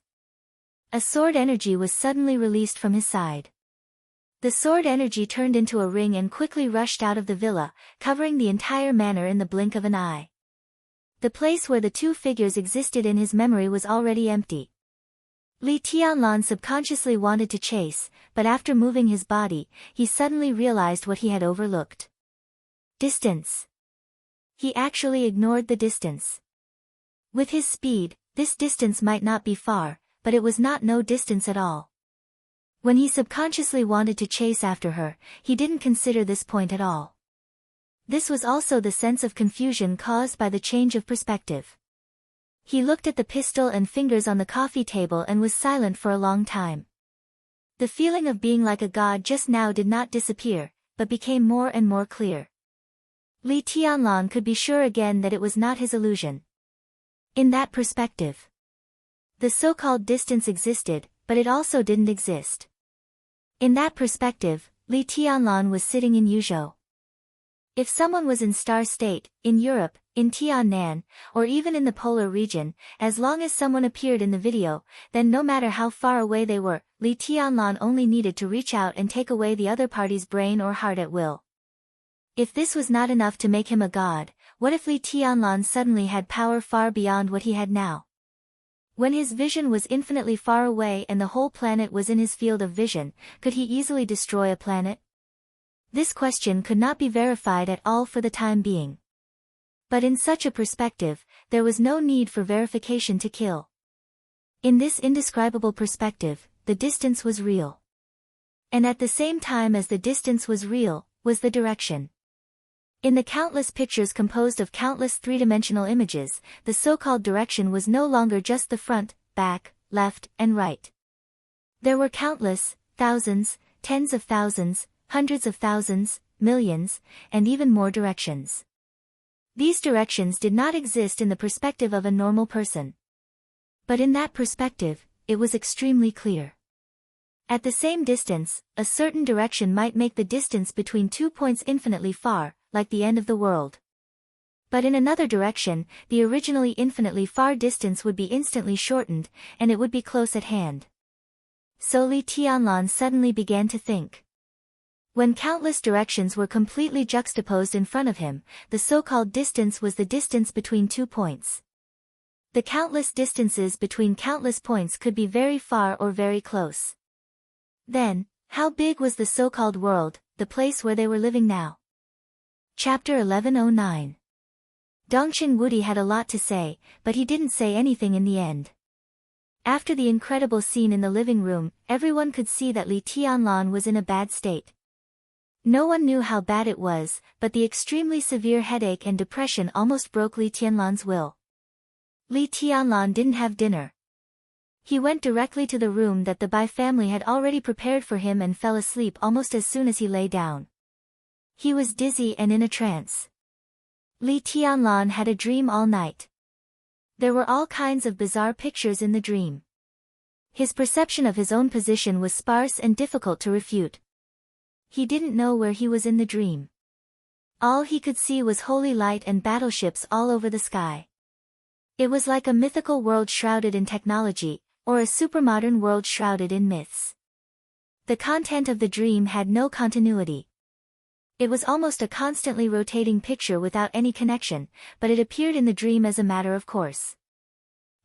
A sword energy was suddenly released from his side. The sword energy turned into a ring and quickly rushed out of the villa, covering the entire manor in the blink of an eye. The place where the two figures existed in his memory was already empty. Li Tianlan subconsciously wanted to chase, but after moving his body, he suddenly realized what he had overlooked. Distance. He actually ignored the distance. With his speed, this distance might not be far, but it was not no distance at all. When he subconsciously wanted to chase after her, he didn't consider this point at all. This was also the sense of confusion caused by the change of perspective. He looked at the pistol and fingers on the coffee table and was silent for a long time. The feeling of being like a god just now did not disappear, but became more and more clear. Li Tianlan could be sure again that it was not his illusion. In that perspective, the so-called distance existed, but it also didn't exist. In that perspective, Li Tianlan was sitting in Yuzhou. If someone was in Star State, in Europe, in Tiannan, or even in the polar region, as long as someone appeared in the video, then no matter how far away they were, Li Tianlan only needed to reach out and take away the other party's brain or heart at will. If this was not enough to make him a god, what if Li Tianlan suddenly had power far beyond what he had now? When his vision was infinitely far away and the whole planet was in his field of vision, could he easily destroy a planet? This question could not be verified at all for the time being. But in such a perspective, there was no need for verification to kill. In this indescribable perspective, the distance was real. And at the same time as the distance was real, was the direction. In the countless pictures composed of countless three-dimensional images, the so-called direction was no longer just the front, back, left, and right. There were countless, thousands, tens of thousands, hundreds of thousands, millions, and even more directions. These directions did not exist in the perspective of a normal person. But in that perspective, it was extremely clear. At the same distance, a certain direction might make the distance between 2 points infinitely far, like the end of the world. But in another direction, the originally infinitely far distance would be instantly shortened, and it would be close at hand. So Li Tianlan suddenly began to think. When countless directions were completely juxtaposed in front of him, the so-called distance was the distance between 2 points. The countless distances between countless points could be very far or very close. Then, how big was the so-called world, the place where they were living now? Chapter 1109. Dongqing Wudi had a lot to say, but he didn't say anything in the end. After the incredible scene in the living room, everyone could see that Li Tianlan was in a bad state. No one knew how bad it was, but the extremely severe headache and depression almost broke Li Tianlan's will. Li Tianlan didn't have dinner. He went directly to the room that the Bai family had already prepared for him and fell asleep almost as soon as he lay down. He was dizzy and in a trance. Li Tianlan had a dream all night. There were all kinds of bizarre pictures in the dream. His perception of his own position was sparse and difficult to refute. He didn't know where he was in the dream. All he could see was holy light and battleships all over the sky. It was like a mythical world shrouded in technology, or a supermodern world shrouded in myths. The content of the dream had no continuity. It was almost a constantly rotating picture without any connection, but it appeared in the dream as a matter of course.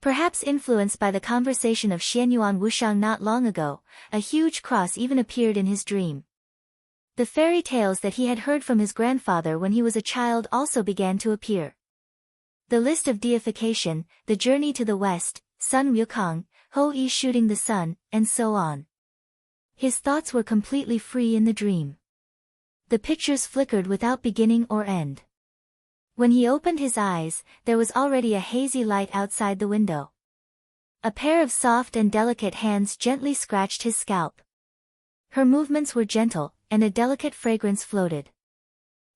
Perhaps influenced by the conversation of Xianyuan Wushang not long ago, a huge cross even appeared in his dream. The fairy tales that he had heard from his grandfather when he was a child also began to appear. The list of deification, the journey to the west, Sun Wukong, Ho-Yi shooting the sun, and so on. His thoughts were completely free in the dream. The pictures flickered without beginning or end. When he opened his eyes, there was already a hazy light outside the window. A pair of soft and delicate hands gently scratched his scalp. Her movements were gentle, and a delicate fragrance floated.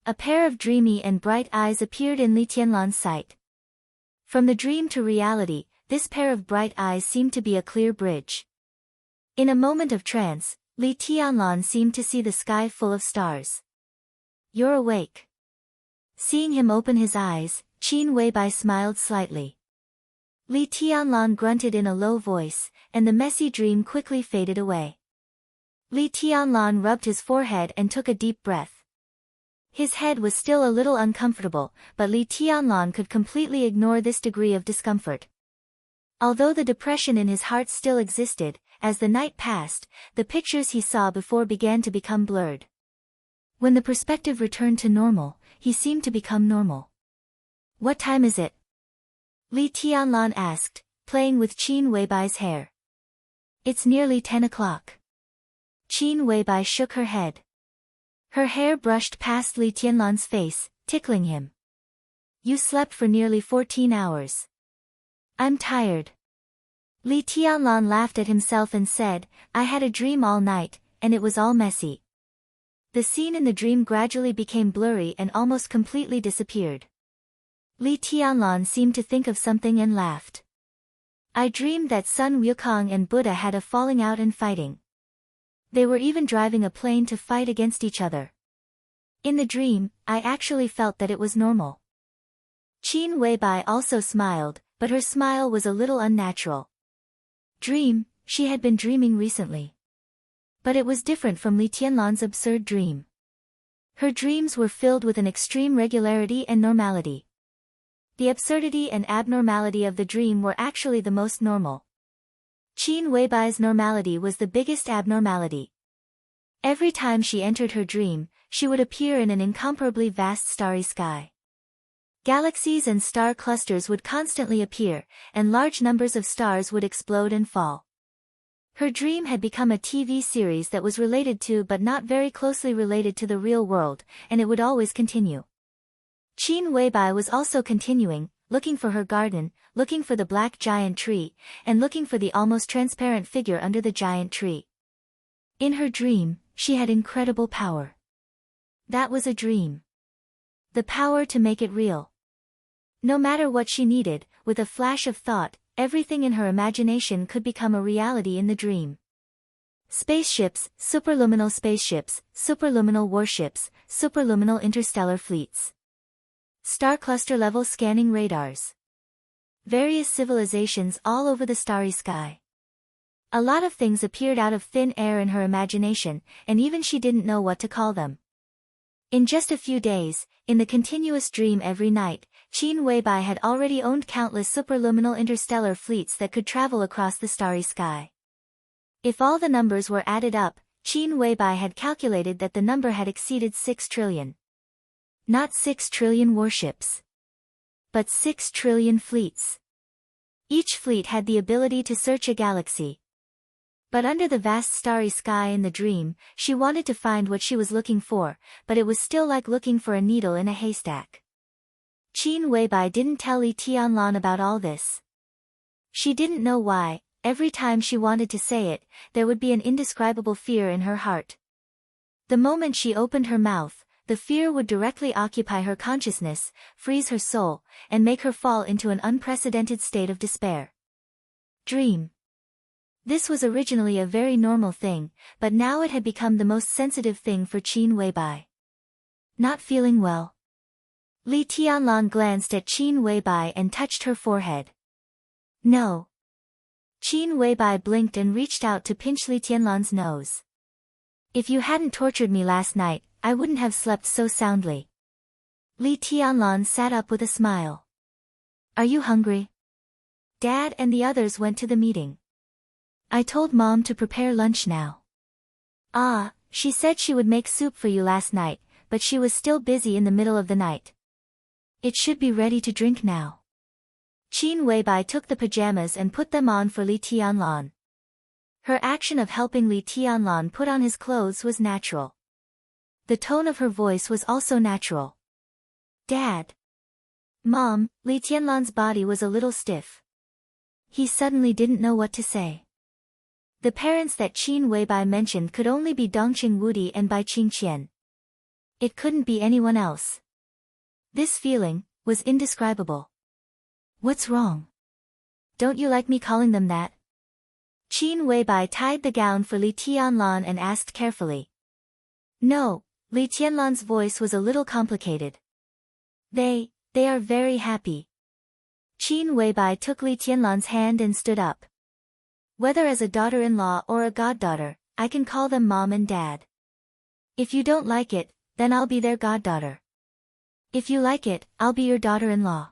A pair of dreamy and bright eyes appeared in Li Tianlan's sight. From the dream to reality, this pair of bright eyes seemed to be a clear bridge. In a moment of trance, Li Tianlan seemed to see the sky full of stars. "You're awake." Seeing him open his eyes, Qin Weibai smiled slightly. Li Tianlan grunted in a low voice, and the messy dream quickly faded away. Li Tianlan rubbed his forehead and took a deep breath. His head was still a little uncomfortable, but Li Tianlan could completely ignore this degree of discomfort. Although the depression in his heart still existed, as the night passed, the pictures he saw before began to become blurred. When the perspective returned to normal, he seemed to become normal. "What time is it?" Li Tianlan asked, playing with Qin Weibai's hair. "It's nearly 10 o'clock. Qin Weibai shook her head. Her hair brushed past Li Tianlan's face, tickling him. "You slept for nearly 14 hours. I'm tired." Li Tianlan laughed at himself and said, "I had a dream all night, and it was all messy." The scene in the dream gradually became blurry and almost completely disappeared. Li Tianlan seemed to think of something and laughed. "I dreamed that Sun Wukong and Buddha had a falling out and fighting. They were even driving a plane to fight against each other. In the dream, I actually felt that it was normal. Qin Weibai also smiled, but her smile was a little unnatural. Dream, she had been dreaming recently. But it was different from Li Tianlan's absurd dream. Her dreams were filled with an extreme regularity and normality. The absurdity and abnormality of the dream were actually the most normal. Qin Weibai's normality was the biggest abnormality. Every time she entered her dream, she would appear in an incomparably vast starry sky. Galaxies and star clusters would constantly appear, and large numbers of stars would explode and fall. Her dream had become a TV series that was related to but not very closely related to the real world, and it would always continue. Qin Weibai was also continuing, looking for her garden, looking for the black giant tree, and looking for the almost transparent figure under the giant tree. In her dream, she had incredible power. That was a dream. The power to make it real. No matter what she needed, with a flash of thought, everything in her imagination could become a reality in the dream. Spaceships, superluminal warships, superluminal interstellar fleets. Star cluster level scanning radars. Various civilizations all over the starry sky. A lot of things appeared out of thin air in her imagination, and even she didn't know what to call them. In just a few days, in the continuous dream every night, Qin Weibai had already owned countless superluminal interstellar fleets that could travel across the starry sky. If all the numbers were added up, Qin Weibai had calculated that the number had exceeded 6 trillion. Not 6 trillion warships, but 6 trillion fleets. Each fleet had the ability to search a galaxy. But under the vast starry sky in the dream, she wanted to find what she was looking for, but it was still like looking for a needle in a haystack. Qin Weibai didn't tell Li Tianlan about all this. She didn't know why. Every time she wanted to say it, there would be an indescribable fear in her heart. The moment she opened her mouth, the fear would directly occupy her consciousness, freeze her soul, and make her fall into an unprecedented state of despair. Dream. This was originally a very normal thing, but now it had become the most sensitive thing for Qin Weibai. Not feeling well. Li Tianlan glanced at Qin Weibai and touched her forehead. No. Qin Weibai blinked and reached out to pinch Li Tianlan's nose. If you hadn't tortured me last night, I wouldn't have slept so soundly. Li Tianlan sat up with a smile. Are you hungry? Dad and the others went to the meeting. I told Mom to prepare lunch now. Ah, she said she would make soup for you last night, but she was still busy in the middle of the night. It should be ready to drink now. Qin Weibai took the pajamas and put them on for Li Tianlan. Her action of helping Li Tianlan put on his clothes was natural. The tone of her voice was also natural. Dad. Mom, Li Tianlan's body was a little stiff. He suddenly didn't know what to say. The parents that Qin Weibai mentioned could only be Dongqing Wudi and Bai Qingqian. It couldn't be anyone else. This feeling was indescribable. What's wrong? Don't you like me calling them that? Qin Weibai tied the gown for Li Tianlan and asked carefully. No, Li Tianlan's voice was a little complicated. They are very happy. Qin Weibai took Li Tianlan's hand and stood up. Whether as a daughter-in-law or a goddaughter, I can call them Mom and Dad. If you don't like it, then I'll be their goddaughter. If you like it, I'll be your daughter-in-law.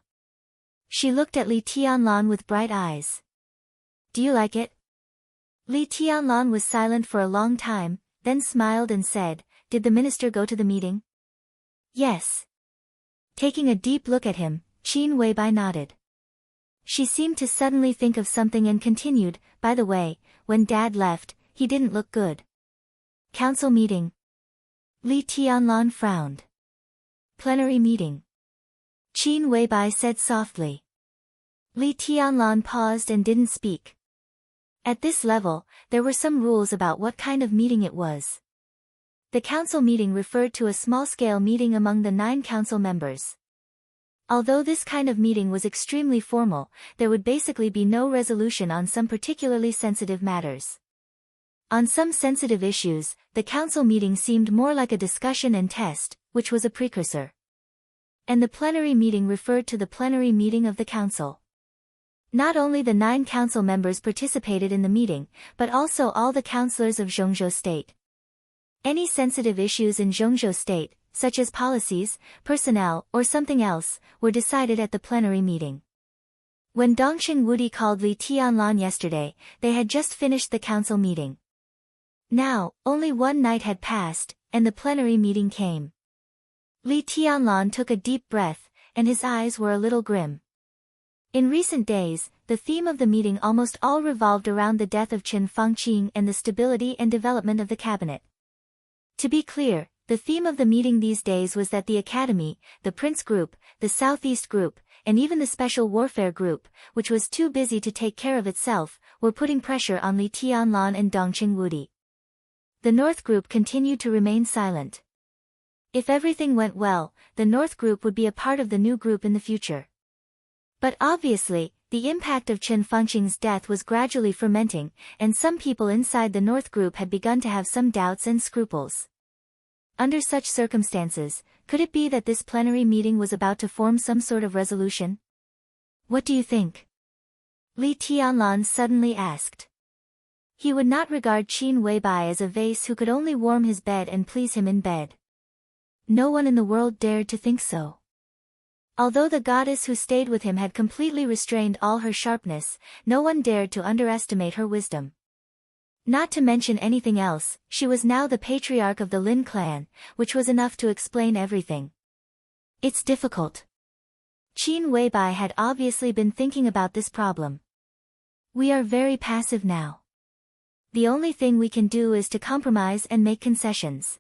She looked at Li Tianlan with bright eyes. Do you like it? Li Tianlan was silent for a long time, then smiled and said, Did the minister go to the meeting? Yes. Taking a deep look at him, Qin Weibai nodded. She seemed to suddenly think of something and continued, By the way, when Dad left, he didn't look good. Council meeting. Li Tianlan frowned. Plenary meeting. Qin Weibai said softly. Li Tianlan paused and didn't speak. At this level, there were some rules about what kind of meeting it was. The council meeting referred to a small-scale meeting among the 9 council members. Although this kind of meeting was extremely formal, there would basically be no resolution on some particularly sensitive matters. On some sensitive issues, the council meeting seemed more like a discussion and test, which was a precursor. And the plenary meeting referred to the plenary meeting of the council. Not only the 9 council members participated in the meeting, but also all the councillors of Zhongzhou State. Any sensitive issues in Zhongzhou State, such as policies, personnel, or something else, were decided at the plenary meeting. When Dongqing Wudi called Li Tianlan yesterday, they had just finished the council meeting. Now, only one night had passed, and the plenary meeting came. Li Tianlan took a deep breath, and his eyes were a little grim. In recent days, the theme of the meeting almost all revolved around the death of Chen Fangqing and the stability and development of the cabinet. To be clear, the theme of the meeting these days was that the Academy, the Prince Group, the Southeast Group, and even the Special Warfare Group, which was too busy to take care of itself, were putting pressure on Li Tianlan and Dongqing Wudi. The North Group continued to remain silent. If everything went well, the North Group would be a part of the new group in the future. But obviously, the impact of Chen Fangqing's death was gradually fermenting, and some people inside the North Group had begun to have some doubts and scruples. Under such circumstances, could it be that this plenary meeting was about to form some sort of resolution? What do you think? Li Tianlan suddenly asked. He would not regard Qin Weibai as a vase who could only warm his bed and please him in bed. No one in the world dared to think so. Although the goddess who stayed with him had completely restrained all her sharpness, no one dared to underestimate her wisdom. Not to mention anything else, she was now the patriarch of the Lin clan, which was enough to explain everything. It's difficult. Qin Weibai had obviously been thinking about this problem. We are very passive now. The only thing we can do is to compromise and make concessions.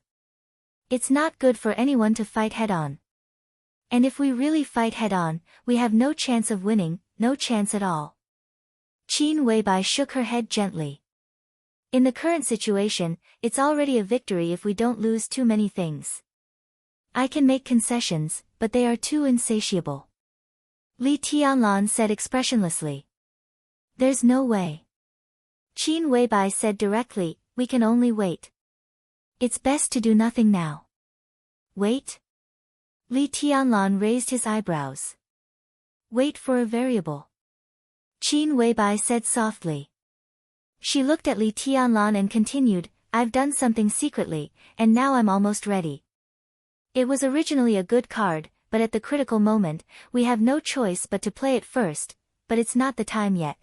It's not good for anyone to fight head-on. And if we really fight head-on, we have no chance of winning, no chance at all. Qin Weibai shook her head gently. In the current situation, it's already a victory if we don't lose too many things. I can make concessions, but they are too insatiable. Li Tianlan said expressionlessly. There's no way. Qin Weibai said directly, we can only wait. It's best to do nothing now. Wait? Li Tianlan raised his eyebrows. Wait for a variable. Qin Weibai said softly. She looked at Li Tianlan and continued, I've done something secretly, and now I'm almost ready. It was originally a good card, but at the critical moment, we have no choice but to play it first, but it's not the time yet.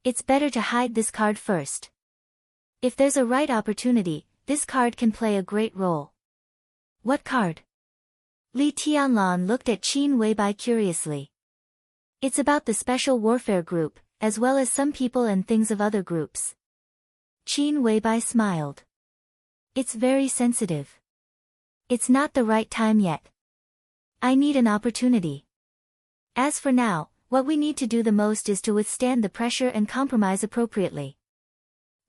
It's better to hide this card first. If there's a right opportunity, this card can play a great role. What card? Li Tianlan looked at Qin Weibai curiously. It's about the Special Warfare Group, as well as some people and things of other groups. Qin Weibai smiled. It's very sensitive. It's not the right time yet. I need an opportunity. As for now, what we need to do the most is to withstand the pressure and compromise appropriately.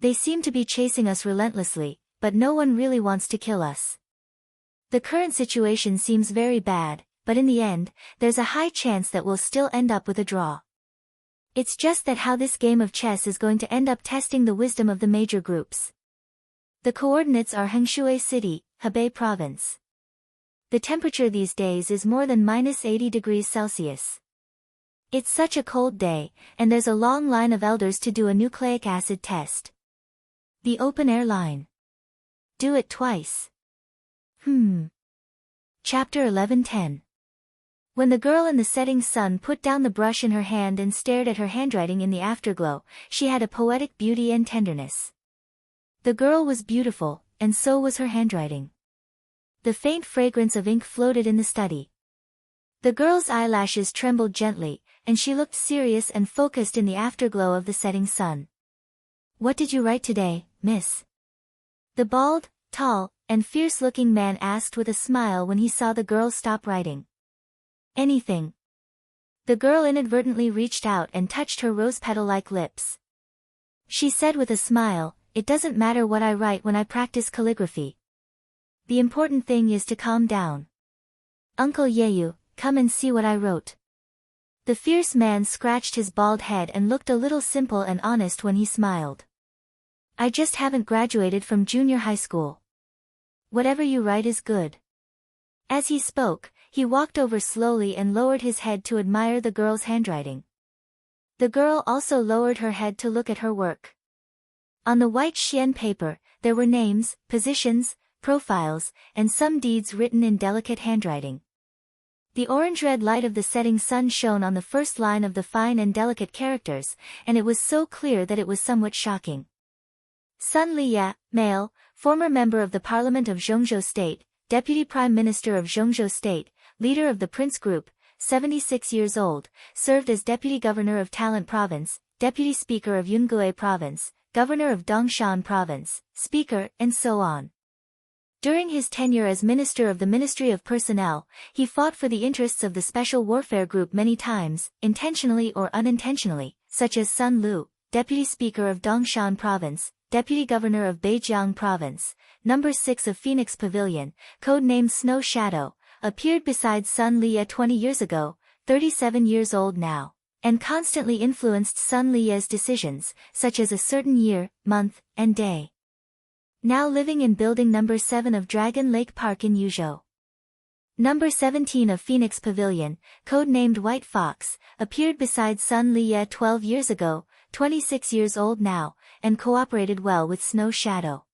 They seem to be chasing us relentlessly, but no one really wants to kill us. The current situation seems very bad, but in the end, there's a high chance that we'll still end up with a draw. It's just that how this game of chess is going to end up testing the wisdom of the major groups. The coordinates are Hengshui City, Hebei Province. The temperature these days is more than -80 degrees Celsius. It's such a cold day, and there's a long line of elders to do a nucleic acid test. The open-air line. Do it twice. Chapter 11:10. When the girl in the setting sun put down the brush in her hand and stared at her handwriting in the afterglow, she had a poetic beauty and tenderness. The girl was beautiful, and so was her handwriting. The faint fragrance of ink floated in the study. The girl's eyelashes trembled gently, and she looked serious and focused in the afterglow of the setting sun. What did you write today, miss? The bald, tall, and fierce-looking man asked with a smile when he saw the girl stop writing. Anything. The girl inadvertently reached out and touched her rose petal-like lips. She said with a smile, it doesn't matter what I write when I practice calligraphy. The important thing is to calm down. Uncle Yeyu, come and see what I wrote. The fierce man scratched his bald head and looked a little simple and honest when he smiled. I just haven't graduated from junior high school. Whatever you write is good. As he spoke, he walked over slowly and lowered his head to admire the girl's handwriting. The girl also lowered her head to look at her work. On the white xian paper, there were names, positions, profiles, and some deeds written in delicate handwriting. The orange-red light of the setting sun shone on the first line of the fine and delicate characters, and it was so clear that it was somewhat shocking. Sun Liya, male, former member of the Parliament of Zhongzhou State, Deputy Prime Minister of Zhongzhou State, leader of the Prince Group, 76 years old, served as Deputy Governor of Talent Province, Deputy Speaker of Yungue Province, Governor of Dongshan Province, Speaker, and so on. During his tenure as Minister of the Ministry of Personnel, he fought for the interests of the Special Warfare Group many times, intentionally or unintentionally, such as Sun Lu, Deputy Speaker of Dongshan Province, Deputy Governor of Beijiang Province, Number 6 of Phoenix Pavilion, codenamed Snow Shadow, appeared beside Sun Liya 20 years ago, 37 years old now, and constantly influenced Sun Liya's decisions, such as a certain year, month, and day. Now living in building number 7 of Dragon Lake Park in Yuzhou. Number 17 of Phoenix Pavilion, codenamed White Fox, appeared beside Sun Liya 12 years ago, 26 years old now, and cooperated well with Snow Shadow.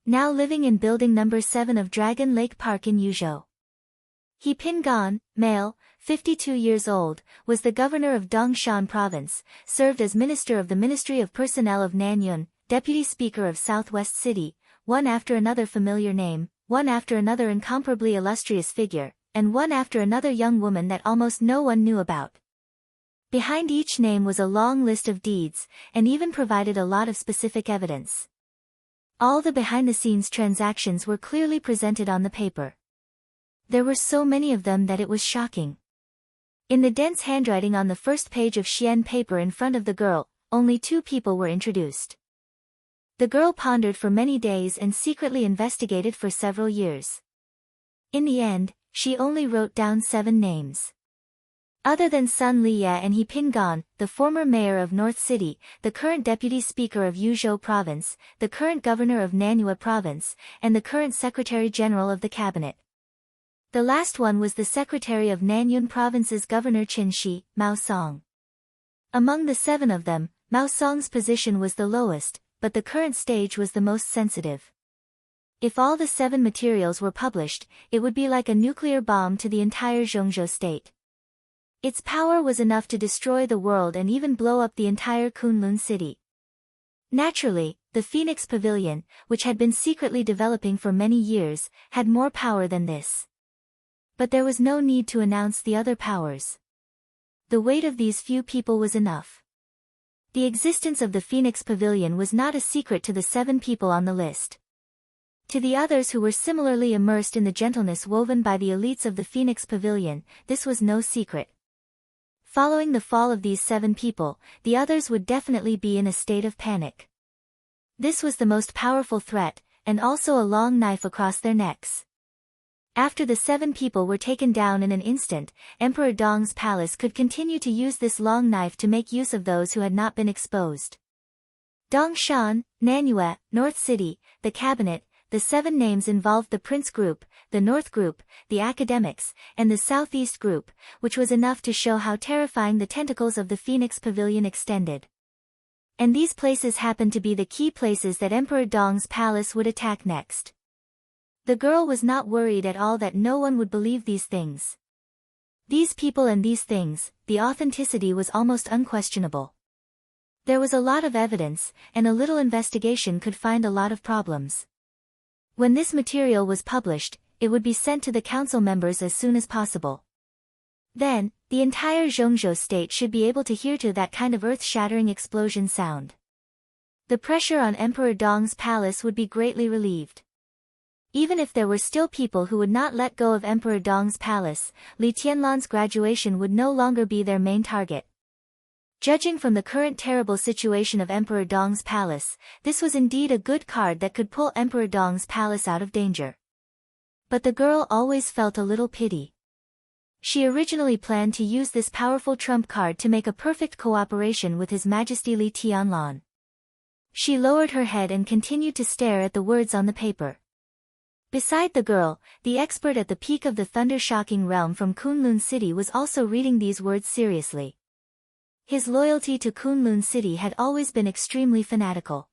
Now living in building number 7 of Dragon Lake Park in Yuzhou. He Pingan, male, 52 years old, was the governor of Dongshan Province, served as Minister of the Ministry of Personnel of Nanyun, Deputy Speaker of Southwest City, one after another familiar name, one after another incomparably illustrious figure, and one after another young woman that almost no one knew about. Behind each name was a long list of deeds, and even provided a lot of specific evidence. All the behind-the-scenes transactions were clearly presented on the paper. There were so many of them that it was shocking. In the dense handwriting on the first page of xian paper in front of the girl, only 2 people were introduced. The girl pondered for many days and secretly investigated for several years. In the end, she only wrote down 7 names. Other than Sun Liya and He Pingan, the former mayor of North City, the current deputy speaker of Yuzhou Province, the current governor of Nanyue Province, and the current secretary-general of the cabinet. The last one was the secretary of Nanyun Province's governor Qinshi, Mao Song. Among the 7 of them, Mao Song's position was the lowest, but the current stage was the most sensitive. If all the 7 materials were published, it would be like a nuclear bomb to the entire Zhongzhou state. Its power was enough to destroy the world and even blow up the entire Kunlun city. Naturally, the Phoenix Pavilion, which had been secretly developing for many years, had more power than this. But there was no need to announce the other powers. The weight of these few people was enough. The existence of the Phoenix Pavilion was not a secret to the 7 people on the list. To the others who were similarly immersed in the gentleness woven by the elites of the Phoenix Pavilion, this was no secret. Following the fall of these 7 people, the others would definitely be in a state of panic. This was the most powerful threat, and also a long knife across their necks. After the 7 people were taken down in an instant, Emperor Dong's palace could continue to use this long knife to make use of those who had not been exposed. Dongshan, Nanyue, North City, the cabinet, the 7 names involved the Prince Group, the North Group, the Academics, and the Southeast Group, which was enough to show how terrifying the tentacles of the Phoenix Pavilion extended. And these places happened to be the key places that Emperor Dong's palace would attack next. The girl was not worried at all that no one would believe these things. These people and these things, the authenticity was almost unquestionable. There was a lot of evidence, and a little investigation could find a lot of problems. When this material was published, it would be sent to the council members as soon as possible. Then, the entire Zhongzhou state should be able to hear to that kind of earth-shattering explosion sound. The pressure on Emperor Dong's palace would be greatly relieved. Even if there were still people who would not let go of Emperor Dong's palace, Li Tianlan's graduation would no longer be their main target. Judging from the current terrible situation of Emperor Dong's palace, this was indeed a good card that could pull Emperor Dong's palace out of danger. But the girl always felt a little pity. She originally planned to use this powerful trump card to make a perfect cooperation with His Majesty Li Tianlan. She lowered her head and continued to stare at the words on the paper. Beside the girl, the expert at the peak of the thunder-shocking realm from Kunlun City was also reading these words seriously. His loyalty to Kunlun City had always been extremely fanatical.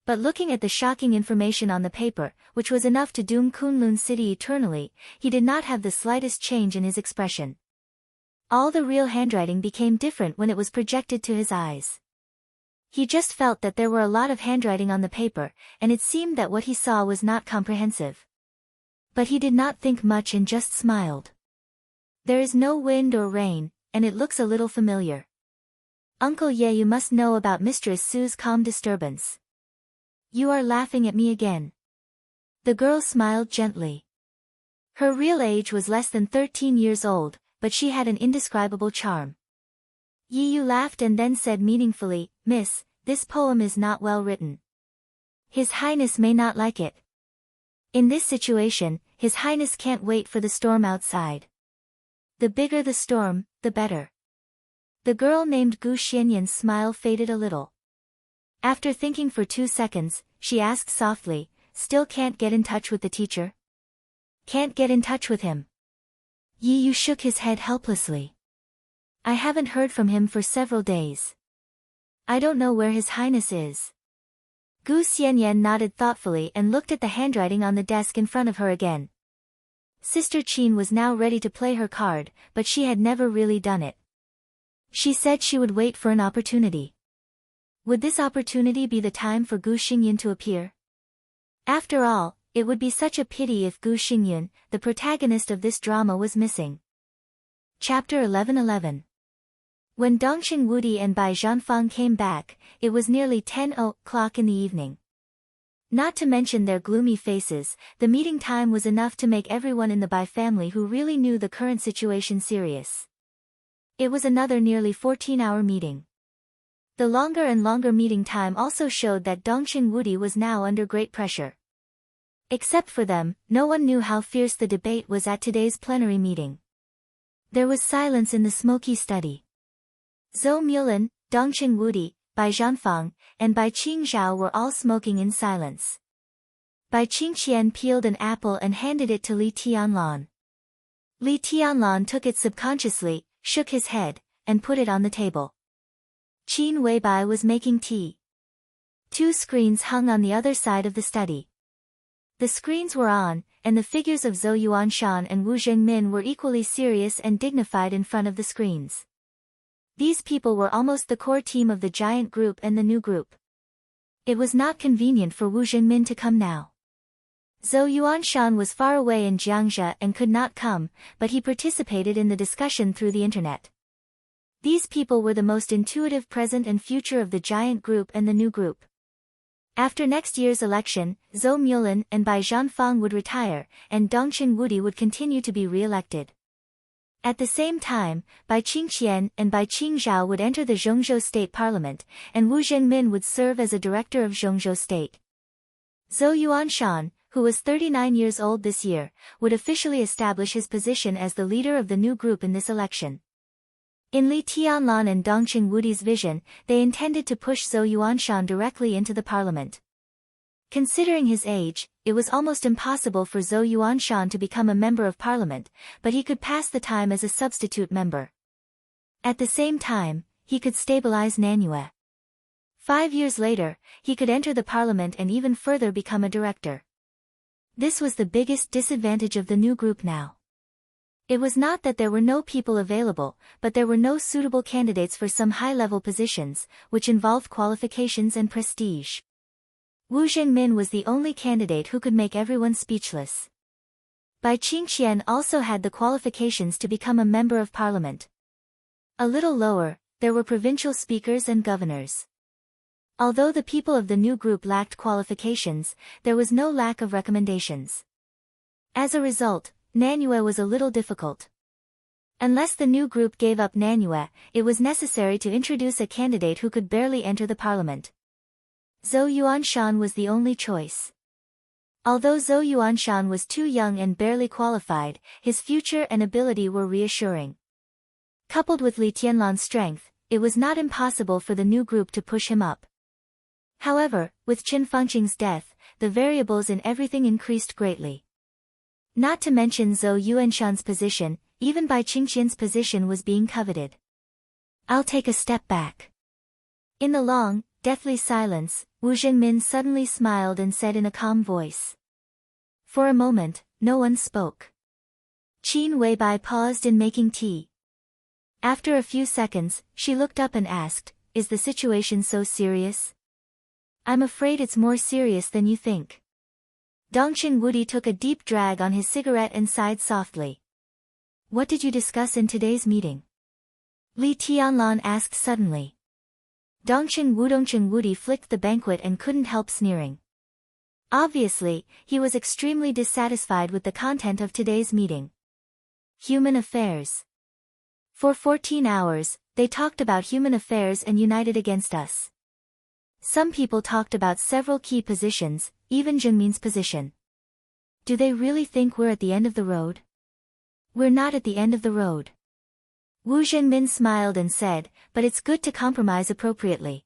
But looking at the shocking information on the paper, which was enough to doom Kunlun City eternally, he did not have the slightest change in his expression. All the real handwriting became different when it was projected to his eyes. He just felt that there were a lot of handwriting on the paper, and it seemed that what he saw was not comprehensive. But he did not think much and just smiled. There is no wind or rain, and it looks a little familiar. Uncle Ye, you must know about Mistress Sue's calm disturbance. You are laughing at me again. The girl smiled gently. Her real age was less than 13 years old, but she had an indescribable charm. Yi Yu laughed and then said meaningfully, Miss, this poem is not well written. His Highness may not like it. In this situation, His Highness can't wait for the storm outside. The bigger the storm, the better. The girl named Gu Xianyan's smile faded a little. After thinking for 2 seconds, she asked softly, still can't get in touch with the teacher? Can't get in touch with him? Yi Yu shook his head helplessly. I haven't heard from him for several days. I don't know where His Highness is. Gu Xianyan nodded thoughtfully and looked at the handwriting on the desk in front of her again. Sister Qin was now ready to play her card, but she had never really done it. She said she would wait for an opportunity. Would this opportunity be the time for Gu Xingyan to appear? After all, it would be such a pity if Gu Xingyan, the protagonist of this drama, was missing. Chapter 11:11. When Dongxing Wudi and Bai Zhanfang came back, it was nearly 10 o'clock in the evening. Not to mention their gloomy faces, the meeting time was enough to make everyone in the Bai family who really knew the current situation serious. It was another nearly 14-hour meeting. The longer and longer meeting time also showed that Dongxing Wudi was now under great pressure. Except for them, no one knew how fierce the debate was at today's plenary meeting. There was silence in the smoky study. Zhou Mulan, Dongxing Wudi, Bai Zhanfang, and Bai Qingzhao were all smoking in silence. Bai Qingqian peeled an apple and handed it to Li Tianlan. Li Tianlan took it subconsciously, shook his head, and put it on the table. Qin Weibai was making tea. 2 screens hung on the other side of the study. The screens were on, and the figures of Zhou Yuanshan and Wu Zhengmin were equally serious and dignified in front of the screens. These people were almost the core team of the giant group and the new group. It was not convenient for Wu Zhengmin to come now. Zhou Yuanshan was far away in Jiangxia and could not come, but he participated in the discussion through the internet. These people were the most intuitive present and future of the giant group and the new group. After next year's election, Zhou Mulan and Bai Zhanfang would retire, and Dongxing Wudi would continue to be re-elected. At the same time, Bai Qingqian and Bai Qingzhao would enter the Zhongzhou State Parliament, and Wu Zhengmin would serve as a director of Zhongzhou State. Zhou Yuanshan, who was 39 years old this year, would officially establish his position as the leader of the new group in this election. In Li Tianlan and Dongxing Wudi's vision, they intended to push Zhou Yuanshan directly into the parliament. Considering his age, it was almost impossible for Zhou Yuanshan to become a member of parliament, but he could pass the time as a substitute member. At the same time, he could stabilize Nanyue. 5 years later, he could enter the parliament and even further become a director. This was the biggest disadvantage of the new group now. It was not that there were no people available, but there were no suitable candidates for some high-level positions, which involved qualifications and prestige. Wu Zhengmin was the only candidate who could make everyone speechless. Bai Qingqian also had the qualifications to become a member of parliament. A little lower, there were provincial speakers and governors. Although the people of the new group lacked qualifications, there was no lack of recommendations. As a result, Nanyue was a little difficult. Unless the new group gave up Nanyue, it was necessary to introduce a candidate who could barely enter the parliament. Zhou Yuanshan was the only choice. Although Zhou Yuanshan was too young and barely qualified, his future and ability were reassuring. Coupled with Li Tianlan's strength, it was not impossible for the new group to push him up. However, with Qin Fengqing's death, the variables in everything increased greatly. Not to mention Zhou Yuanshan's position, even Bai Qingqian's position was being coveted. I'll take a step back. In the long, deathly silence, Wu Zhengmin suddenly smiled and said in a calm voice. For a moment, no one spoke. Qin Weibai paused in making tea. After a few seconds, she looked up and asked, "Is the situation so serious?" "I'm afraid it's more serious than you think." Dongqing Wudi took a deep drag on his cigarette and sighed softly. "What did you discuss in today's meeting?" Li Tianlan asked suddenly. Dongqing Wudi flicked the banquet and couldn't help sneering. Obviously, he was extremely dissatisfied with the content of today's meeting. Human affairs. For 14 hours, they talked about human affairs and united against us. Some people talked about several key positions, even Zhengmin's position. Do they really think we're at the end of the road? We're not at the end of the road. Wu Zhengmin smiled and said, but it's good to compromise appropriately.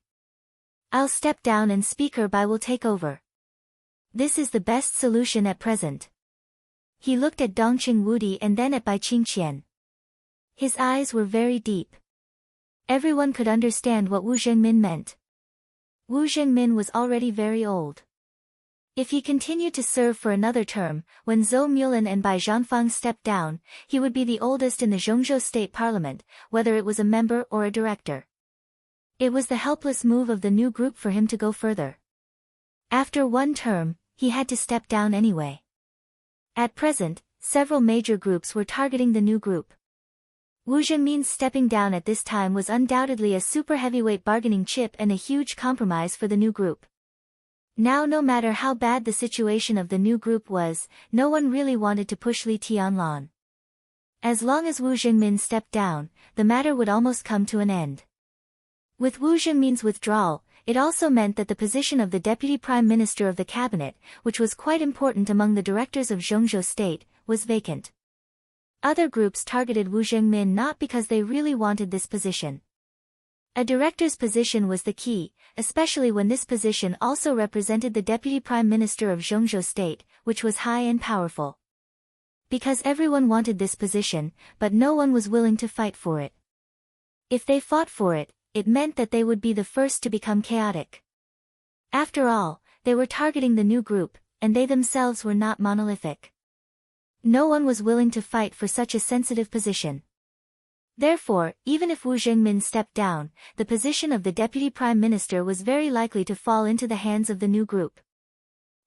I'll step down and Speaker Bai will take over. This is the best solution at present. He looked at Dongqing Wudi and then at Bai Qingqian. His eyes were very deep. Everyone could understand what Wu Zhengmin meant. Wu Zhengmin was already very old. If he continued to serve for another term, when Zhou Mulan and Bai Zhanfang stepped down, he would be the oldest in the Zhongzhou State Parliament, whether it was a member or a director. It was the helpless move of the new group for him to go further. After one term, he had to step down anyway. At present, several major groups were targeting the new group. Wu Zhengmin's stepping down at this time was undoubtedly a super heavyweight bargaining chip and a huge compromise for the new group. Now no matter how bad the situation of the new group was, no one really wanted to push Li Tianlan. As long as Wu Zhengmin stepped down, the matter would almost come to an end. With Wu Zhengmin's withdrawal, it also meant that the position of the Deputy Prime Minister of the Cabinet, which was quite important among the directors of Zhongzhou State, was vacant. Other groups targeted Wu Zhengmin not because they really wanted this position. A director's position was the key, especially when this position also represented the Deputy Prime Minister of Zhongzhou State, which was high and powerful. Because everyone wanted this position, but no one was willing to fight for it. If they fought for it, it meant that they would be the first to become chaotic. After all, they were targeting the new group, and they themselves were not monolithic. No one was willing to fight for such a sensitive position. Therefore, even if Wu Zhengmin stepped down, the position of the Deputy Prime Minister was very likely to fall into the hands of the new group.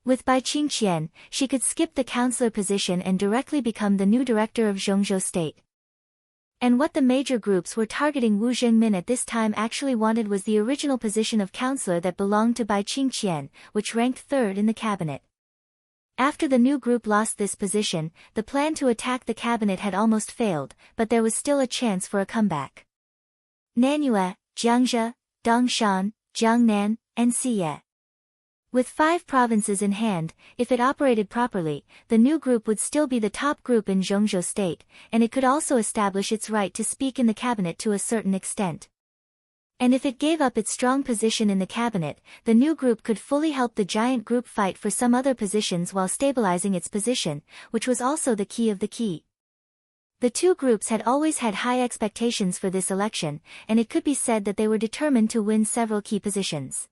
With Bai Qingqian, she could skip the councillor position and directly become the new director of Zhongzhou State. And what the major groups were targeting Wu Zhengmin at this time actually wanted was the original position of councillor that belonged to Bai Qingqian, which ranked third in the cabinet. After the new group lost this position, the plan to attack the cabinet had almost failed, but there was still a chance for a comeback. Nanyue, Jiangzhou, Dongshan, Jiangnan, and Siye. With 5 provinces in hand, if it operated properly, the new group would still be the top group in Zhongzhou State, and it could also establish its right to speak in the cabinet to a certain extent. And if it gave up its strong position in the cabinet, the new group could fully help the giant group fight for some other positions while stabilizing its position, which was also the key of the key. The two groups had always had high expectations for this election, and it could be said that they were determined to win several key positions.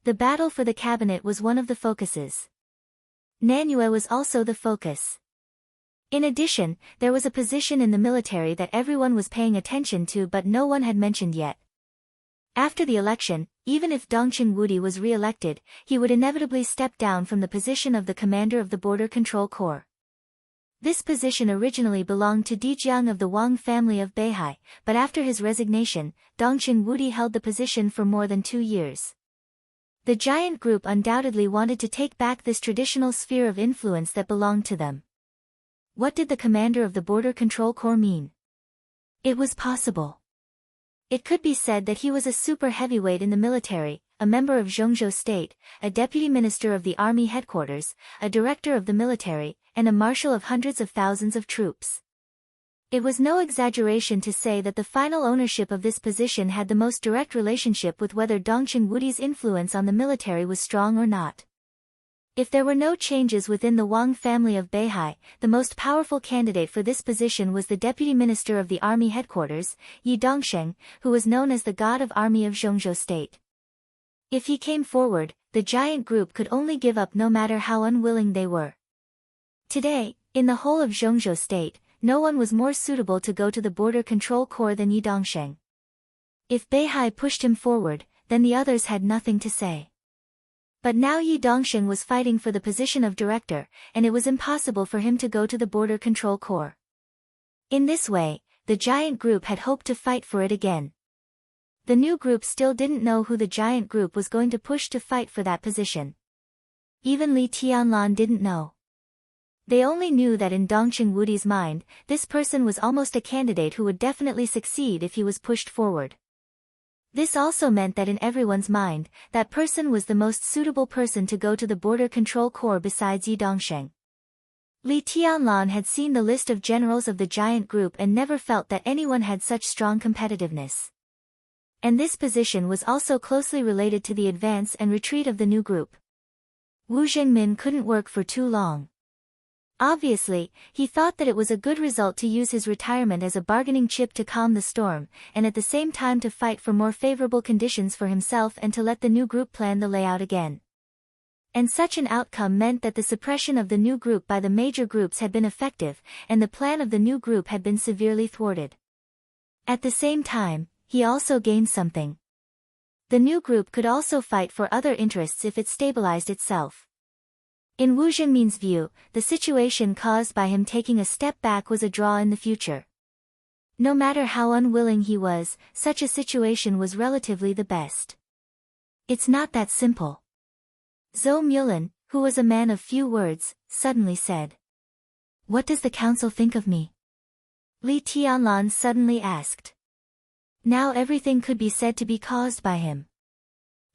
The battle for the cabinet was one of the focuses. Nanyue was also the focus. In addition, there was a position in the military that everyone was paying attention to but no one had mentioned yet. After the election, even if Dongqing Wudi was re-elected, he would inevitably step down from the position of the commander of the Border Control Corps. This position originally belonged to Dijiang of the Wang family of Beihai, but after his resignation, Dongqing Wudi held the position for more than 2 years. The giant group undoubtedly wanted to take back this traditional sphere of influence that belonged to them. What did the commander of the Border Control Corps mean? It was possible. It could be said that he was a super heavyweight in the military, a member of Zhongzhou State, a deputy minister of the army headquarters, a director of the military, and a marshal of hundreds of thousands of troops. It was no exaggeration to say that the final ownership of this position had the most direct relationship with whether Dongqing Wudi's influence on the military was strong or not. If there were no changes within the Wang family of Beihai, the most powerful candidate for this position was the deputy minister of the army headquarters, Yi Dongsheng, who was known as the god of army of Zhongzhou state. If he came forward, the giant group could only give up no matter how unwilling they were. Today, in the whole of Zhongzhou state, no one was more suitable to go to the border control corps than Yi Dongsheng. If Beihai pushed him forward, then the others had nothing to say. But now Yi Dongsheng was fighting for the position of director, and it was impossible for him to go to the border control corps. In this way, the giant group had hoped to fight for it again. The new group still didn't know who the giant group was going to push to fight for that position. Even Li Tianlan didn't know. They only knew that in Dongqing Wudi's mind, this person was almost a candidate who would definitely succeed if he was pushed forward. This also meant that in everyone's mind, that person was the most suitable person to go to the border control corps besides Yi Dongsheng. Li Tianlan had seen the list of generals of the giant group and never felt that anyone had such strong competitiveness. And this position was also closely related to the advance and retreat of the new group. Wu Zhengmin couldn't work for too long. Obviously, he thought that it was a good result to use his retirement as a bargaining chip to calm the storm, and at the same time to fight for more favorable conditions for himself and to let the new group plan the layout again. And such an outcome meant that the suppression of the new group by the major groups had been effective, and the plan of the new group had been severely thwarted. At the same time, he also gained something. The new group could also fight for other interests if it stabilized itself. In Wu Zhengmin's view, the situation caused by him taking a step back was a draw in the future. No matter how unwilling he was, such a situation was relatively the best. It's not that simple. Zhou Mulin, who was a man of few words, suddenly said. What does the council think of me? Li Tianlan suddenly asked. Now everything could be said to be caused by him.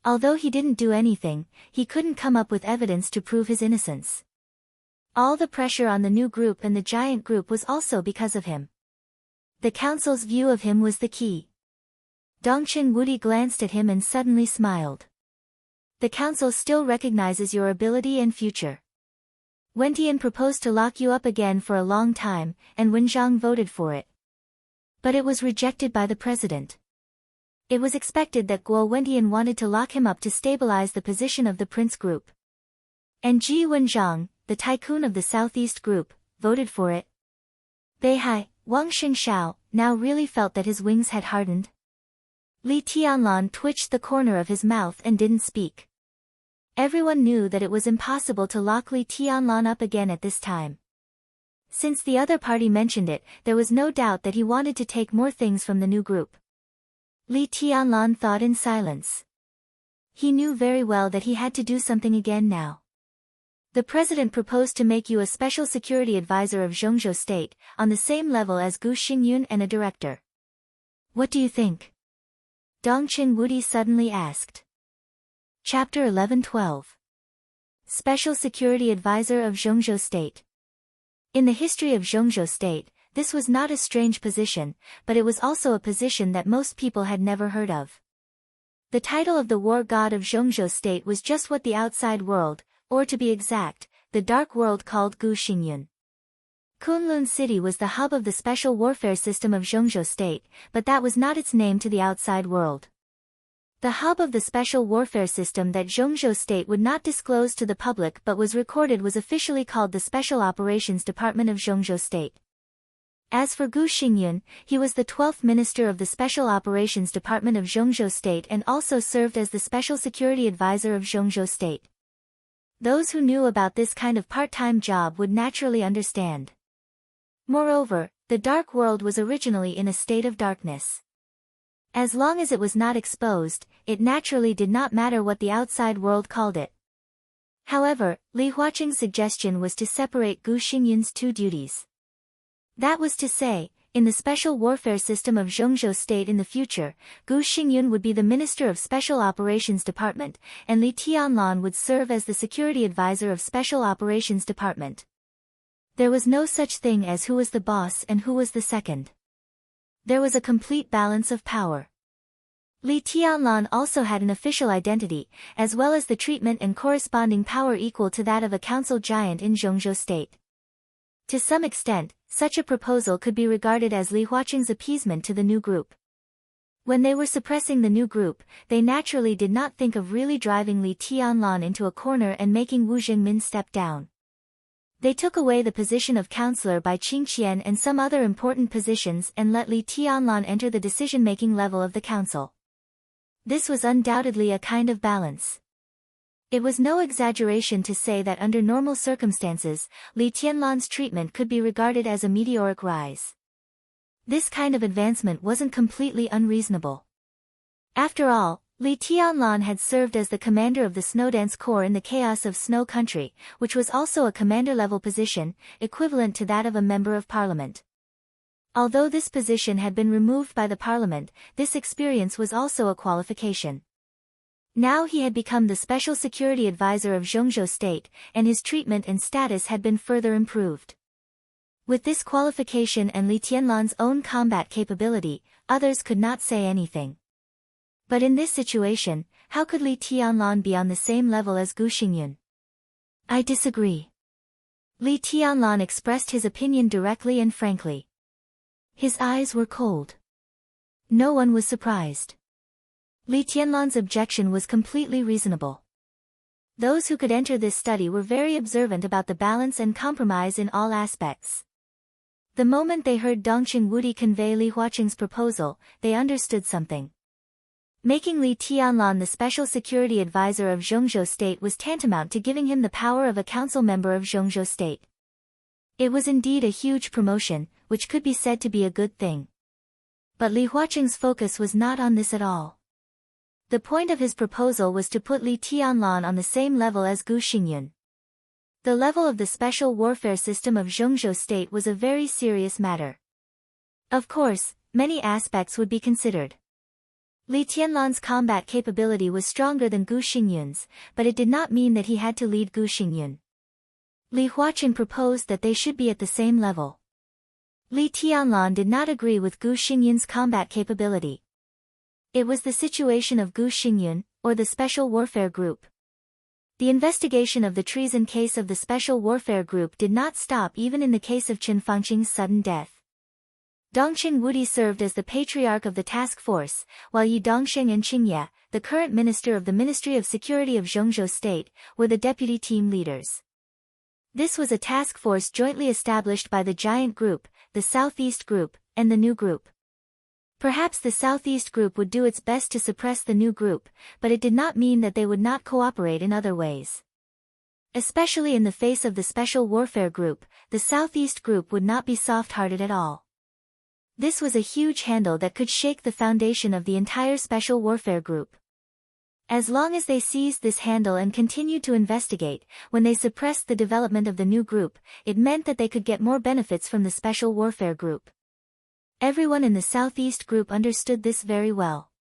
Although he didn't do anything, he couldn't come up with evidence to prove his innocence. All the pressure on the new group and the giant group was also because of him. The council's view of him was the key. Dongqing Wudi glanced at him and suddenly smiled. The council still recognizes your ability and future. Wentian proposed to lock you up again for a long time, and Wenxiang voted for it. But it was rejected by the president. It was expected that Guo Wentian wanted to lock him up to stabilize the position of the prince group. And Ji Wenxiang, the tycoon of the southeast group, voted for it. Beihai, Wang Xingxiao, now really felt that his wings had hardened. Li Tianlan twitched the corner of his mouth and didn't speak. Everyone knew that it was impossible to lock Li Tianlan up again at this time. Since the other party mentioned it, there was no doubt that he wanted to take more things from the new group. Li Tianlan thought in silence. He knew very well that he had to do something again now. The president proposed to make you a special security advisor of Zhongzhou state, on the same level as Gu Xingyun and a director. What do you think? Dongqing Wudi suddenly asked. Chapter 11-12. Special Security Advisor of Zhongzhou State. In the history of Zhongzhou State, this was not a strange position, but it was also a position that most people had never heard of. The title of the war god of Zhongzhou State was just what the outside world, or to be exact, the dark world called Gu Xingyun. Kunlun City was the hub of the special warfare system of Zhongzhou State, but that was not its name to the outside world. The hub of the special warfare system that Zhongzhou State would not disclose to the public but was recorded was officially called the Special Operations Department of Zhongzhou State. As for Gu Xingyun, he was the 12th minister of the Special Operations Department of Zhongzhou State and also served as the Special Security Advisor of Zhongzhou State. Those who knew about this kind of part-time job would naturally understand. Moreover, the dark world was originally in a state of darkness. As long as it was not exposed, it naturally did not matter what the outside world called it. However, Li Huaqing's suggestion was to separate Gu Xingyun's two duties. That was to say, in the special warfare system of Zhongzhou State in the future, Gu Xingyun would be the Minister of Special Operations Department, and Li Tianlan would serve as the Security Advisor of Special Operations Department. There was no such thing as who was the boss and who was the second. There was a complete balance of power. Li Tianlan also had an official identity, as well as the treatment and corresponding power equal to that of a council giant in Zhongzhou state. To some extent, such a proposal could be regarded as Li Huaqing's appeasement to the new group. When they were suppressing the new group, they naturally did not think of really driving Li Tianlan into a corner and making Wu Jingmin step down. They took away the position of counselor by Qing Qian and some other important positions and let Li Tianlan enter the decision-making level of the council. This was undoubtedly a kind of balance. It was no exaggeration to say that under normal circumstances, Li Tianlan's treatment could be regarded as a meteoric rise. This kind of advancement wasn't completely unreasonable. After all, Li Tianlan had served as the commander of the Snowdance Corps in the Chaos of Snow Country, which was also a commander-level position, equivalent to that of a member of parliament. Although this position had been removed by the parliament, this experience was also a qualification. Now he had become the special security advisor of Zhongzhou state, and his treatment and status had been further improved. With this qualification and Li Tianlan's own combat capability, others could not say anything. But in this situation, how could Li Tianlan be on the same level as Gu Xingyun? I disagree. Li Tianlan expressed his opinion directly and frankly. His eyes were cold. No one was surprised. Li Tianlan's objection was completely reasonable. Those who could enter this study were very observant about the balance and compromise in all aspects. The moment they heard Dongqing Wudi convey Li Huaqing's proposal, they understood something. Making Li Tianlan the special security advisor of Zhongzhou state was tantamount to giving him the power of a council member of Zhongzhou state. It was indeed a huge promotion, which could be said to be a good thing. But Li Huaqing's focus was not on this at all. The point of his proposal was to put Li Tianlan on the same level as Gu Xingyun. The level of the special warfare system of Zhongzhou state was a very serious matter. Of course, many aspects would be considered. Li Tianlan's combat capability was stronger than Gu Xingyun's, but it did not mean that he had to lead Gu Xingyun. Li Huaqing proposed that they should be at the same level. Li Tianlan did not agree with Gu Xingyun's combat capability. It was the situation of Gu Xingyun, or the Special Warfare Group. The investigation of the treason case of the Special Warfare Group did not stop even in the case of Chen Fangqing's sudden death. Dongqing Wudi served as the patriarch of the task force, while Yi Dongsheng and Qingye, the current minister of the Ministry of Security of Zhongzhou State, were the deputy team leaders. This was a task force jointly established by the Giant Group, the Southeast Group, and the New Group. Perhaps the Southeast Group would do its best to suppress the New Group, but it did not mean that they would not cooperate in other ways. Especially in the face of the Special Warfare Group, the Southeast Group would not be soft-hearted at all. This was a huge handle that could shake the foundation of the entire Special Warfare Group. As long as they seized this handle and continued to investigate, when they suppressed the development of the New Group, it meant that they could get more benefits from the Special Warfare Group. Everyone in the Southeast Group understood this very well.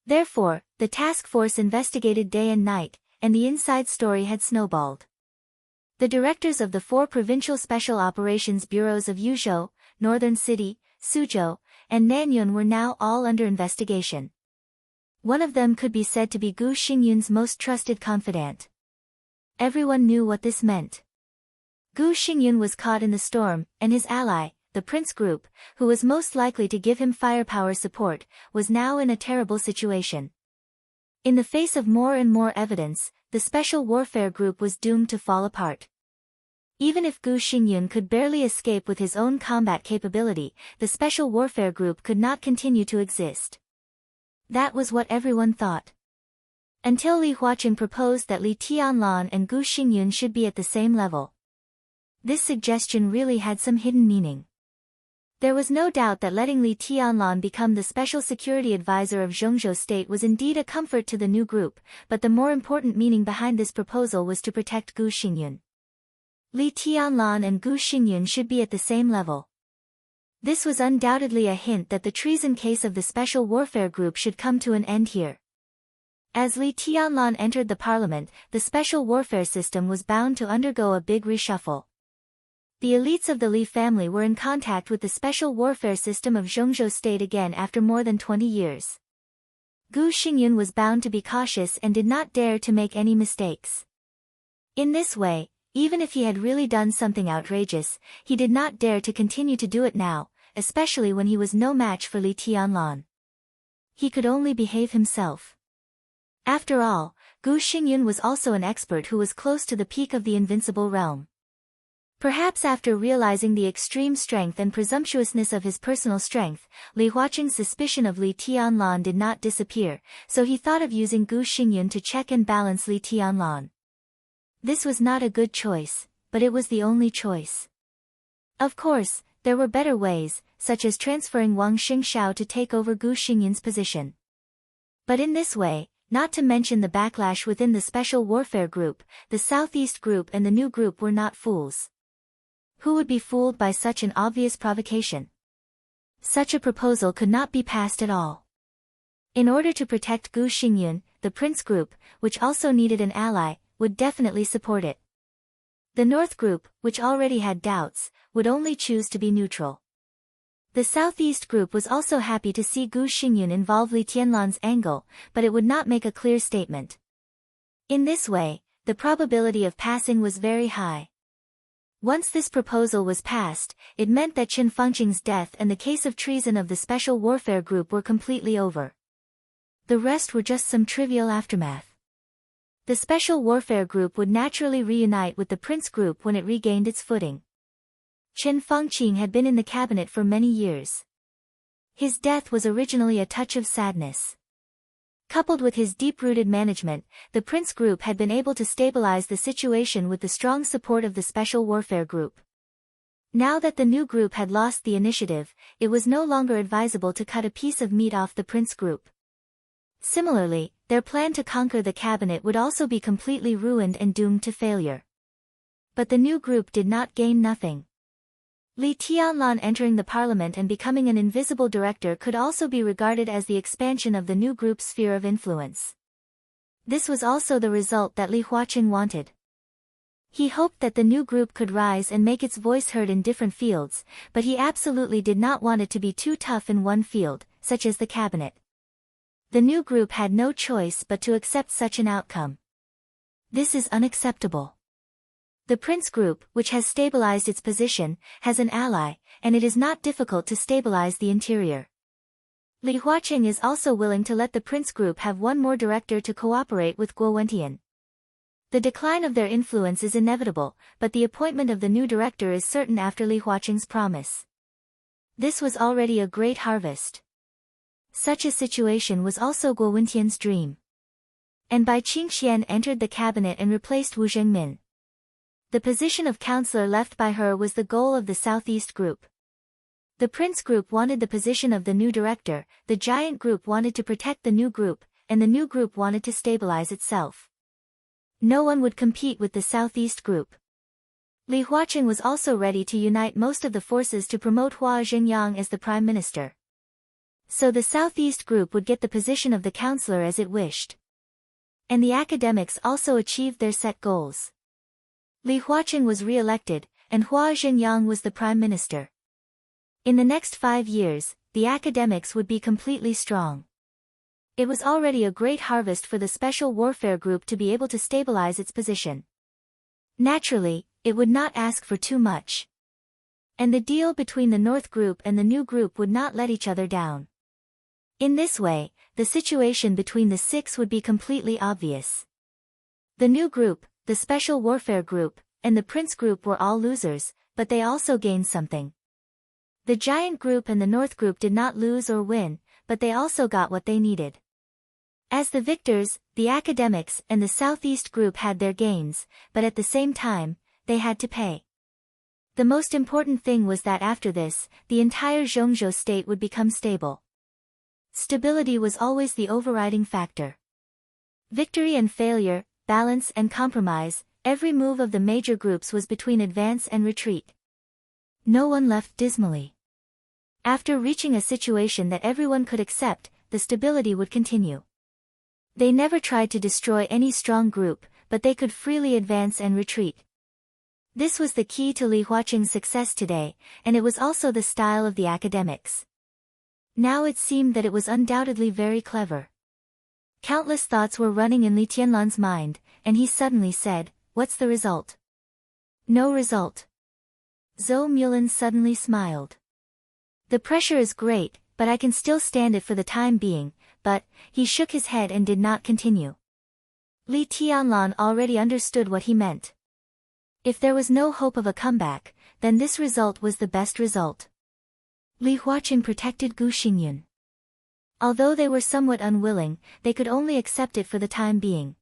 Therefore, the task force investigated day and night, and the inside story had snowballed. The directors of the 4 provincial special operations bureaus of Yuzhou, Northern City, Suzhou, and Nanyun were now all under investigation. One of them could be said to be Gu Xingyun's most trusted confidant. Everyone knew what this meant. Gu Xingyun was caught in the storm, and his ally, the Prince Group, who was most likely to give him firepower support, was now in a terrible situation. In the face of more and more evidence, the Special Warfare Group was doomed to fall apart. Even if Gu Xingyun could barely escape with his own combat capability, the Special Warfare Group could not continue to exist. That was what everyone thought. Until Li Huaqing proposed that Li Tianlan and Gu Xingyun should be at the same level. This suggestion really had some hidden meaning. There was no doubt that letting Li Tianlan become the special security advisor of Zhongzhou state was indeed a comfort to the new group, but the more important meaning behind this proposal was to protect Gu Xingyun. Li Tianlan and Gu Xingyun should be at the same level. This was undoubtedly a hint that the treason case of the Special Warfare Group should come to an end here. As Li Tianlan entered the parliament, the Special Warfare system was bound to undergo a big reshuffle. The elites of the Li family were in contact with the Special Warfare system of Zhongzhou state again after more than 20 years. Gu Xingyun was bound to be cautious and did not dare to make any mistakes. In this way, even if he had really done something outrageous, he did not dare to continue to do it now, especially when he was no match for Li Tianlan. He could only behave himself. After all, Gu Xingyun was also an expert who was close to the peak of the invincible realm. Perhaps after realizing the extreme strength and presumptuousness of his personal strength, Li Huaqing's suspicion of Li Tianlan did not disappear, so he thought of using Gu Xingyun to check and balance Li Tianlan. This was not a good choice, but it was the only choice. Of course, there were better ways, such as transferring Wang Xingxiao to take over Gu Xingyun's position. But in this way, not to mention the backlash within the Special Warfare Group, the Southeast Group and the new group were not fools. Who would be fooled by such an obvious provocation? Such a proposal could not be passed at all. In order to protect Gu Xingyun, the Prince Group, which also needed an ally, would definitely support it. The North Group, which already had doubts, would only choose to be neutral. The Southeast Group was also happy to see Gu Xingyun involve Li Tianlan's angle, but it would not make a clear statement. In this way, the probability of passing was very high. Once this proposal was passed, it meant that Qin Fengqing's death and the case of treason of the Special Warfare Group were completely over. The rest were just some trivial aftermath. The Special Warfare Group would naturally reunite with the Prince Group when it regained its footing. Qin Fengqing had been in the cabinet for many years. His death was originally a touch of sadness. Coupled with his deep-rooted management, the Prince Group had been able to stabilize the situation with the strong support of the Special Warfare Group. Now that the new group had lost the initiative, it was no longer advisable to cut a piece of meat off the Prince Group. Similarly, their plan to conquer the cabinet would also be completely ruined and doomed to failure. But the new group did not gain nothing. Li Tianlan entering the parliament and becoming an invisible director could also be regarded as the expansion of the new group's sphere of influence. This was also the result that Li Huaqing wanted. He hoped that the new group could rise and make its voice heard in different fields, but he absolutely did not want it to be too tough in one field, such as the cabinet. The new group had no choice but to accept such an outcome. This is unacceptable. The Prince Group, which has stabilized its position, has an ally, and it is not difficult to stabilize the interior. Li Huaqing is also willing to let the Prince Group have one more director to cooperate with Guo Wentian. The decline of their influence is inevitable, but the appointment of the new director is certain after Li Huaqing's promise. This was already a great harvest. Such a situation was also Guo Wentian's dream. And Bai Qingxian entered the cabinet and replaced Wu Zhengmin. The position of counselor left by her was the goal of the Southeast Group. The Prince Group wanted the position of the new director, the Giant Group wanted to protect the new group, and the new group wanted to stabilize itself. No one would compete with the Southeast Group. Li Huaqing was also ready to unite most of the forces to promote Hua Xingyang as the Prime Minister. So the Southeast Group would get the position of the counselor as it wished. And the academics also achieved their set goals. Li Huaqing was re-elected, and Hua Xingyang was the Prime Minister. In the next 5 years, the academics would be completely strong. It was already a great harvest for the Special Warfare Group to be able to stabilize its position. Naturally, it would not ask for too much. And the deal between the North Group and the new group would not let each other down. In this way, the situation between the six would be completely obvious. The new group, the Special Warfare Group, and the Prince Group were all losers, but they also gained something. The Giant Group and the North Group did not lose or win, but they also got what they needed. As the victors, the academics and the Southeast Group had their gains, but at the same time, they had to pay. The most important thing was that after this, the entire Zhongzhou state would become stable. Stability was always the overriding factor. Victory and failure, balance and compromise, every move of the major groups was between advance and retreat. No one left dismally. After reaching a situation that everyone could accept, the stability would continue. They never tried to destroy any strong group, but they could freely advance and retreat. This was the key to Li Huaqing's success today, and it was also the style of the academics. Now it seemed that it was undoubtedly very clever. Countless thoughts were running in Li Tianlan's mind, and he suddenly said, "What's the result?" "No result." Zhou Mulan suddenly smiled. "The pressure is great, but I can still stand it for the time being," but, he shook his head and did not continue. Li Tianlan already understood what he meant. If there was no hope of a comeback, then this result was the best result. Li Huaqing protected Gu Xingyun. Although they were somewhat unwilling, they could only accept it for the time being.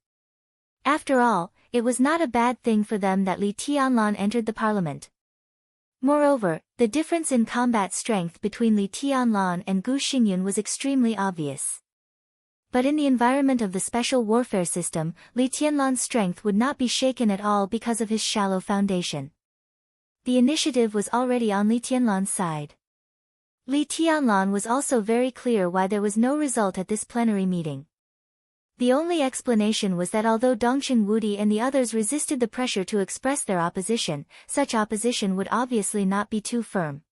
After all, it was not a bad thing for them that Li Tianlan entered the parliament. Moreover, the difference in combat strength between Li Tianlan and Gu Xingyun was extremely obvious. But in the environment of the special warfare system, Li Tianlan's strength would not be shaken at all because of his shallow foundation. The initiative was already on Li Tianlan's side. Li Tianlan was also very clear why there was no result at this plenary meeting. The only explanation was that although Dongqing Wudi and the others resisted the pressure to express their opposition, such opposition would obviously not be too firm.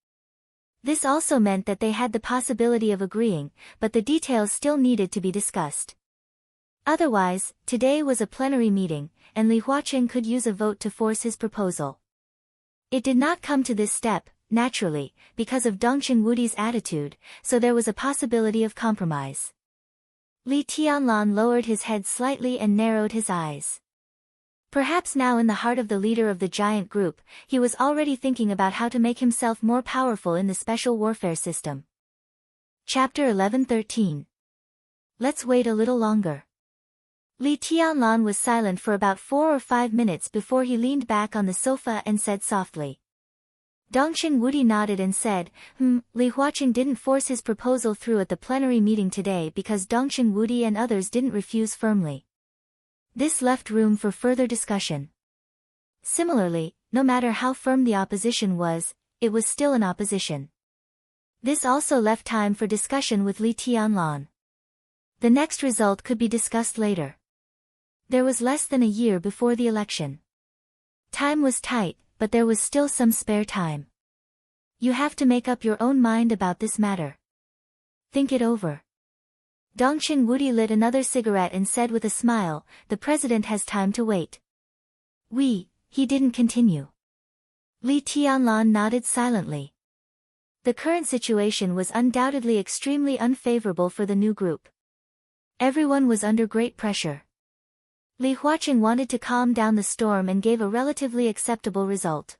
This also meant that they had the possibility of agreeing, but the details still needed to be discussed. Otherwise, today was a plenary meeting, and Li Huaqing could use a vote to force his proposal. It did not come to this step, naturally, because of Dongqing Wudi's attitude, so there was a possibility of compromise. Li Tianlan lowered his head slightly and narrowed his eyes. Perhaps now in the heart of the leader of the giant group, he was already thinking about how to make himself more powerful in the special warfare system. Chapter 11-13. Let's wait a little longer. Li Tianlan was silent for about 4 or 5 minutes before he leaned back on the sofa and said softly. Dongqing Wudi nodded and said, Li Huaqing didn't force his proposal through at the plenary meeting today because Dongqing Wudi and others didn't refuse firmly. This left room for further discussion. Similarly, no matter how firm the opposition was, it was still an opposition. This also left time for discussion with Li Tianlan. The next result could be discussed later. There was less than a year before the election. Time was tight, but there was still some spare time. You have to make up your own mind about this matter. Think it over. Dongqing Wudi lit another cigarette and said with a smile, "The president has time to wait." He didn't continue. Li Tianlan nodded silently. The current situation was undoubtedly extremely unfavorable for the new group. Everyone was under great pressure. Li Huaqing wanted to calm down the storm and gave a relatively acceptable result.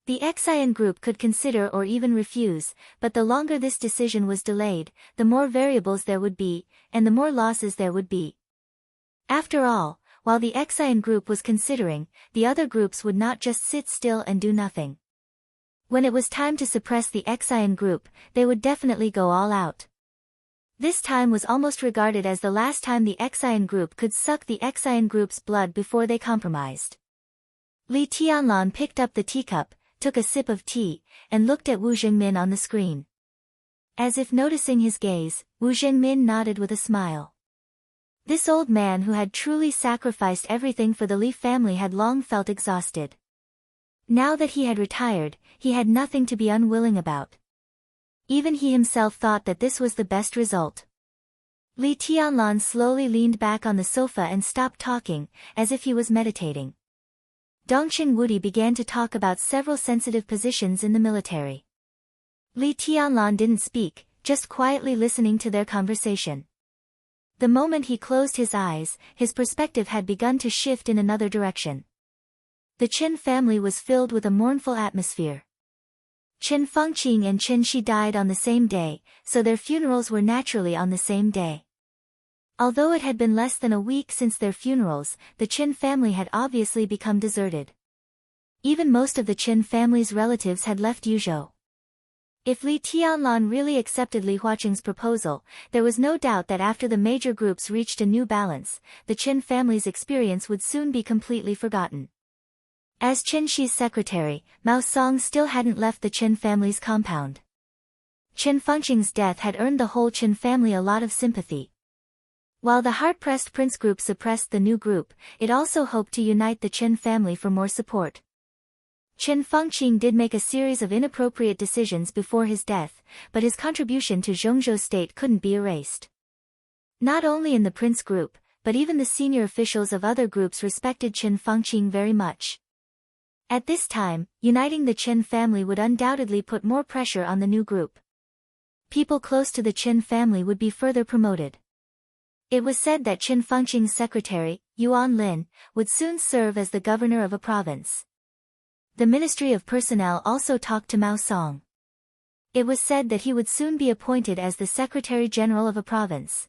The Xian group could consider or even refuse, but the longer this decision was delayed, the more variables there would be, and the more losses there would be. After all, while the Xian group was considering, the other groups would not just sit still and do nothing. When it was time to suppress the Xian group, they would definitely go all out. This time was almost regarded as the last time the Xian group could suck the Xian group's blood before they compromised. Li Tianlan picked up the teacup, took a sip of tea, and looked at Wu Jingmin on the screen. As if noticing his gaze, Wu Jingmin nodded with a smile. This old man who had truly sacrificed everything for the Li family had long felt exhausted. Now that he had retired, he had nothing to be unwilling about. Even he himself thought that this was the best result. Li Tianlan slowly leaned back on the sofa and stopped talking, as if he was meditating. Dongqing Wudi began to talk about several sensitive positions in the military. Li Tianlan didn't speak, just quietly listening to their conversation. The moment he closed his eyes, his perspective had begun to shift in another direction. The Qin family was filled with a mournful atmosphere. Qin Fengqing and Qin Shi died on the same day, so their funerals were naturally on the same day. Although it had been less than a week since their funerals, the Qin family had obviously become deserted. Even most of the Qin family's relatives had left Yuzhou. If Li Tianlan really accepted Li Huaqing's proposal, there was no doubt that after the major groups reached a new balance, the Qin family's experience would soon be completely forgotten. As Qin Shi's secretary, Mao Song still hadn't left the Qin family's compound. Qin Fengqing's death had earned the whole Qin family a lot of sympathy. While the hard-pressed prince group suppressed the new group, it also hoped to unite the Qin family for more support. Qin Fengqing did make a series of inappropriate decisions before his death, but his contribution to Zhongzhou state couldn't be erased. Not only in the prince group, but even the senior officials of other groups respected Qin Fengqing very much. At this time, uniting the Qin family would undoubtedly put more pressure on the new group. People close to the Qin family would be further promoted. It was said that Qin Fengqing's secretary, Yuan Lin, would soon serve as the governor of a province. The Ministry of Personnel also talked to Mao Song. It was said that he would soon be appointed as the Secretary General of a province.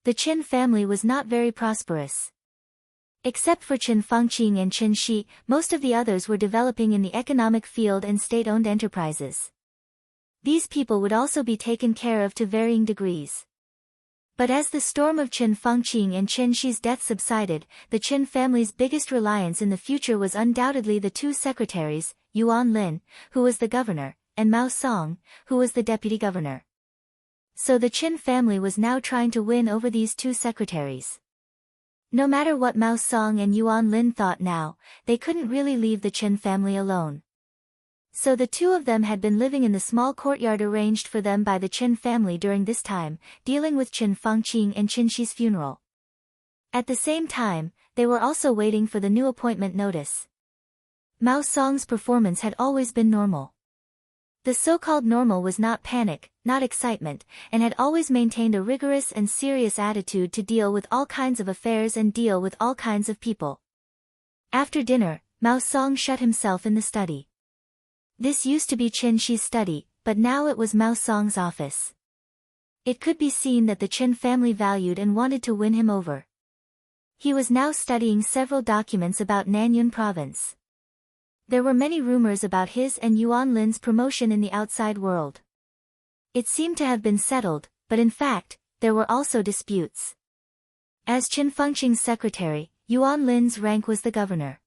The Qin family was not very prosperous. Except for Qin Fengqing and Qin Shi, most of the others were developing in the economic field and state-owned enterprises. These people would also be taken care of to varying degrees. But as the storm of Qin Fengqing and Qin Shi's death subsided, the Qin family's biggest reliance in the future was undoubtedly the two secretaries, Yuan Lin, who was the governor, and Mao Song, who was the deputy governor. So the Qin family was now trying to win over these two secretaries. No matter what Mao Song and Yuan Lin thought now, they couldn't really leave the Qin family alone. So the two of them had been living in the small courtyard arranged for them by the Qin family during this time, dealing with Qin Fengqing and Qin Shi's funeral. At the same time, they were also waiting for the new appointment notice. Mao Song's performance had always been normal. The so-called normal was not panic, not excitement, and had always maintained a rigorous and serious attitude to deal with all kinds of affairs and deal with all kinds of people. After dinner, Mao Song shut himself in the study. This used to be Qin Shi's study, but now it was Mao Song's office. It could be seen that the Qin family valued and wanted to win him over. He was now studying several documents about Nanyun province. There were many rumors about his and Yuan Lin's promotion in the outside world. It seemed to have been settled, but in fact, there were also disputes. As Qin Fengqing's secretary, Yuan Lin's rank was the governor.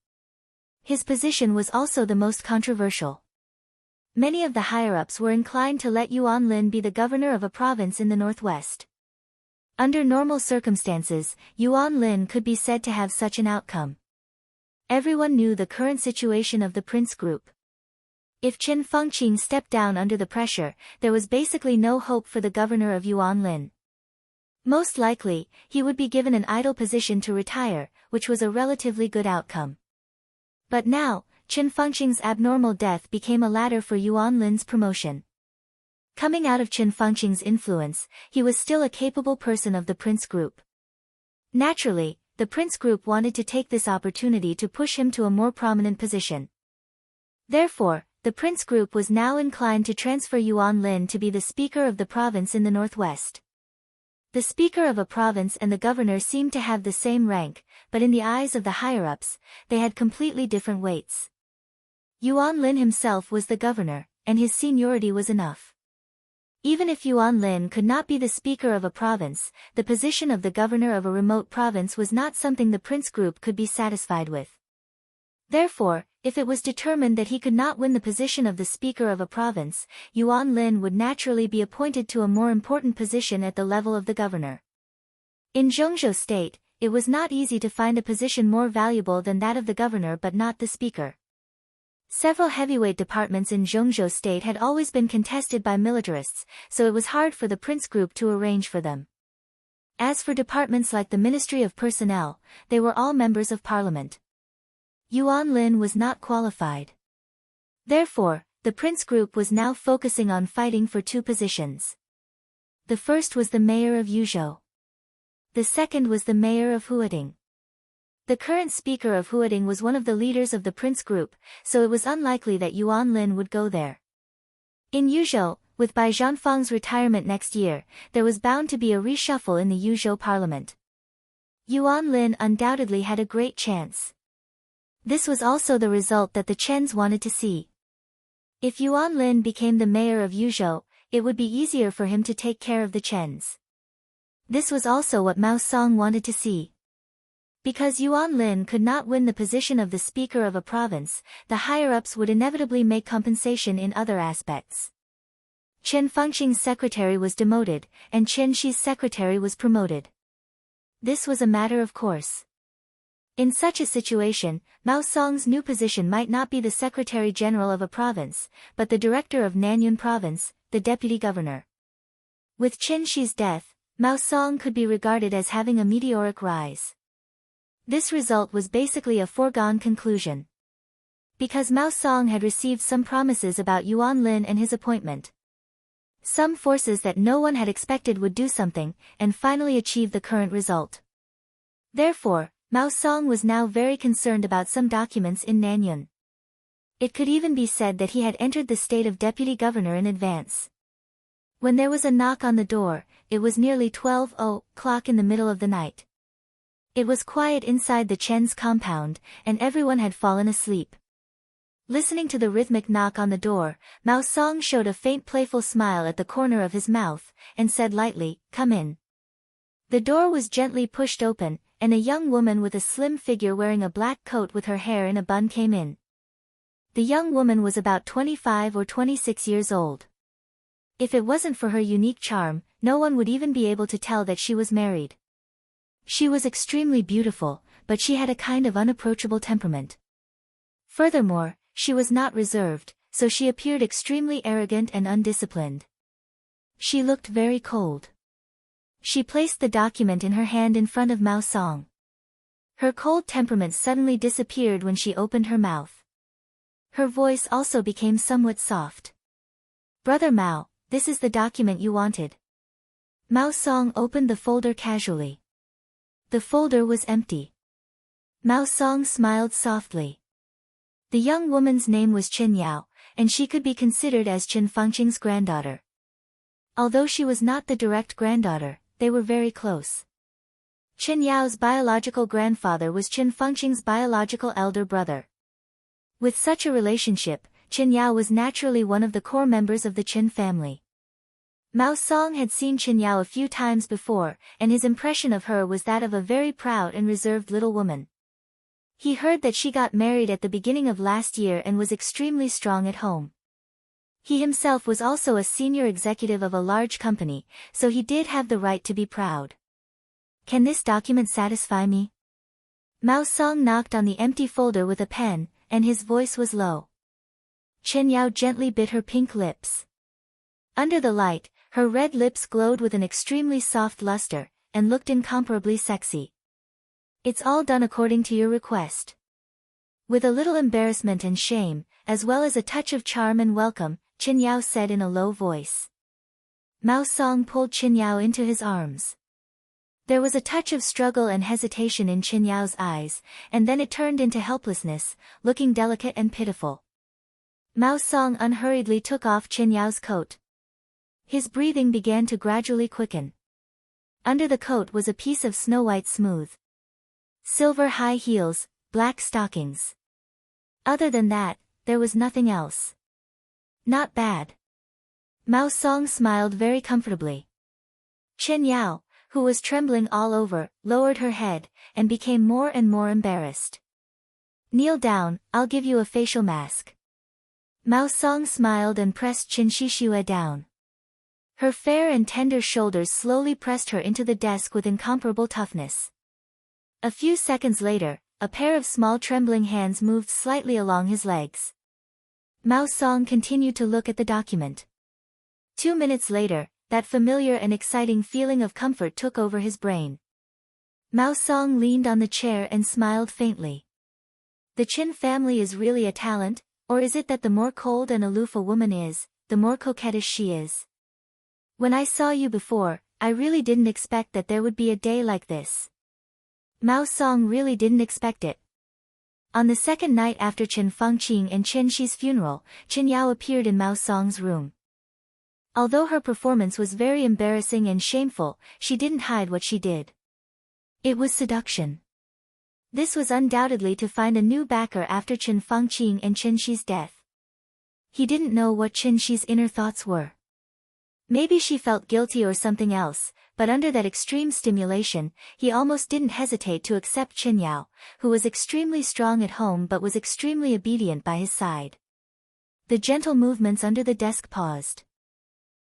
His position was also the most controversial. Many of the higher-ups were inclined to let Yuan Lin be the governor of a province in the northwest. Under normal circumstances, Yuan Lin could be said to have such an outcome. Everyone knew the current situation of the prince group. If Qin Fengqing stepped down under the pressure, there was basically no hope for the governor of Yuan Lin. Most likely, he would be given an idle position to retire, which was a relatively good outcome. But now, Qin Fengqing's abnormal death became a ladder for Yuan Lin's promotion. Coming out of Qin Fengqing's influence, he was still a capable person of the prince group. Naturally, the prince group wanted to take this opportunity to push him to a more prominent position. Therefore, the prince group was now inclined to transfer Yuan Lin to be the speaker of the province in the northwest. The speaker of a province and the governor seemed to have the same rank, but in the eyes of the higher-ups, they had completely different weights. Yuan Lin himself was the governor, and his seniority was enough. Even if Yuan Lin could not be the speaker of a province, the position of the governor of a remote province was not something the prince group could be satisfied with. Therefore, if it was determined that he could not win the position of the speaker of a province, Yuan Lin would naturally be appointed to a more important position at the level of the governor. In Zhongzhou State, it was not easy to find a position more valuable than that of the governor but not the speaker. Several heavyweight departments in Zhongzhou State had always been contested by militarists, so it was hard for the prince group to arrange for them. As for departments like the Ministry of Personnel, they were all members of parliament. Yuan Lin was not qualified. Therefore, the prince group was now focusing on fighting for two positions. The first was the mayor of Yuzhou. The second was the mayor of Huading. The current speaker of Huading was one of the leaders of the prince group, so it was unlikely that Yuan Lin would go there. In Yuzhou, with Bai Zhanfang's retirement next year, there was bound to be a reshuffle in the Yuzhou parliament. Yuan Lin undoubtedly had a great chance. This was also the result that the Chens wanted to see. If Yuan Lin became the mayor of Yuzhou, it would be easier for him to take care of the Chens. This was also what Mao Song wanted to see. Because Yuan Lin could not win the position of the speaker of a province, the higher-ups would inevitably make compensation in other aspects. Qin Fengqing's secretary was demoted, and Qin Shi's secretary was promoted. This was a matter of course. In such a situation, Mao Song's new position might not be the secretary general of a province, but the director of Nanyun province, the deputy governor. With Qin Shi's death, Mao Song could be regarded as having a meteoric rise. This result was basically a foregone conclusion. Because Mao Song had received some promises about Yuan Lin and his appointment. Some forces that no one had expected would do something, and finally achieve the current result. Therefore, Mao Song was now very concerned about some documents in Nanyun. It could even be said that he had entered the state of deputy governor in advance. When there was a knock on the door, it was nearly 12 o'clock in the middle of the night. It was quiet inside the Chen's compound, and everyone had fallen asleep. Listening to the rhythmic knock on the door, Mao Song showed a faint playful smile at the corner of his mouth, and said lightly, "Come in." The door was gently pushed open, and a young woman with a slim figure wearing a black coat with her hair in a bun came in. The young woman was about 25 or 26 years old. If it wasn't for her unique charm, no one would even be able to tell that she was married. She was extremely beautiful, but she had a kind of unapproachable temperament. Furthermore, she was not reserved, so she appeared extremely arrogant and undisciplined. She looked very cold. She placed the document in her hand in front of Mao Song. Her cold temperament suddenly disappeared when she opened her mouth. Her voice also became somewhat soft. "Brother Mao, this is the document you wanted." Mao Song opened the folder casually. The folder was empty. Mao Song smiled softly. The young woman's name was Qin Yao, and she could be considered as Qin Fengqing's granddaughter. Although she was not the direct granddaughter, they were very close. Qin Yao's biological grandfather was Qin Fengqing's biological elder brother. With such a relationship, Qin Yao was naturally one of the core members of the Qin family. Mao Song had seen Qin Yao a few times before, and his impression of her was that of a very proud and reserved little woman. He heard that she got married at the beginning of last year and was extremely strong at home. He himself was also a senior executive of a large company, so he did have the right to be proud. "Can this document satisfy me?" Mao Song knocked on the empty folder with a pen, and his voice was low. Qin Yao gently bit her pink lips. Under the light, her red lips glowed with an extremely soft luster, and looked incomparably sexy. "It's all done according to your request." With a little embarrassment and shame, as well as a touch of charm and welcome, Qin Yao said in a low voice. Mao Song pulled Qin Yao into his arms. There was a touch of struggle and hesitation in Qin Yao's eyes, and then it turned into helplessness, looking delicate and pitiful. Mao Song unhurriedly took off Qin Yao's coat. His breathing began to gradually quicken. Under the coat was a piece of snow-white smooth silver high heels, black stockings. Other than that, there was nothing else. "Not bad." Mao Song smiled very comfortably. Qin Yao, who was trembling all over, lowered her head, and became more and more embarrassed. "Kneel down, I'll give you a facial mask." Mao Song smiled and pressed Qin Shishue down. Her fair and tender shoulders slowly pressed her into the desk with incomparable toughness. A few seconds later, a pair of small trembling hands moved slightly along his legs. Mao Song continued to look at the document. 2 minutes later, that familiar and exciting feeling of comfort took over his brain. Mao Song leaned on the chair and smiled faintly. The Qin family is really a talent, or is it that the more cold and aloof a woman is, the more coquettish she is? When I saw you before, I really didn't expect that there would be a day like this. Mao Song really didn't expect it. On the second night after Qin Fengqing and Qin Shi's funeral, Qin Yao appeared in Mao Song's room. Although her performance was very embarrassing and shameful, she didn't hide what she did. It was seduction. This was undoubtedly to find a new backer after Qin Fengqing and Qin Shi's death. He didn't know what Qin Shi's inner thoughts were. Maybe she felt guilty or something else, but under that extreme stimulation, he almost didn't hesitate to accept Qin Yao, who was extremely strong at home but was extremely obedient by his side. The gentle movements under the desk paused.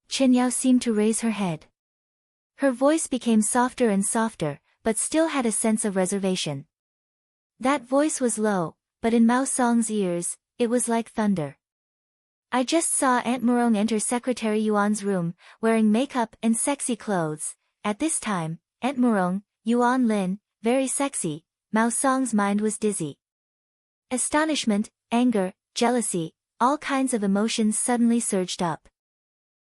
Qin Yao seemed to raise her head. Her voice became softer and softer, but still had a sense of reservation. That voice was low, but in Mao Song's ears, it was like thunder. "I just saw Aunt Morong enter Secretary Yuan's room, wearing makeup and sexy clothes, at this time, Aunt Murong, Yuan Lin, very sexy, Mao Song's mind was dizzy. Astonishment, anger, jealousy, all kinds of emotions suddenly surged up.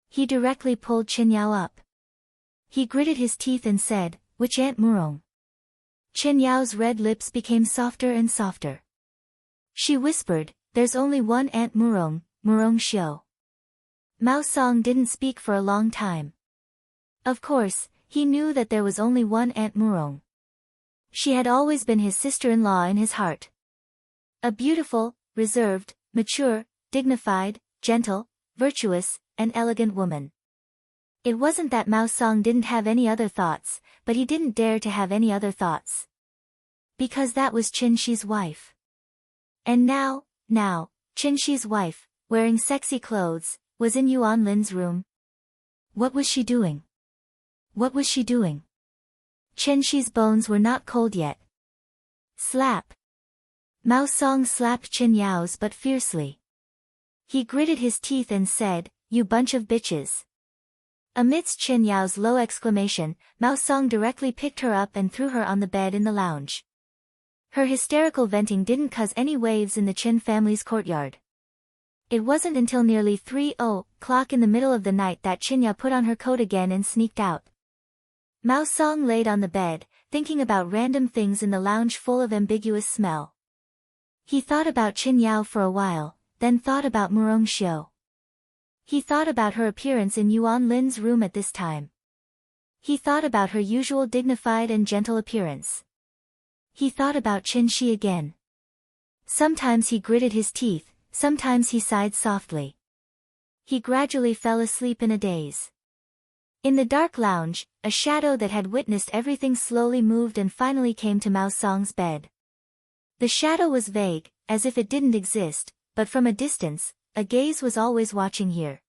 He directly pulled Qin Yao up. He gritted his teeth and said, "Which Aunt Murong?" Qin Yao's red lips became softer and softer. She whispered, "There's only one Aunt Murong, Murong Xiu." Mao Song didn't speak for a long time. Of course, he knew that there was only one Aunt Murong. She had always been his sister-in-law in his heart. A beautiful, reserved, mature, dignified, gentle, virtuous, and elegant woman. It wasn't that Mao Song didn't have any other thoughts, but he didn't dare to have any other thoughts. Because that was Qin Shi's wife. And now, Qin Shi's wife, wearing sexy clothes, was in Yuan Lin's room. What was she doing? What was she doing? Qin Shi's bones were not cold yet. Slap. Mao Song slapped Qin Yao's butt fiercely. He gritted his teeth and said, "You bunch of bitches." Amidst Qin Yao's low exclamation, Mao Song directly picked her up and threw her on the bed in the lounge. Her hysterical venting didn't cause any waves in the Qin family's courtyard. It wasn't until nearly 3:00 in the middle of the night that Qin Yao put on her coat again and sneaked out. Mao Song laid on the bed, thinking about random things in the lounge full of ambiguous smell. He thought about Qin Yao for a while, then thought about Murong Xiu. He thought about her appearance in Yuan Lin's room at this time. He thought about her usual dignified and gentle appearance. He thought about Qin Shi again. Sometimes he gritted his teeth, sometimes he sighed softly. He gradually fell asleep in a daze. In the dark lounge, a shadow that had witnessed everything slowly moved and finally came to Mao Song's bed. The shadow was vague, as if it didn't exist, but from a distance, a gaze was always watching here.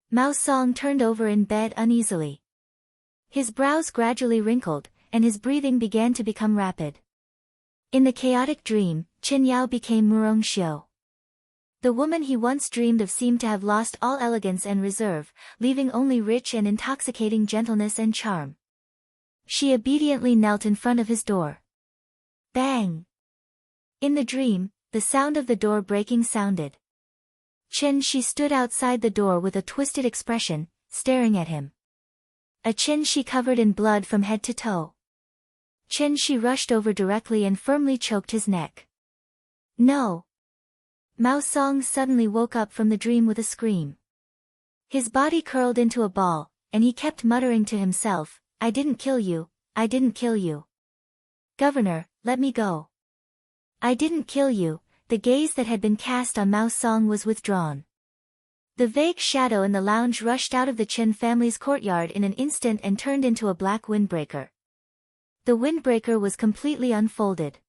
Mao Song turned over in bed uneasily. His brows gradually wrinkled, and his breathing began to become rapid. In the chaotic dream, Qin Yao became Murong Xiu. The woman he once dreamed of seemed to have lost all elegance and reserve, leaving only rich and intoxicating gentleness and charm. She obediently knelt in front of his door. Bang! In the dream, the sound of the door breaking sounded. Qin Shi stood outside the door with a twisted expression, staring at him. A Qin Shi covered in blood from head to toe. Qin Shi rushed over directly and firmly choked his neck. No! Mao Song suddenly woke up from the dream with a scream. His body curled into a ball, and he kept muttering to himself, "I didn't kill you, I didn't kill you. Governor, let me go. I didn't kill you." The gaze that had been cast on Mao Song was withdrawn. The vague shadow in the lounge rushed out of the Qin family's courtyard in an instant and turned into a black windbreaker. The windbreaker was completely unfolded.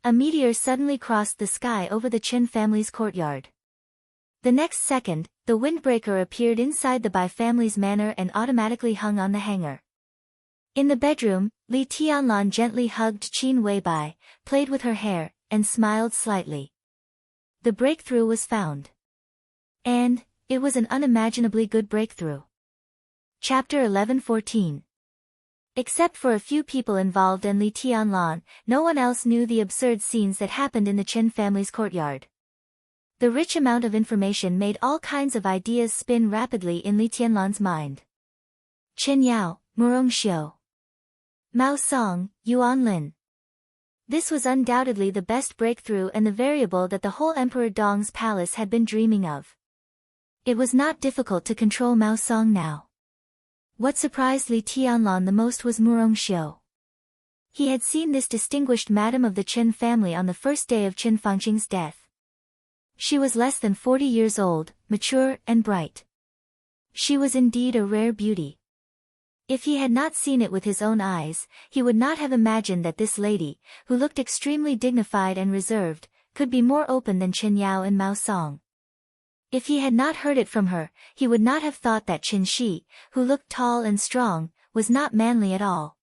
A meteor suddenly crossed the sky over the Qin family's courtyard. The next second, the windbreaker appeared inside the Bai family's manor and automatically hung on the hanger. In the bedroom, Li Tianlan gently hugged Qin Weibai, played with her hair, and smiled slightly. The breakthrough was found. And, it was an unimaginably good breakthrough. Chapter 11-14. Except for a few people involved and Li Tianlan, no one else knew the absurd scenes that happened in the Qin family's courtyard. The rich amount of information made all kinds of ideas spin rapidly in Li Tianlan's mind. Qin Yao, Murong Xiu. Mao Song, Yuan Lin. This was undoubtedly the best breakthrough and the variable that the whole Emperor Dong's palace had been dreaming of. It was not difficult to control Mao Song now. What surprised Li Tianlan the most was Murong Xiu. He had seen this distinguished madam of the Qin family on the first day of Qin Fangqing's death. She was less than 40 years old, mature and bright. She was indeed a rare beauty. If he had not seen it with his own eyes, he would not have imagined that this lady, who looked extremely dignified and reserved, could be more open than Qin Yao and Mao Song. If he had not heard it from her, he would not have thought that Qin Shi, who looked tall and strong, was not manly at all.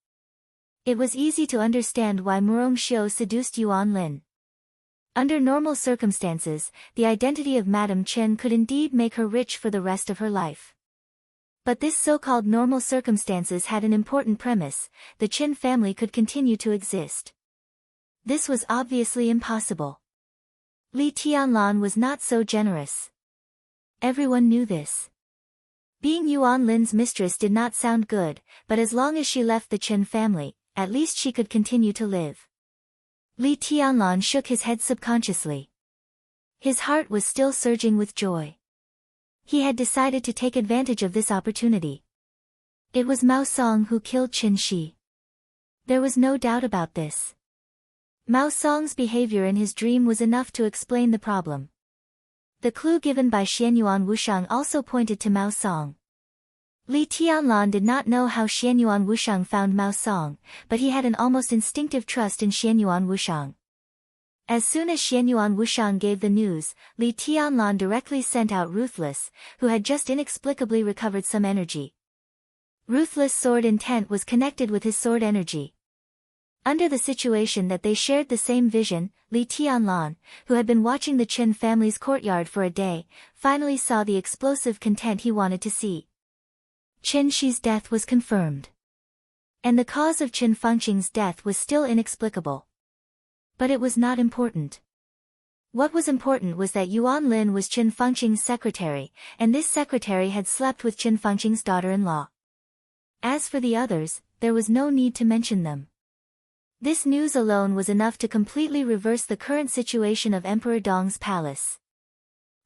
It was easy to understand why Murong Xiu seduced Yuan Lin. Under normal circumstances, the identity of Madame Chen could indeed make her rich for the rest of her life. But this so-called normal circumstances had an important premise: the Qin family could continue to exist. This was obviously impossible. Li Tianlan was not so generous. Everyone knew this. Being Yuan Lin's mistress did not sound good, but as long as she left the Qin family, at least she could continue to live. Li Tianlan shook his head subconsciously. His heart was still surging with joy. He had decided to take advantage of this opportunity. It was Mao Song who killed Qin Shi. There was no doubt about this. Mao Song's behavior in his dream was enough to explain the problem. The clue given by Xianyuan Wushang also pointed to Mao Song. Li Tianlan did not know how Xianyuan Wushang found Mao Song, but he had an almost instinctive trust in Xianyuan Wushang. As soon as Xianyuan Wushang gave the news, Li Tianlan directly sent out Ruthless, who had just inexplicably recovered some energy. Ruthless' sword intent was connected with his sword energy. Under the situation that they shared the same vision, Li Tianlan, who had been watching the Qin family's courtyard for a day, finally saw the explosive content he wanted to see. Qin Shi's death was confirmed. And the cause of Qin Fengqing's death was still inexplicable. But it was not important. What was important was that Yuan Lin was Qin Fengqing's secretary, and this secretary had slept with Qin Fengqing's daughter-in-law. As for the others, there was no need to mention them. This news alone was enough to completely reverse the current situation of Emperor Dong's palace.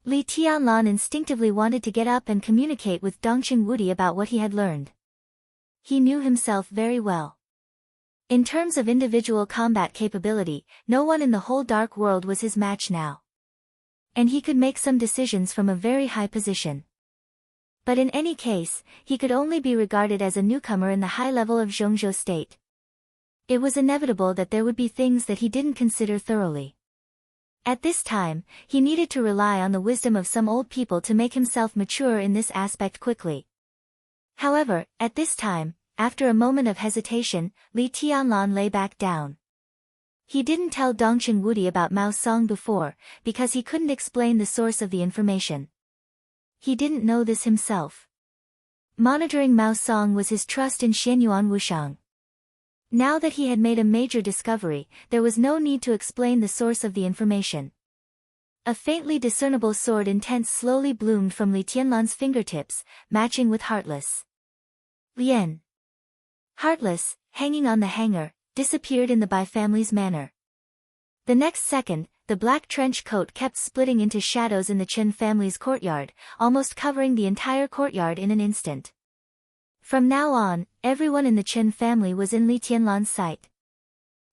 Li Tianlan instinctively wanted to get up and communicate with Dongqing Wudi about what he had learned. He knew himself very well. In terms of individual combat capability, no one in the whole dark world was his match now. And he could make some decisions from a very high position. But in any case, he could only be regarded as a newcomer in the high level of Zhongzhou state. It was inevitable that there would be things that he didn't consider thoroughly. At this time, he needed to rely on the wisdom of some old people to make himself mature in this aspect quickly. However, at this time, after a moment of hesitation, Li Tianlan lay back down. He didn't tell Dongqing Wudi about Mao Song before, because he couldn't explain the source of the information. He didn't know this himself. Monitoring Mao Song was his trust in Xianyuan Wushang. Now that he had made a major discovery, there was no need to explain the source of the information. A faintly discernible sword intent slowly bloomed from Li Tianlan's fingertips, matching with Heartless. Lien. Heartless, hanging on the hanger, disappeared in the Bai family's manor. The next second, the black trench coat kept splitting into shadows in the Qin family's courtyard, almost covering the entire courtyard in an instant. From now on, everyone in the Qin family was in Li Tianlan's sight.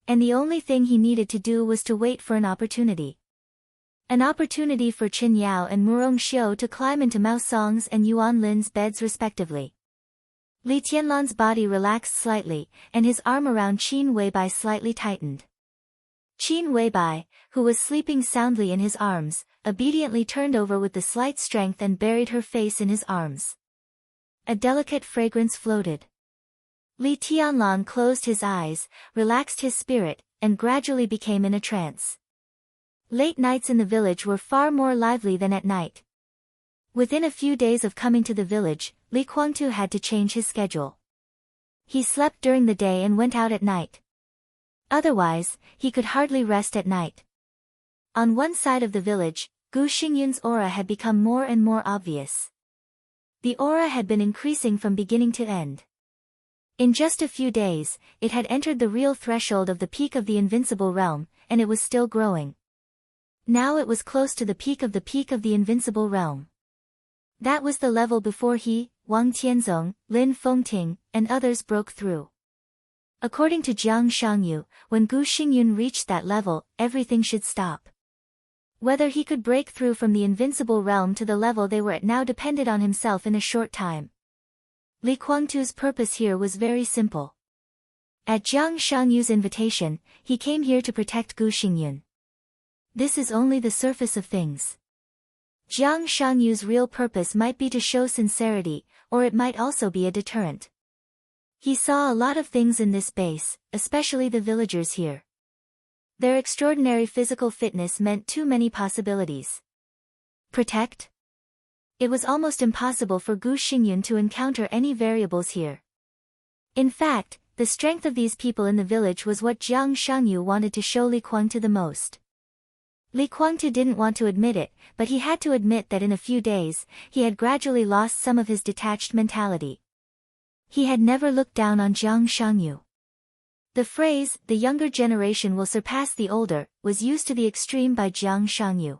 And the only thing he needed to do was to wait for an opportunity. An opportunity for Qin Yao and Murong Xiu to climb into Mao Song's and Yuan Lin's beds respectively. Li Tianlan's body relaxed slightly, and his arm around Qin Weibai slightly tightened. Qin Weibai, who was sleeping soundly in his arms, obediently turned over with the slight strength and buried her face in his arms. A delicate fragrance floated. Li Tianlan closed his eyes, relaxed his spirit, and gradually became in a trance. Late nights in the village were far more lively than at night. Within a few days of coming to the village, Li Guangtu had to change his schedule. He slept during the day and went out at night. Otherwise, he could hardly rest at night. On one side of the village, Gu Xingyun's aura had become more and more obvious. The aura had been increasing from beginning to end. In just a few days, it had entered the real threshold of the peak of the invincible realm, and it was still growing. Now it was close to the peak of the invincible realm. That was the level before he, Wang Tianzong, Lin Fengting, and others broke through. According to Jiang Shangyu, when Gu Xingyun reached that level, everything should stop. Whether he could break through from the invincible realm to the level they were at now depended on himself in a short time. Li Guangtu's purpose here was very simple. At Jiang Shangyu's invitation, he came here to protect Gu Xingyun. This is only the surface of things. Jiang Shangyu's real purpose might be to show sincerity, or it might also be a deterrent. He saw a lot of things in this base, especially the villagers here. Their extraordinary physical fitness meant too many possibilities. Protect? It was almost impossible for Gu Xingyun to encounter any variables here. In fact, the strength of these people in the village was what Jiang Shangyu wanted to show Li Kuangtu the most. Li Kuangtu didn't want to admit it, but he had to admit that in a few days, he had gradually lost some of his detached mentality. He had never looked down on Jiang Shangyu. The phrase, the younger generation will surpass the older, was used to the extreme by Jiang Shangyu.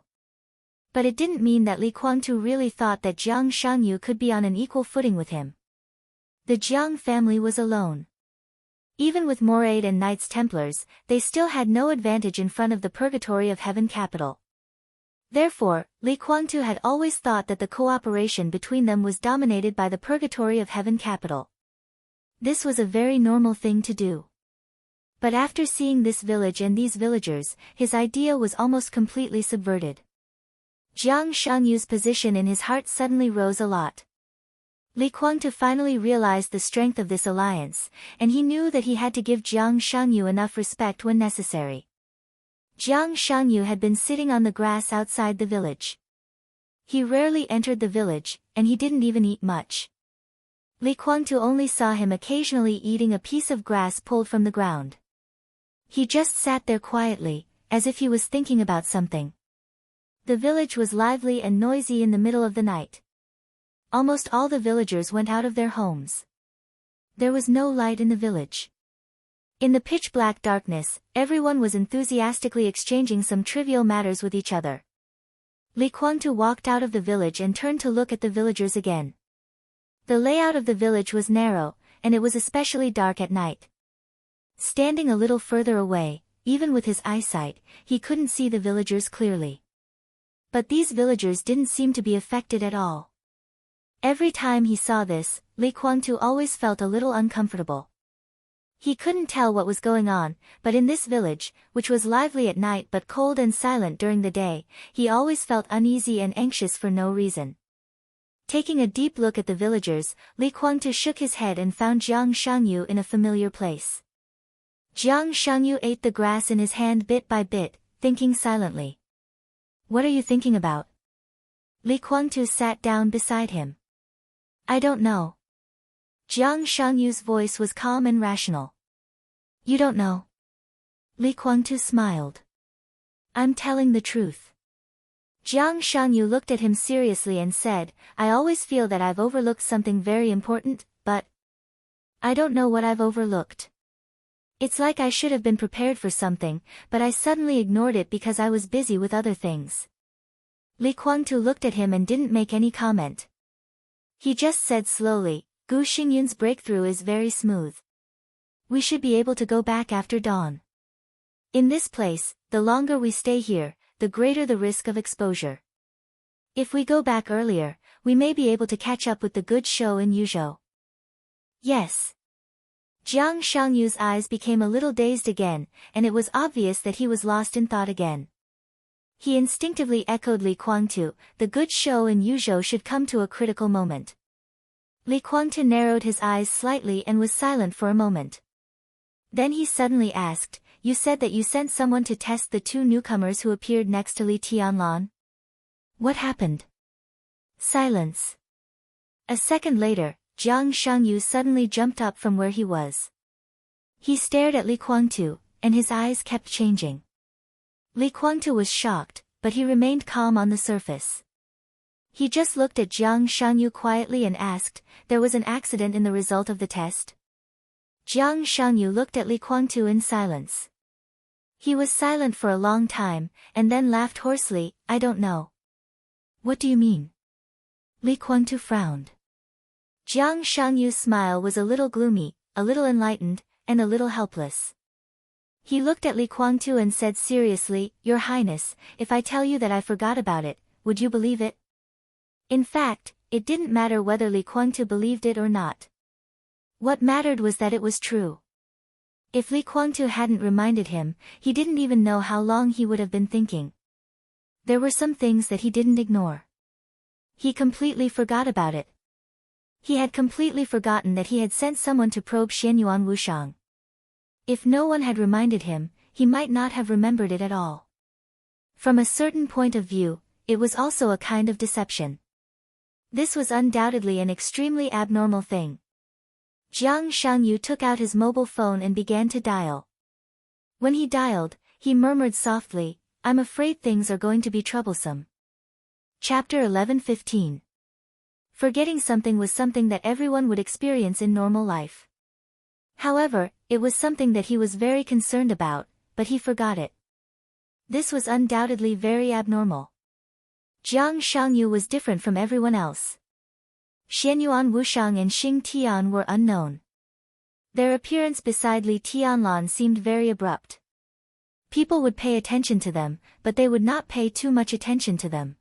But it didn't mean that Li Kuangtu really thought that Jiang Shangyu could be on an equal footing with him. The Jiang family was alone. Even with Moraid and Knights Templars, they still had no advantage in front of the Purgatory of Heaven capital. Therefore, Li Kuangtu had always thought that the cooperation between them was dominated by the Purgatory of Heaven capital. This was a very normal thing to do. But after seeing this village and these villagers, his idea was almost completely subverted. Jiang Shangyu's position in his heart suddenly rose a lot. Li Kuangtu finally realized the strength of this alliance, and he knew that he had to give Jiang Shangyu enough respect when necessary. Jiang Shangyu had been sitting on the grass outside the village. He rarely entered the village, and he didn't even eat much. Li Kuangtu only saw him occasionally eating a piece of grass pulled from the ground. He just sat there quietly, as if he was thinking about something. The village was lively and noisy in the middle of the night. Almost all the villagers went out of their homes. There was no light in the village. In the pitch-black darkness, everyone was enthusiastically exchanging some trivial matters with each other. Li Kuangtu walked out of the village and turned to look at the villagers again. The layout of the village was narrow, and it was especially dark at night. Standing a little further away, even with his eyesight, he couldn't see the villagers clearly. But these villagers didn't seem to be affected at all. Every time he saw this, Li Kuangtu always felt a little uncomfortable. He couldn't tell what was going on, but in this village, which was lively at night but cold and silent during the day, he always felt uneasy and anxious for no reason. Taking a deep look at the villagers, Li Kuangtu shook his head and found Jiang Shangyu in a familiar place. Jiang Shangyu ate the grass in his hand bit by bit, thinking silently. "What are you thinking about?" Li Kuangtu sat down beside him. "I don't know." Jiang Shangyu's voice was calm and rational. "You don't know?" Li Kuangtu smiled. "I'm telling the truth." Jiang Shangyu looked at him seriously and said, "I always feel that I've overlooked something very important, but I don't know what I've overlooked. It's like I should have been prepared for something, but I suddenly ignored it because I was busy with other things." Li Kuangtu looked at him and didn't make any comment. He just said slowly, "Gu Xingyun's breakthrough is very smooth. We should be able to go back after dawn. In this place, the longer we stay here, the greater the risk of exposure. If we go back earlier, we may be able to catch up with the good show in Yuzhou." "Yes." Jiang Shangyu's eyes became a little dazed again, and it was obvious that he was lost in thought again. He instinctively echoed Li Kuangtu, the good show in Yuzhou should come to a critical moment. Li Kuangtu narrowed his eyes slightly and was silent for a moment. Then he suddenly asked, "You said that you sent someone to test the two newcomers who appeared next to Li Tianlan? What happened?" Silence. A second later, Jiang Shangyu suddenly jumped up from where he was. He stared at Li Kuangtu, and his eyes kept changing. Li Kuangtu was shocked, but he remained calm on the surface. He just looked at Jiang Shangyu quietly and asked, "There was an accident in the result of the test?" Jiang Shangyu looked at Li Kuangtu in silence. He was silent for a long time, and then laughed hoarsely, "I don't know." "What do you mean?" Li Kuangtu frowned. Jiang Shangyu's smile was a little gloomy, a little enlightened, and a little helpless. He looked at Li Kuangtu and said seriously, "Your Highness, if I tell you that I forgot about it, would you believe it?" In fact, it didn't matter whether Li Kuangtu believed it or not. What mattered was that it was true. If Li Kuangtu hadn't reminded him, he didn't even know how long he would have been thinking. There were some things that he didn't ignore. He completely forgot about it. He had completely forgotten that he had sent someone to probe Xianyuan Wushang. If no one had reminded him, he might not have remembered it at all. From a certain point of view, it was also a kind of deception. This was undoubtedly an extremely abnormal thing. Jiang Shangyu took out his mobile phone and began to dial. When he dialed, he murmured softly, "I'm afraid things are going to be troublesome." Chapter 11:15. Forgetting something was something that everyone would experience in normal life. However, it was something that he was very concerned about, but he forgot it. This was undoubtedly very abnormal. Jiang Shangyu was different from everyone else. Xianyuan Wushang and Xing Tian were unknown. Their appearance beside Li Tianlan seemed very abrupt. People would pay attention to them, but they would not pay too much attention to them.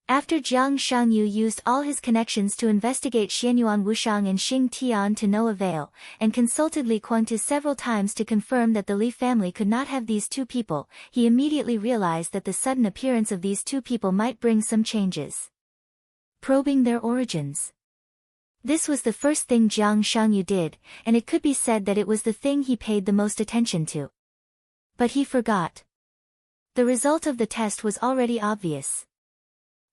After Jiang Shangyu used all his connections to investigate Xianyuan Wushang and Xing Tian to no avail, and consulted Li Guangtu several times to confirm that the Li family could not have these two people, he immediately realized that the sudden appearance of these two people might bring some changes. Probing their origins. This was the first thing Jiang Shangyu did, and it could be said that it was the thing he paid the most attention to. But he forgot. The result of the test was already obvious.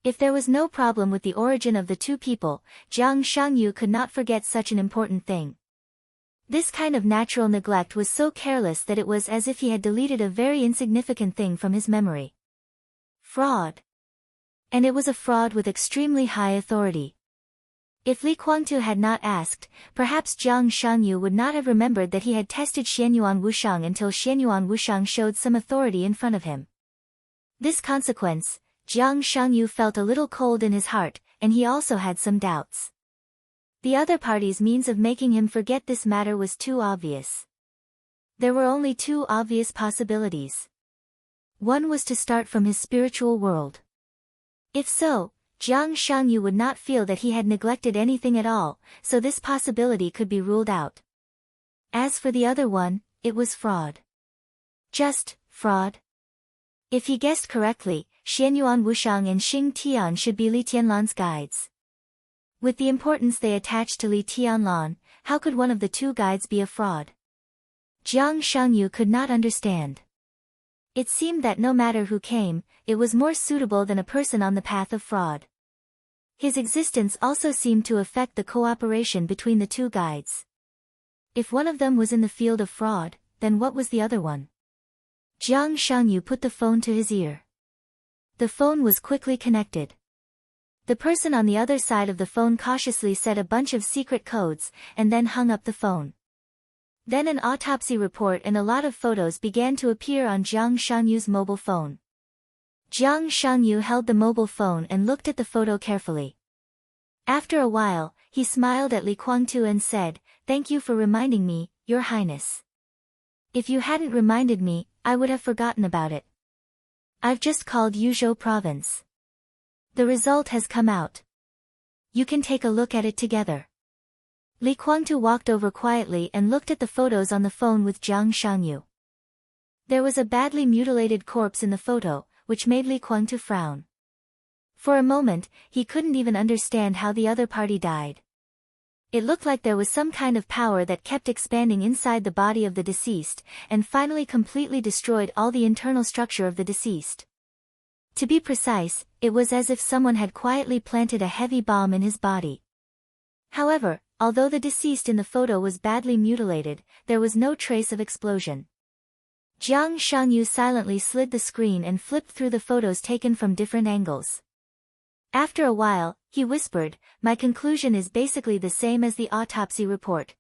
If there was no problem with the origin of the two people, Jiang Shangyu could not forget such an important thing. This kind of natural neglect was so careless that it was as if he had deleted a very insignificant thing from his memory. Fraud. And it was a fraud with extremely high authority. If Li Guangtu had not asked, perhaps Jiang Shangyu would not have remembered that he had tested Xianyuan Wushang until Xianyuan Wushang showed some authority in front of him. This consequence, Jiang Shangyu felt a little cold in his heart, and he also had some doubts. The other party's means of making him forget this matter was too obvious. There were only two obvious possibilities. One was to start from his spiritual world. If so, Jiang Shangyu would not feel that he had neglected anything at all, so this possibility could be ruled out. As for the other one, it was fraud. Just fraud. If he guessed correctly, Xianyuan Wushang and Xing Tian should be Li Tianlan's guides. With the importance they attached to Li Tianlan, how could one of the two guides be a fraud? Jiang Shangyu could not understand. It seemed that no matter who came, it was more suitable than a person on the path of fraud. His existence also seemed to affect the cooperation between the two guides. If one of them was in the field of fraud, then what was the other one? Jiang Shangyu put the phone to his ear. The phone was quickly connected. The person on the other side of the phone cautiously said a bunch of secret codes, and then hung up the phone. Then an autopsy report and a lot of photos began to appear on Jiang Shangyu's mobile phone. Jiang Shangyu held the mobile phone and looked at the photo carefully. After a while, he smiled at Li Guangtu and said, "Thank you for reminding me, Your Highness. If you hadn't reminded me, I would have forgotten about it. I've just called Yuzhou province. The result has come out. You can take a look at it together." Li Guangtu walked over quietly and looked at the photos on the phone with Jiang Shangyu. There was a badly mutilated corpse in the photo, which made Li Guangtu frown. For a moment, he couldn't even understand how the other party died. It looked like there was some kind of power that kept expanding inside the body of the deceased, and finally completely destroyed all the internal structure of the deceased. To be precise, it was as if someone had quietly planted a heavy bomb in his body. However, although the deceased in the photo was badly mutilated, there was no trace of explosion. Jiang Shangyu silently slid the screen and flipped through the photos taken from different angles. After a while, he whispered, "My conclusion is basically the same as the autopsy report.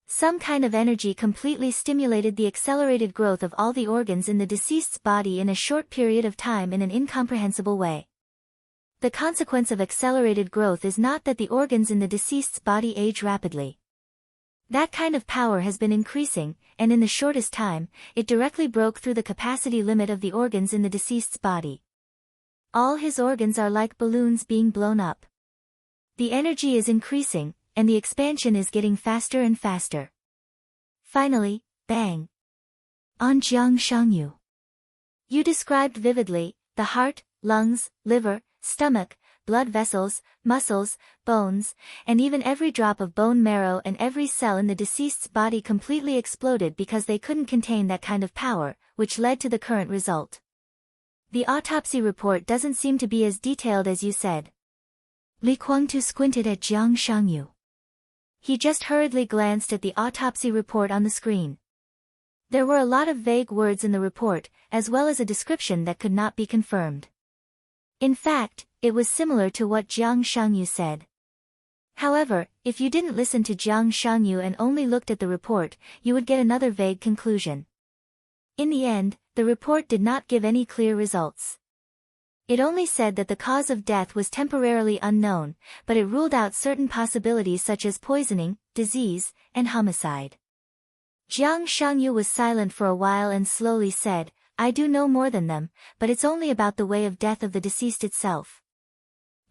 Some kind of energy completely stimulated the accelerated growth of all the organs in the deceased's body in a short period of time in an incomprehensible way. The consequence of accelerated growth is not that the organs in the deceased's body age rapidly. That kind of power has been increasing, and in the shortest time, it directly broke through the capacity limit of the organs in the deceased's body. All his organs are like balloons being blown up. The energy is increasing, and the expansion is getting faster and faster." Finally, bang! On Jiang Shangyu. "You described vividly, the heart, lungs, liver, stomach, blood vessels, muscles, bones, and even every drop of bone marrow and every cell in the deceased's body completely exploded because they couldn't contain that kind of power, which led to the current result. The autopsy report doesn't seem to be as detailed as you said. Li Kuangtu squinted at Jiang Shangyu. He just hurriedly glanced at the autopsy report on the screen. There were a lot of vague words in the report, as well as a description that could not be confirmed. In fact, it was similar to what Jiang Shangyu said. However, if you didn't listen to Jiang Shangyu and only looked at the report, you would get another vague conclusion. In the end, the report did not give any clear results. It only said that the cause of death was temporarily unknown, but it ruled out certain possibilities such as poisoning, disease, and homicide. Jiang Shangyu was silent for a while and slowly said, "I do know more than them, but it's only about the way of death of the deceased itself.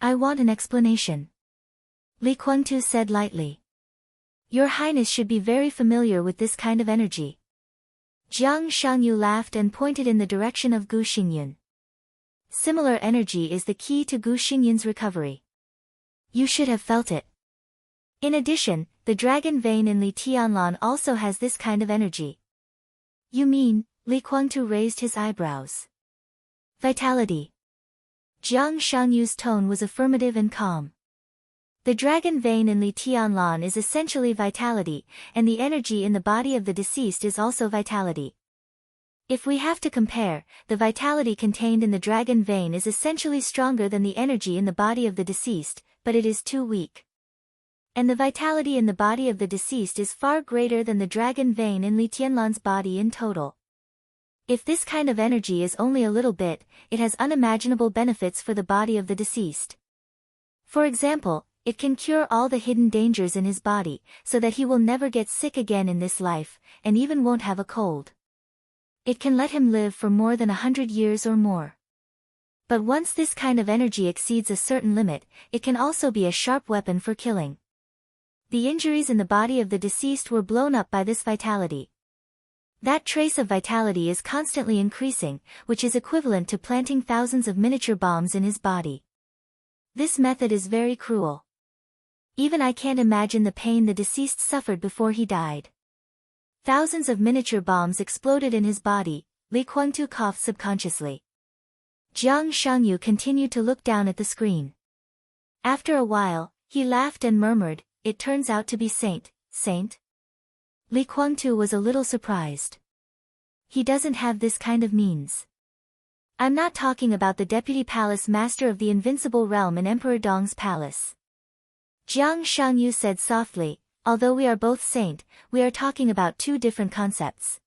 I want an explanation." Li Kuangtu said lightly. "Your Highness should be very familiar with this kind of energy." Jiang Shangyu laughed and pointed in the direction of Gu Xingyun. "Similar energy is the key to Gu Xingyun's recovery. You should have felt it. In addition, the dragon vein in Li Tianlan also has this kind of energy." "You mean?" Li Kuangtu raised his eyebrows. "Vitality." Jiang Shangyu's tone was affirmative and calm. The dragon vein in Li Tianlan is essentially vitality, and the energy in the body of the deceased is also vitality. If we have to compare, the vitality contained in the dragon vein is essentially stronger than the energy in the body of the deceased, but it is too weak. And the vitality in the body of the deceased is far greater than the dragon vein in Li Tianlan's body in total. If this kind of energy is only a little bit, it has unimaginable benefits for the body of the deceased. For example, it can cure all the hidden dangers in his body, so that he will never get sick again in this life, and even won't have a cold. It can let him live for more than 100 years or more. But once this kind of energy exceeds a certain limit, it can also be a sharp weapon for killing. The injuries in the body of the deceased were blown up by this vitality. That trace of vitality is constantly increasing, which is equivalent to planting thousands of miniature bombs in his body. This method is very cruel. Even I can't imagine the pain the deceased suffered before he died. Thousands of miniature bombs exploded in his body. Li Kuangtu coughed subconsciously. Jiang Shangyu continued to look down at the screen. After a while, he laughed and murmured, "It turns out to be Saint." Li Kuangtu was a little surprised. He doesn't have this kind of means. I'm not talking about the Deputy Palace Master of the Invincible Realm in Emperor Dong's palace. Jiang Shangyu said softly, "Although we are both saint, we are talking about two different concepts.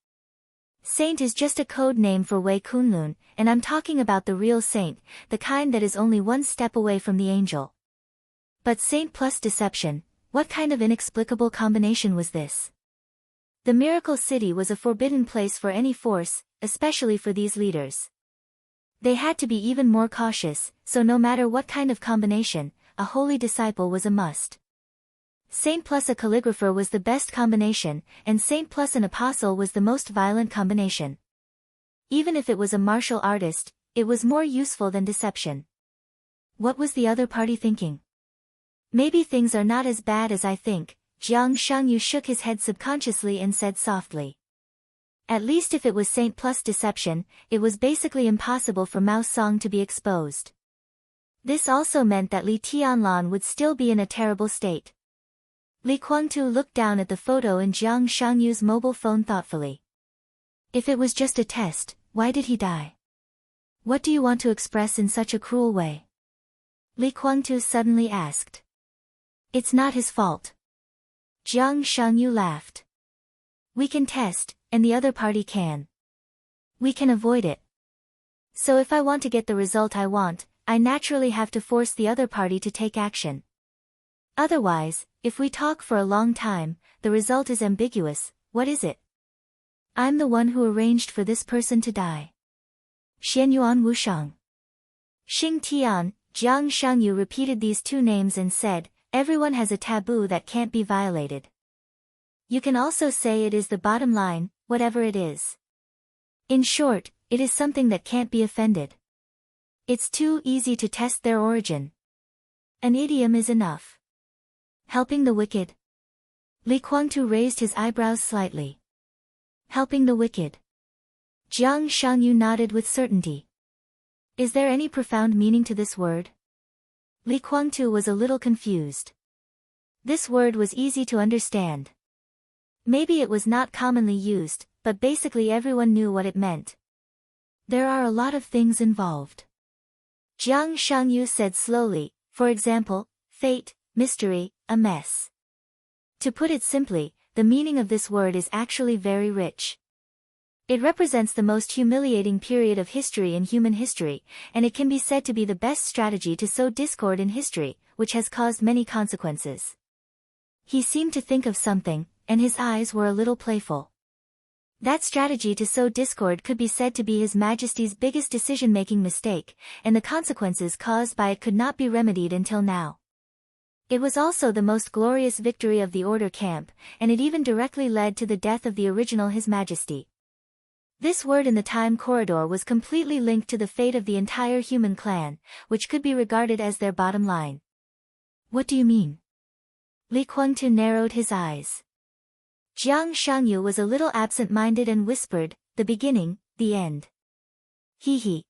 Saint is just a code name for Wei Kunlun, and I'm talking about the real saint, the kind that is only one step away from the angel. But saint plus deception, what kind of inexplicable combination was this?" The Miracle City was a forbidden place for any force, especially for these leaders. They had to be even more cautious, so no matter what kind of combination, a holy disciple was a must. Saint plus a calligrapher was the best combination, and saint plus an apostle was the most violent combination. Even if it was a martial artist, it was more useful than deception. What was the other party thinking? Maybe things are not as bad as I think. Jiang Shangyu shook his head subconsciously and said softly. At least if it was saint plus deception, it was basically impossible for Mao Song to be exposed. This also meant that Li Tianlan would still be in a terrible state. Li Kuangtu looked down at the photo in Jiang Shangyu's mobile phone thoughtfully. If it was just a test, why did he die? What do you want to express in such a cruel way? Li Kuangtu suddenly asked. It's not his fault. Jiang Shangyu laughed. We can test, and the other party can. We can avoid it. So if I want to get the result I want, I naturally have to force the other party to take action. Otherwise, if we talk for a long time, the result is ambiguous. What is it? I'm the one who arranged for this person to die. Xianyuan Wushang. Xing Tian. Jiang Shangyu repeated these two names and said, everyone has a taboo that can't be violated. You can also say it is the bottom line, whatever it is. In short, it is something that can't be offended. It's too easy to test their origin. An idiom is enough. Helping the wicked. Li Kuangtu raised his eyebrows slightly. Helping the wicked. Jiang Shangyu nodded with certainty. Is there any profound meaning to this word? Li Guangtu was a little confused. This word was easy to understand. Maybe it was not commonly used, but basically everyone knew what it meant. There are a lot of things involved. Jiang Shangyu said slowly, for example, fate, mystery, a mess. To put it simply, the meaning of this word is actually very rich. It represents the most humiliating period of history in human history, and it can be said to be the best strategy to sow discord in history, which has caused many consequences. He seemed to think of something, and his eyes were a little playful. That strategy to sow discord could be said to be His Majesty's biggest decision-making mistake, and the consequences caused by it could not be remedied until now. It was also the most glorious victory of the Order camp, and it even directly led to the death of the original His Majesty. This word in the time corridor was completely linked to the fate of the entire human clan, which could be regarded as their bottom line. What do you mean? Li Guangtu narrowed his eyes. Jiang Shangyu was a little absent-minded and whispered, the beginning, the end. Hee hee.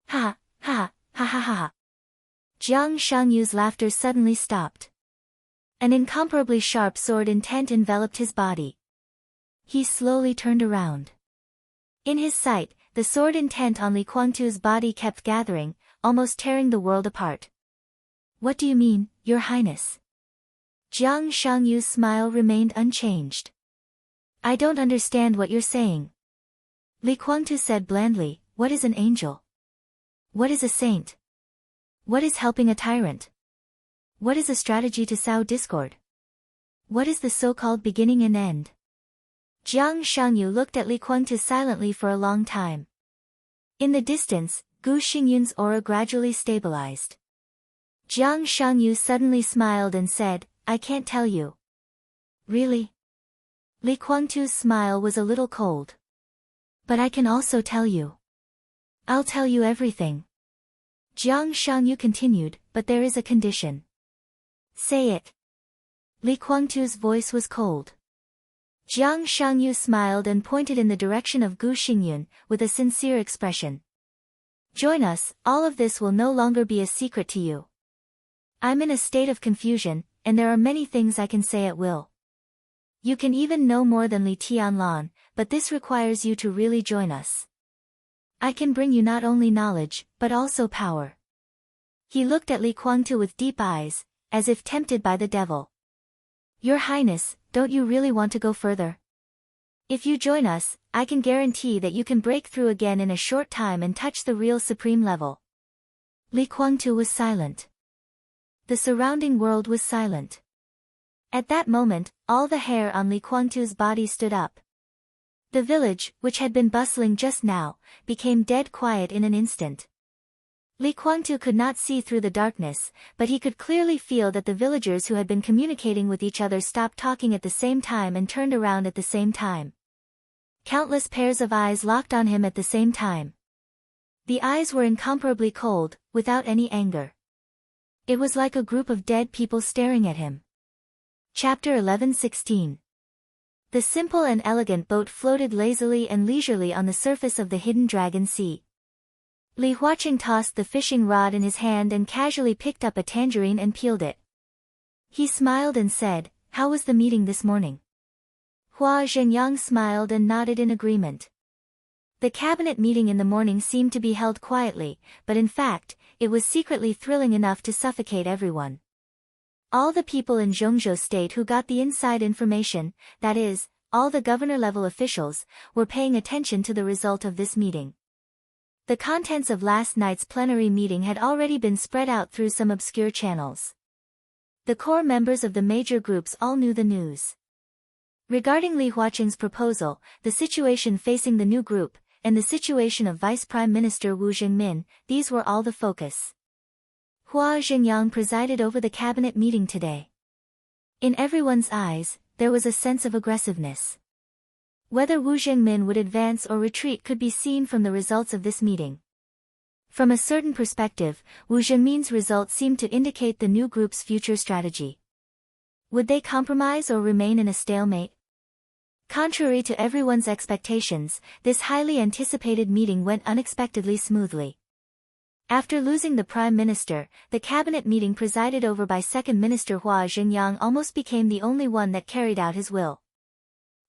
Ha, ha, ha ha ha ha. Jiang Shangyu's laughter suddenly stopped. An incomparably sharp sword intent enveloped his body. He slowly turned around. In his sight, the sword intent on Li Guangtu's body kept gathering, almost tearing the world apart. What do you mean, Your Highness? Jiang Shangyu's smile remained unchanged. I don't understand what you're saying. Li Guangtu said blandly, what is an angel? What is a saint? What is helping a tyrant? What is a strategy to sow discord? What is the so-called beginning and end? Jiang Shangyu looked at Li Guangtu silently for a long time. In the distance, Gu Xingyun's aura gradually stabilized. Jiang Shangyu suddenly smiled and said, I can't tell you. Really? Li Guangtu's smile was a little cold. But I can also tell you. I'll tell you everything. Jiang Shangyu continued, but there is a condition. Say it. Li Guangtu's voice was cold. Jiang Shangyu smiled and pointed in the direction of Gu Xingyun, with a sincere expression. Join us, all of this will no longer be a secret to you. I'm in a state of confusion, and there are many things I can say at will. You can even know more than Li Tianlan, but this requires you to really join us. I can bring you not only knowledge, but also power. He looked at Li Guangtu with deep eyes, as if tempted by the devil. Your Highness, don't you really want to go further? If you join us, I can guarantee that you can break through again in a short time and touch the real supreme level. Li Guangtu was silent. The surrounding world was silent. At that moment, all the hair on Li Guangtu's body stood up. The village, which had been bustling just now, became dead quiet in an instant. Li Guangtu could not see through the darkness, but he could clearly feel that the villagers who had been communicating with each other stopped talking at the same time and turned around at the same time. Countless pairs of eyes locked on him at the same time. The eyes were incomparably cold, without any anger. It was like a group of dead people staring at him. Chapter 11:16. The simple and elegant boat floated lazily and leisurely on the surface of the hidden Dragon Sea. Li Huaqing tossed the fishing rod in his hand and casually picked up a tangerine and peeled it. He smiled and said, How was the meeting this morning? Hua Zhenyang smiled and nodded in agreement. The cabinet meeting in the morning seemed to be held quietly, but in fact, it was secretly thrilling enough to suffocate everyone. All the people in Zhongzhou state who got the inside information, that is, all the governor-level officials, were paying attention to the result of this meeting. The contents of last night's plenary meeting had already been spread out through some obscure channels. The core members of the major groups all knew the news. Regarding Li Huaqing's proposal, the situation facing the new group, and the situation of Vice Prime Minister Wu Jingmin, these were all the focus. Hua Zhenyang presided over the cabinet meeting today. In everyone's eyes, there was a sense of aggressiveness. Whether Wu Jingmin would advance or retreat could be seen from the results of this meeting. From a certain perspective, Wu Jingmin's results seemed to indicate the new group's future strategy. Would they compromise or remain in a stalemate? Contrary to everyone's expectations, this highly anticipated meeting went unexpectedly smoothly. After losing the Prime Minister, the cabinet meeting presided over by Second Minister Hua Zhengyang almost became the only one that carried out his will.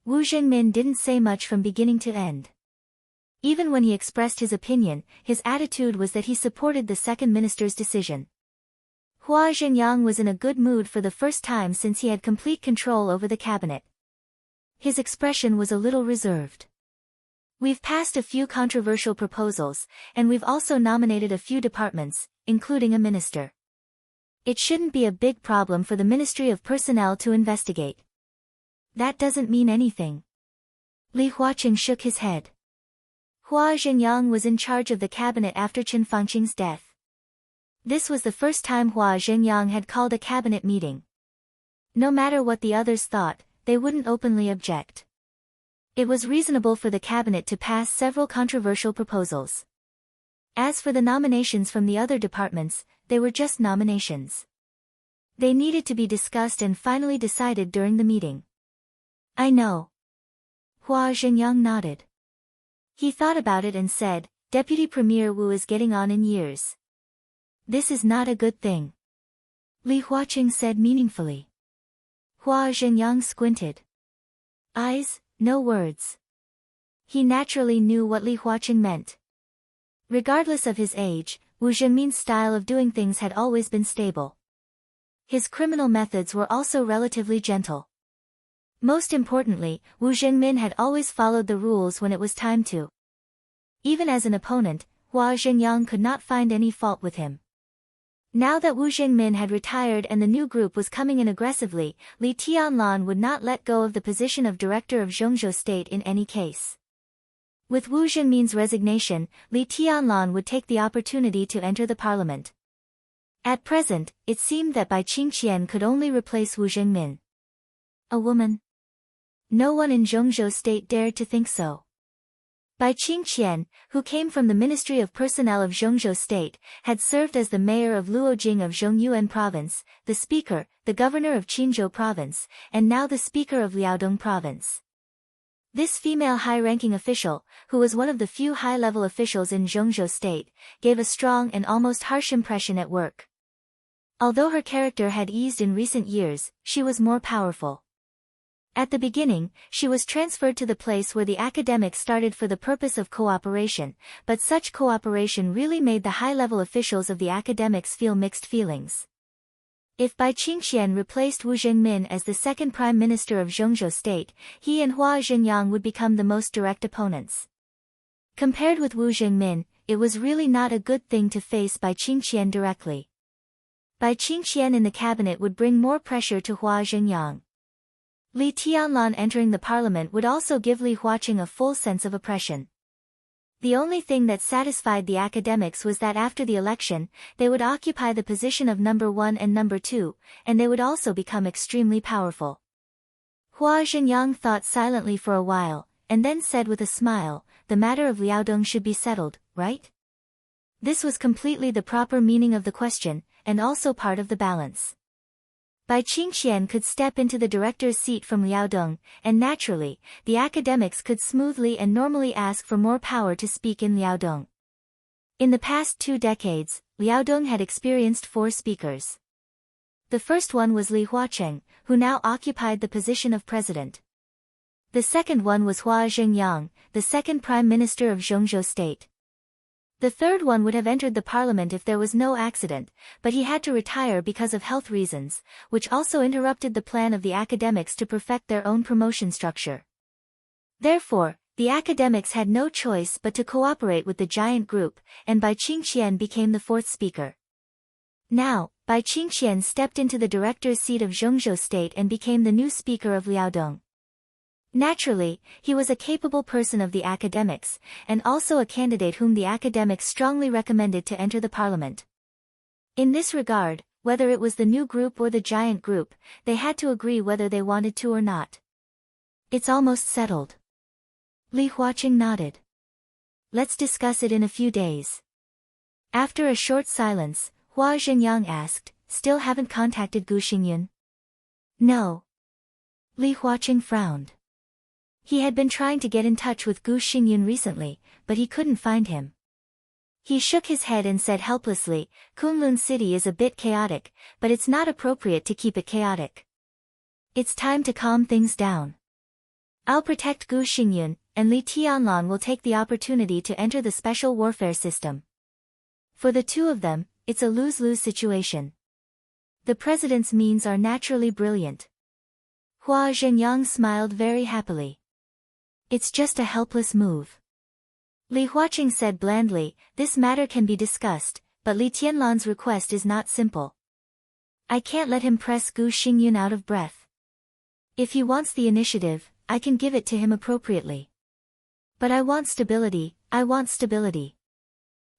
Wu Zhengmin didn't say much from beginning to end. Even when he expressed his opinion, his attitude was that he supported the Second Minister's decision. Hua Zhengyang was in a good mood for the first time since he had complete control over the cabinet. His expression was a little reserved. We've passed a few controversial proposals, and we've also nominated a few departments, including a minister. It shouldn't be a big problem for the Ministry of Personnel to investigate. That doesn't mean anything. Li Huaqing shook his head. Hua Zhenyang was in charge of the cabinet after Chen Fangqing's death. This was the first time Hua Zhenyang had called a cabinet meeting. No matter what the others thought, they wouldn't openly object. It was reasonable for the cabinet to pass several controversial proposals. As for the nominations from the other departments, they were just nominations. They needed to be discussed and finally decided during the meeting. I know. Hua Zhenyang nodded. He thought about it and said, Deputy Premier Wu is getting on in years. This is not a good thing. Li Huaqing said meaningfully. Hua Zhenyang squinted. Eyes, no words. He naturally knew what Li Huaqing meant. Regardless of his age, Wu Zhengmin's style of doing things had always been stable. His criminal methods were also relatively gentle. Most importantly, Wu Zhengmin had always followed the rules when it was time to. Even as an opponent, Hua Zhenyang could not find any fault with him. Now that Wu Zhengmin had retired and the new group was coming in aggressively, Li Tianlan would not let go of the position of director of Zhongzhou State in any case. With Wu Zhengmin's resignation, Li Tianlan would take the opportunity to enter the parliament. At present, it seemed that Bai Qingqian could only replace Wu Zhengmin. A woman? No one in Zhongzhou State dared to think so. Bai Qingqian, who came from the Ministry of Personnel of Zhongzhou State, had served as the mayor of Luojing of Zhongyuan Province, the speaker, the governor of Qinzhou Province, and now the speaker of Liaodong Province. This female high-ranking official, who was one of the few high-level officials in Zhongzhou State, gave a strong and almost harsh impression at work. Although her character had eased in recent years, she was more powerful. At the beginning, she was transferred to the place where the academics started for the purpose of cooperation, but such cooperation really made the high-level officials of the academics feel mixed feelings. If Bai Qingqian replaced Wu Zhengmin as the second prime minister of Zhongzhou State, he and Hua Zhenyang would become the most direct opponents. Compared with Wu Zhengmin, it was really not a good thing to face Bai Qingqian directly. Bai Qingqian in the cabinet would bring more pressure to Hua Zhenyang. Li Tianlan entering the parliament would also give Li Huaqing a full sense of oppression. The only thing that satisfied the academics was that after the election, they would occupy the position of number 1 and number 2, and they would also become extremely powerful. Hua Zhenyang thought silently for a while, and then said with a smile, the matter of Liaodong should be settled, right? This was completely the proper meaning of the question, and also part of the balance. Bai Qingqian could step into the director's seat from Liaodong, and naturally, the academics could smoothly and normally ask for more power to speak in Liaodong. In the past 2 decades, Liaodong had experienced 4 speakers. The first one was Li Huaqing, who now occupied the position of president. The second one was Hua Zhenyang, the second prime minister of Zhongzhou State. The third one would have entered the parliament if there was no accident, but he had to retire because of health reasons, which also interrupted the plan of the academics to perfect their own promotion structure. Therefore, the academics had no choice but to cooperate with the giant group, and Bai Qingqian became the 4th speaker. Now, Bai Qingqian stepped into the director's seat of Zhongzhou State and became the new speaker of Liaodong. Naturally, he was a capable person of the academics, and also a candidate whom the academics strongly recommended to enter the parliament. In this regard, whether it was the new group or the giant group, they had to agree whether they wanted to or not. It's almost settled. Li Huaqing nodded. Let's discuss it in a few days. After a short silence, Hua Zhenyang asked, still haven't contacted Gu Xingyun? No. Li Huaqing frowned. He had been trying to get in touch with Gu Xingyun recently, but he couldn't find him. He shook his head and said helplessly, Kunlun City is a bit chaotic, but it's not appropriate to keep it chaotic. It's time to calm things down. I'll protect Gu Xingyun, and Li Tianlong will take the opportunity to enter the special warfare system. For the two of them, it's a lose-lose situation. The president's means are naturally brilliant. Hua Zhenyang smiled very happily. It's just a helpless move. Li Huaqing said blandly, this matter can be discussed, but Li Tianlong's request is not simple. I can't let him press Gu Xingyun out of breath. If he wants the initiative, I can give it to him appropriately. But I want stability, I want stability.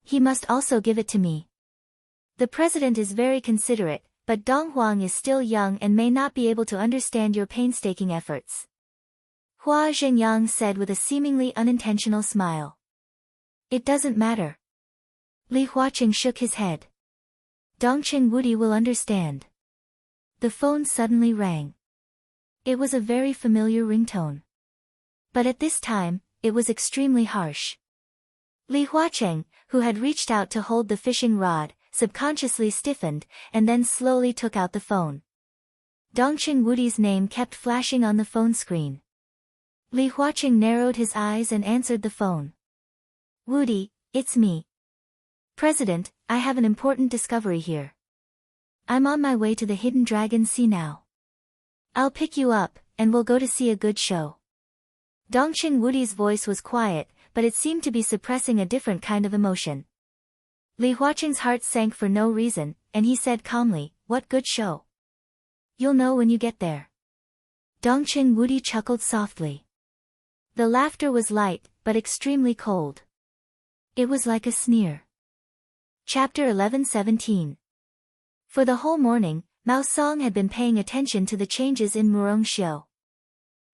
He must also give it to me. The president is very considerate, but Dong Huang is still young and may not be able to understand your painstaking efforts. Hua Zhenyang said with a seemingly unintentional smile. It doesn't matter. Li Huaqing shook his head. Dongqing Wudi will understand. The phone suddenly rang. It was a very familiar ringtone. But at this time, it was extremely harsh. Li Huaqing, who had reached out to hold the fishing rod, subconsciously stiffened, and then slowly took out the phone. Dongqing Wudi's name kept flashing on the phone screen. Li Huaqing narrowed his eyes and answered the phone. Wudi, it's me. President, I have an important discovery here. I'm on my way to the Hidden Dragon Sea now. I'll pick you up, and we'll go to see a good show. Dongqing Wudi's voice was quiet, but it seemed to be suppressing a different kind of emotion. Li Huaqing's heart sank for no reason, and he said calmly, what good show? You'll know when you get there. Dongqing Wudi chuckled softly. The laughter was light, but extremely cold. It was like a sneer. Chapter 11:17. For the whole morning, Mao Song had been paying attention to the changes in Murongxiu.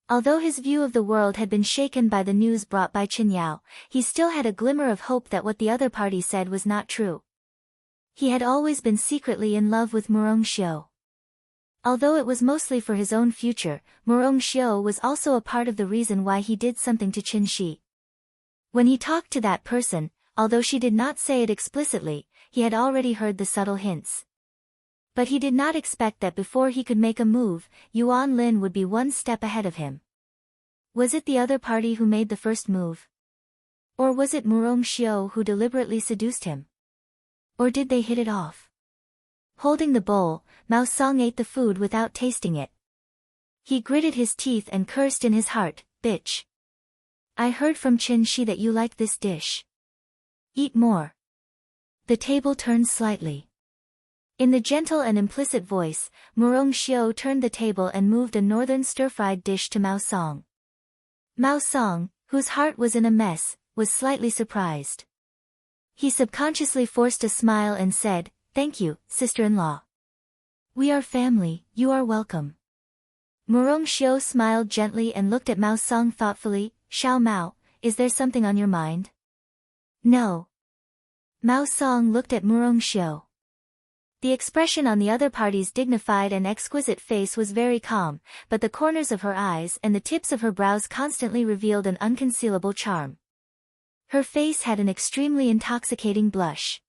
Although his view of the world had been shaken by the news brought by Chen Yao, he still had a glimmer of hope that what the other party said was not true. He had always been secretly in love with Murongxiu. Although it was mostly for his own future, Murongxiu was also a part of the reason why he did something to Qin Shi. When he talked to that person, although she did not say it explicitly, he had already heard the subtle hints. But he did not expect that before he could make a move, Yuan Lin would be one step ahead of him. Was it the other party who made the first move? Or was it Murongxiu who deliberately seduced him? Or did they hit it off? Holding the bowl, Mao Song ate the food without tasting it. He gritted his teeth and cursed in his heart, bitch. I heard from Qin Shi that you liked this dish. Eat more. The table turned slightly. In the gentle and implicit voice, Murongxiu turned the table and moved a northern stir-fried dish to Mao Song. Mao Song, whose heart was in a mess, was slightly surprised. He subconsciously forced a smile and said, thank you, sister-in-law. We are family, you are welcome. Murongxiu smiled gently and looked at Mao Song thoughtfully. Xiao Mao, is there something on your mind? No. Mao Song looked at Murongxiu. The expression on the other party's dignified and exquisite face was very calm, but the corners of her eyes and the tips of her brows constantly revealed an unconcealable charm. Her face had an extremely intoxicating blush.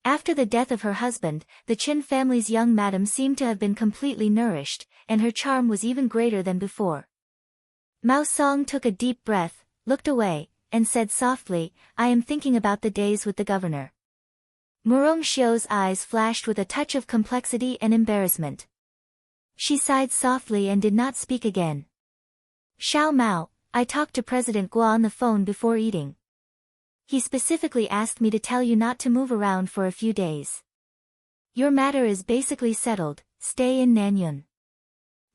After the death of her husband, the Qin family's young madam seemed to have been completely nourished, and her charm was even greater than before. Mao Song took a deep breath, looked away, and said softly, I am thinking about the days with the governor. Murongxiu's eyes flashed with a touch of complexity and embarrassment. She sighed softly and did not speak again. Xiao Mao, I talked to President Guo on the phone before eating. He specifically asked me to tell you not to move around for a few days. Your matter is basically settled, stay in Nanyun.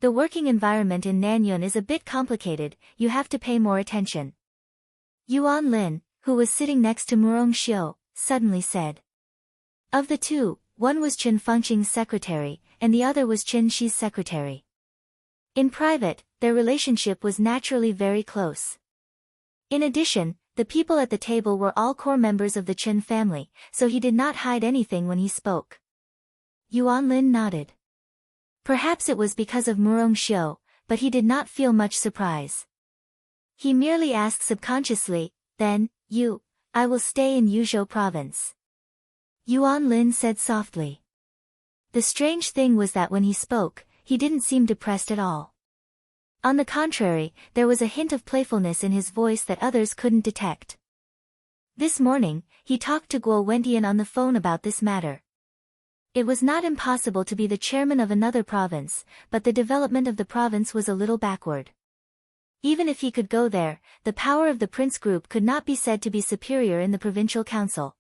The working environment in Nanyun is a bit complicated, you have to pay more attention. Yuan Lin, who was sitting next to Murongxiu, suddenly said. Of the two, one was Chen Fengqing's secretary, and the other was Qin Shi's secretary. In private, their relationship was naturally very close. In addition, the people at the table were all core members of the Chen family, so he did not hide anything when he spoke. Yuan Lin nodded. Perhaps it was because of Murongxiu, but he did not feel much surprise. He merely asked subconsciously, then, I I will stay in Yuzhou province. Yuan Lin said softly. The strange thing was that when he spoke, he didn't seem depressed at all. On the contrary, there was a hint of playfulness in his voice that others couldn't detect. This morning, he talked to Guo Wentian on the phone about this matter. It was not impossible to be the chairman of another province, but the development of the province was a little backward. Even if he could go there, the power of the prince group could not be said to be superior in the provincial council.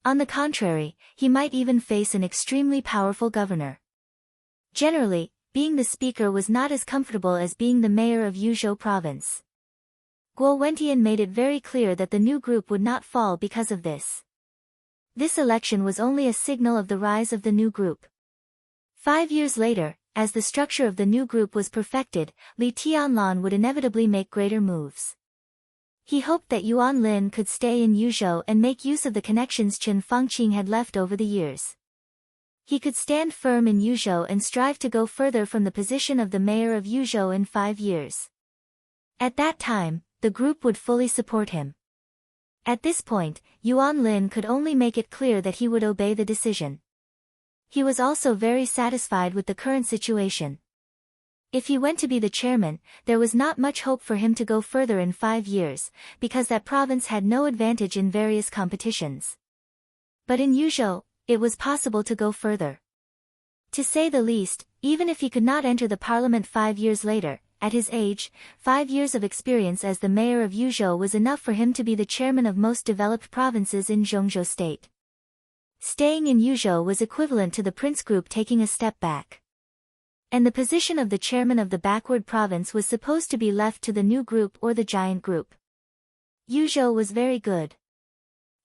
On the contrary, he might even face an extremely powerful governor. Generally, being the speaker was not as comfortable as being the mayor of Yuzhou province. Guo Wentian made it very clear that the new group would not fall because of this. This election was only a signal of the rise of the new group. 5 years later, as the structure of the new group was perfected, Li Tianlan would inevitably make greater moves. He hoped that Yuan Lin could stay in Yuzhou and make use of the connections Chen Fangqing had left over the years. He could stand firm in Yuzhou and strive to go further from the position of the mayor of Yuzhou in 5 years. At that time, the group would fully support him. At this point, Yuan Lin could only make it clear that he would obey the decision. He was also very satisfied with the current situation. If he went to be the chairman, there was not much hope for him to go further in 5 years, because that province had no advantage in various competitions. But in Yuzhou, it was possible to go further. To say the least, even if he could not enter the parliament 5 years later, at his age, 5 years of experience as the mayor of Yuzhou was enough for him to be the chairman of most developed provinces in Zhongzhou state. Staying in Yuzhou was equivalent to the prince group taking a step back. And the position of the chairman of the backward province was supposed to be left to the new group or the giant group. Yuzhou was very good.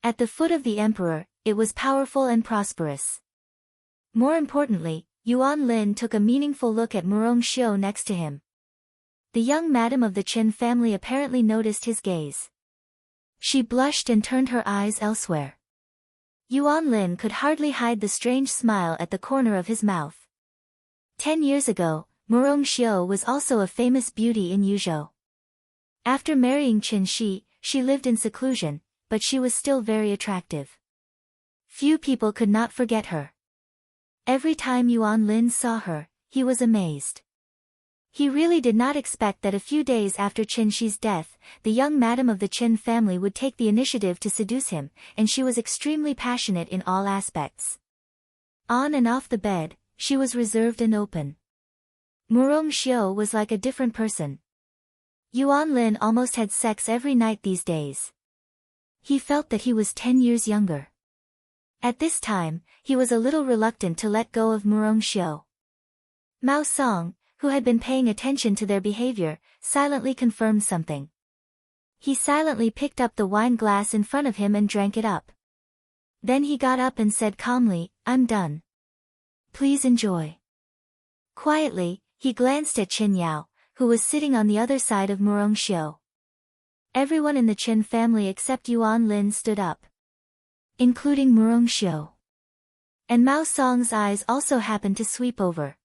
At the foot of the emperor, it was powerful and prosperous. More importantly, Yuan Lin took a meaningful look at Murong Xiu next to him. The young madam of the Chen family apparently noticed his gaze. She blushed and turned her eyes elsewhere. Yuan Lin could hardly hide the strange smile at the corner of his mouth. 10 years ago, Murong Xiu was also a famous beauty in Yuzhou. After marrying Qin Shi, she lived in seclusion, but she was still very attractive. Few people could not forget her. Every time Yuan Lin saw her, he was amazed. He really did not expect that a few days after Qin Shi's death, the young madam of the Qin family would take the initiative to seduce him, and she was extremely passionate in all aspects. On and off the bed, she was reserved and open. Murong Xiu was like a different person. Yuan Lin almost had sex every night these days. He felt that he was 10 years younger. At this time, he was a little reluctant to let go of Murong Xiu. Mao Song, who had been paying attention to their behavior, silently confirmed something. He silently picked up the wine glass in front of him and drank it up. Then he got up and said calmly, "I'm done. Please enjoy." Quietly, he glanced at Qin Yao, who was sitting on the other side of Murong Xiu. Everyone in the Qin family except Yuan Lin stood up, including Murong Xiu. And Mao Song's eyes also happened to sweep over.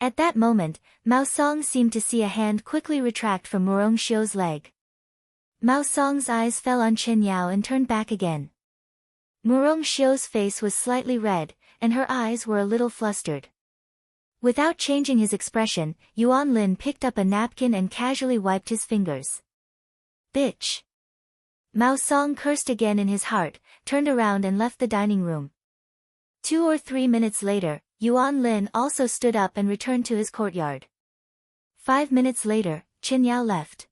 At that moment, Mao Song seemed to see a hand quickly retract from Murong Xiu's leg. Mao Song's eyes fell on Qin Yao and turned back again. Murong Xiu's face was slightly red, and her eyes were a little flustered. Without changing his expression, Yuan Lin picked up a napkin and casually wiped his fingers. "Bitch!" Mao Song cursed again in his heart, turned around and left the dining room. 2 or 3 minutes later, Yuan Lin also stood up and returned to his courtyard. 5 minutes later, Qin Yao left.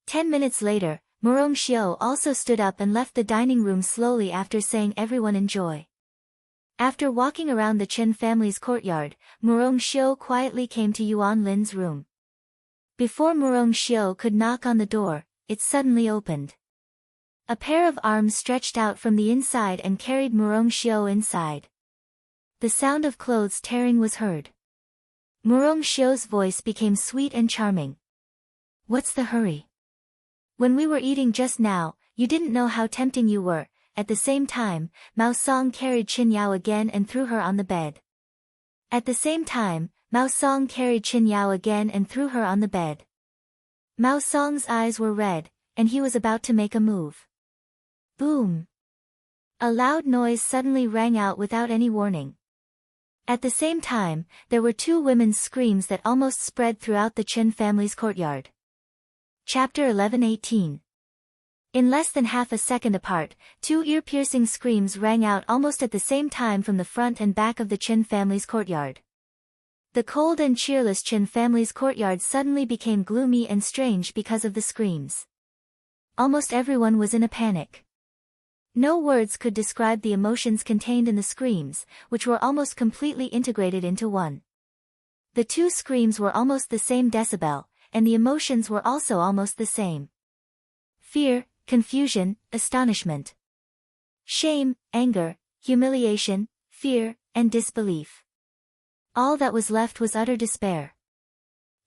10 minutes later, Murong Xiu also stood up and left the dining room slowly after saying everyone enjoy. After walking around the Chen family's courtyard, Murong Xiu quietly came to Yuan Lin's room. Before Murong Xiu could knock on the door, it suddenly opened. A pair of arms stretched out from the inside and carried Murong Xiu inside. The sound of clothes tearing was heard. Murong Xiu's voice became sweet and charming. "What's the hurry? When we were eating just now, you didn't know how tempting you were." At the same time, Mao Song carried Qin Yao again and threw her on the bed. At the same time, Mao Song carried Qin Yao again and threw her on the bed. Mao Song's eyes were red, and he was about to make a move. Boom! A loud noise suddenly rang out without any warning. At the same time, there were two women's screams that almost spread throughout the Chen family's courtyard. Chapter 11:18. In less than half a second apart, two ear-piercing screams rang out almost at the same time from the front and back of the Chen family's courtyard. The cold and cheerless Chen family's courtyard suddenly became gloomy and strange because of the screams. Almost everyone was in a panic. No words could describe the emotions contained in the screams, which were almost completely integrated into one. The two screams were almost the same decibel, and the emotions were also almost the same. Fear, confusion, astonishment. Shame, anger, humiliation, fear, and disbelief. All that was left was utter despair.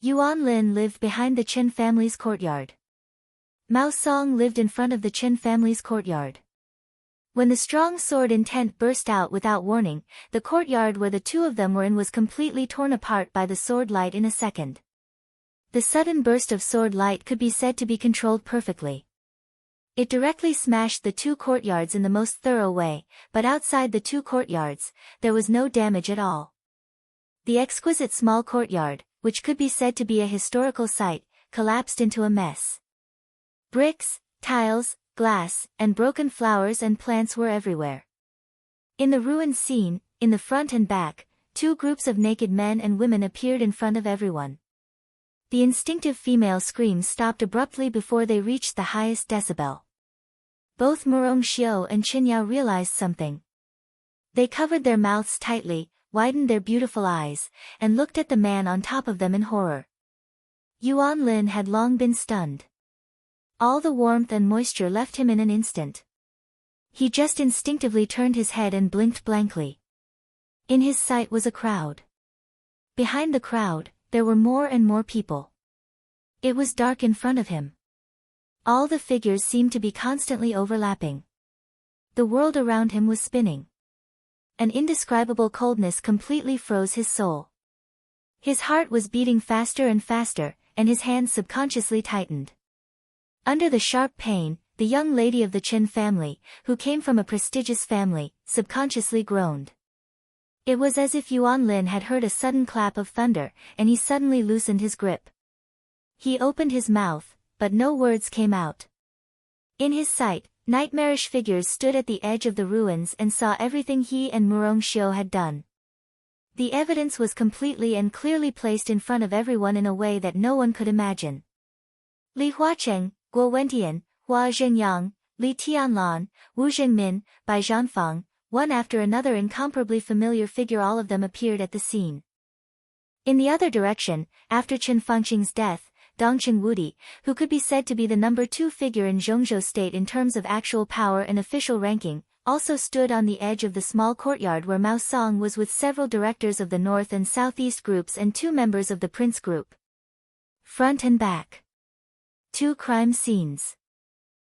Yuan Lin lived behind the Chen family's courtyard. Mao Song lived in front of the Chen family's courtyard. When the strong sword intent burst out without warning, the courtyard where the two of them were in was completely torn apart by the sword light in a second. The sudden burst of sword light could be said to be controlled perfectly. It directly smashed the two courtyards in the most thorough way, but outside the two courtyards, there was no damage at all. The exquisite small courtyard, which could be said to be a historical site, collapsed into a mess. Bricks, tiles, glass, and broken flowers and plants were everywhere. In the ruined scene, in the front and back, two groups of naked men and women appeared in front of everyone. The instinctive female screams stopped abruptly before they reached the highest decibel. Both Murong Xiao and Qin Yao realized something. They covered their mouths tightly, widened their beautiful eyes, and looked at the man on top of them in horror. Yuan Lin had long been stunned. All the warmth and moisture left him in an instant. He just instinctively turned his head and blinked blankly. In his sight was a crowd. Behind the crowd, there were more and more people. It was dark in front of him. All the figures seemed to be constantly overlapping. The world around him was spinning. An indescribable coldness completely froze his soul. His heart was beating faster and faster, and his hands subconsciously tightened. Under the sharp pain, the young lady of the Chen family, who came from a prestigious family, subconsciously groaned. It was as if Yuan Lin had heard a sudden clap of thunder, and he suddenly loosened his grip. He opened his mouth, but no words came out. In his sight, nightmarish figures stood at the edge of the ruins and saw everything he and Murong Xiao had done. The evidence was completely and clearly placed in front of everyone in a way that no one could imagine. Li Huacheng, Guo Wentian, Hua Zhengyang, Li Tianlan, Wu Zhengmin, Bai Zhanfang, one after another incomparably familiar figure, all of them appeared at the scene. In the other direction, after Chen Fengqing's death, Dongchen Wudi, who could be said to be the number 2 figure in Zhongzhou state in terms of actual power and official ranking, also stood on the edge of the small courtyard where Mao Song was with several directors of the North and Southeast groups and 2 members of the Prince group. Front and back. 2 crime scenes.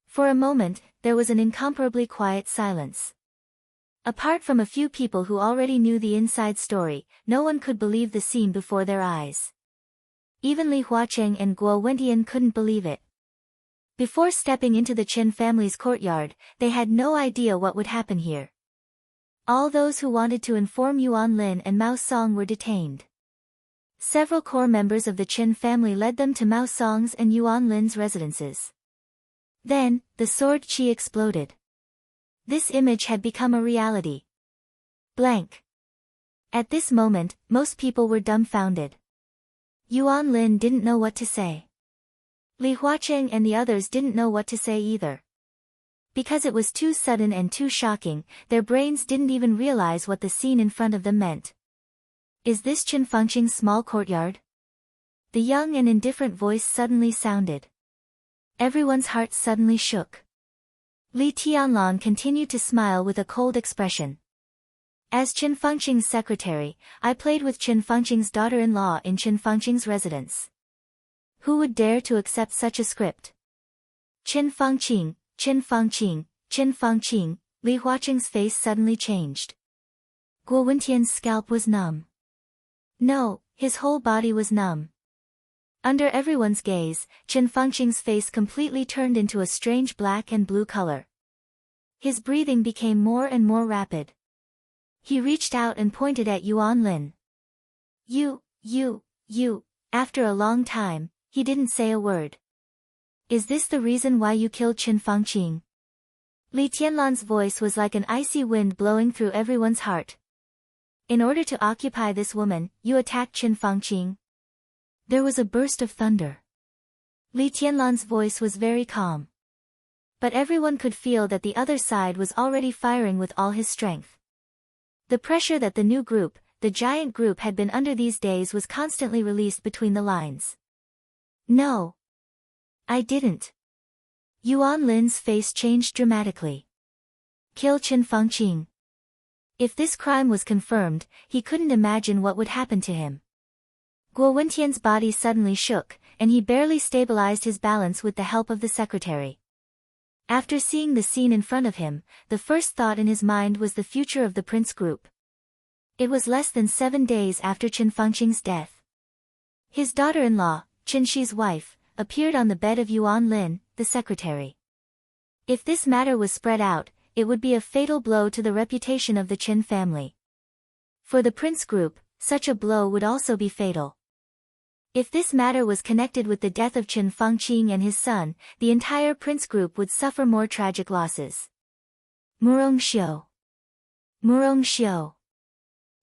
For a moment, there was an incomparably quiet silence. Apart from a few people who already knew the inside story, no one could believe the scene before their eyes. Even Li Huacheng and Guo Wentian couldn't believe it. Before stepping into the Chen family's courtyard, they had no idea what would happen here. All those who wanted to inform Yuan Lin and Mao Song were detained. Several core members of the Chen family led them to Mao Song's and Yuan Lin's residences. Then, the sword qi exploded. This image had become a reality. Blank. At this moment, most people were dumbfounded. Yuan Lin didn't know what to say. Li Huacheng and the others didn't know what to say either. Because it was too sudden and too shocking, their brains didn't even realize what the scene in front of them meant. Is this Chen Fengqing's small courtyard? The young and indifferent voice suddenly sounded. Everyone's hearts suddenly shook. Li Tianlan continued to smile with a cold expression. As Chen Fengqing's secretary, I played with Chen Fengqing's daughter-in-law in Chen Fengqing's residence. Who would dare to accept such a script? Chen Fengqing, Chen Fengqing, Chen Fengqing, Li Huacheng's face suddenly changed. Guo Wentian's scalp was numb. No, his whole body was numb. Under everyone's gaze, Chen Fengqing's face completely turned into a strange black and blue color. His breathing became more and more rapid. He reached out and pointed at Yuan Lin. You. After a long time, he didn't say a word. Is this the reason why you killed Qin Fangqing? Li Tianlan's voice was like an icy wind blowing through everyone's heart. In order to occupy this woman, you attacked Qin Fangqing? There was a burst of thunder. Li Tianlan's voice was very calm. But everyone could feel that the other side was already firing with all his strength. The pressure that the new group, the giant group, had been under these days was constantly released between the lines. No. I didn't. Yuan Lin's face changed dramatically. Kill Qin Fangqing. If this crime was confirmed, he couldn't imagine what would happen to him. Guo Wentian's body suddenly shook, and he barely stabilized his balance with the help of the secretary. After seeing the scene in front of him, the first thought in his mind was the future of the Prince Group. It was less than 7 days after Qin Fangqing's death. His daughter-in-law, Qin Shi's wife, appeared on the bed of Yuan Lin, the secretary. If this matter was spread out, it would be a fatal blow to the reputation of the Qin family. For the Prince Group, such a blow would also be fatal. If this matter was connected with the death of Qin Fangqing and his son, the entire Prince Group would suffer more tragic losses. Murong Xiu.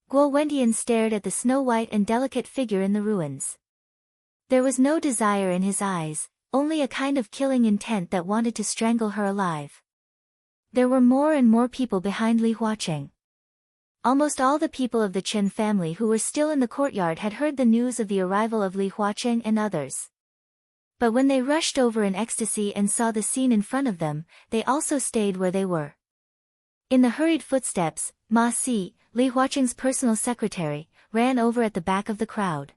Guo Wentian stared at the snow-white and delicate figure in the ruins. There was no desire in his eyes, only a kind of killing intent that wanted to strangle her alive. There were more and more people behind Li Huaqing. Almost all the people of the Qin family who were still in the courtyard had heard the news of the arrival of Li Huaqing and others. But when they rushed over in ecstasy and saw the scene in front of them, they also stayed where they were. In the hurried footsteps, Ma Si, Li Huaqing's personal secretary, ran over at the back of the crowd.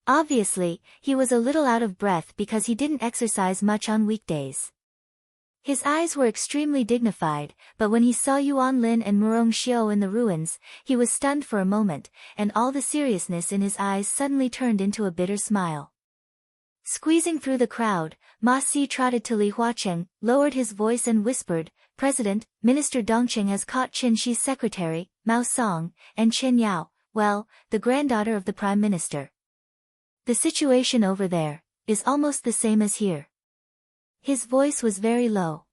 Obviously, he was a little out of breath because he didn't exercise much on weekdays. His eyes were extremely dignified, but when he saw Yuan Lin and Murong Xiu in the ruins, he was stunned for a moment, and all the seriousness in his eyes suddenly turned into a bitter smile. Squeezing through the crowd, Ma Si trotted to Li Huaqing, lowered his voice and whispered, "President, Minister Dongqing has caught Qin Shi's secretary, Mao Song, and Qin Yao, well, the granddaughter of the Prime Minister. The situation over there is almost the same as here." His voice was very low.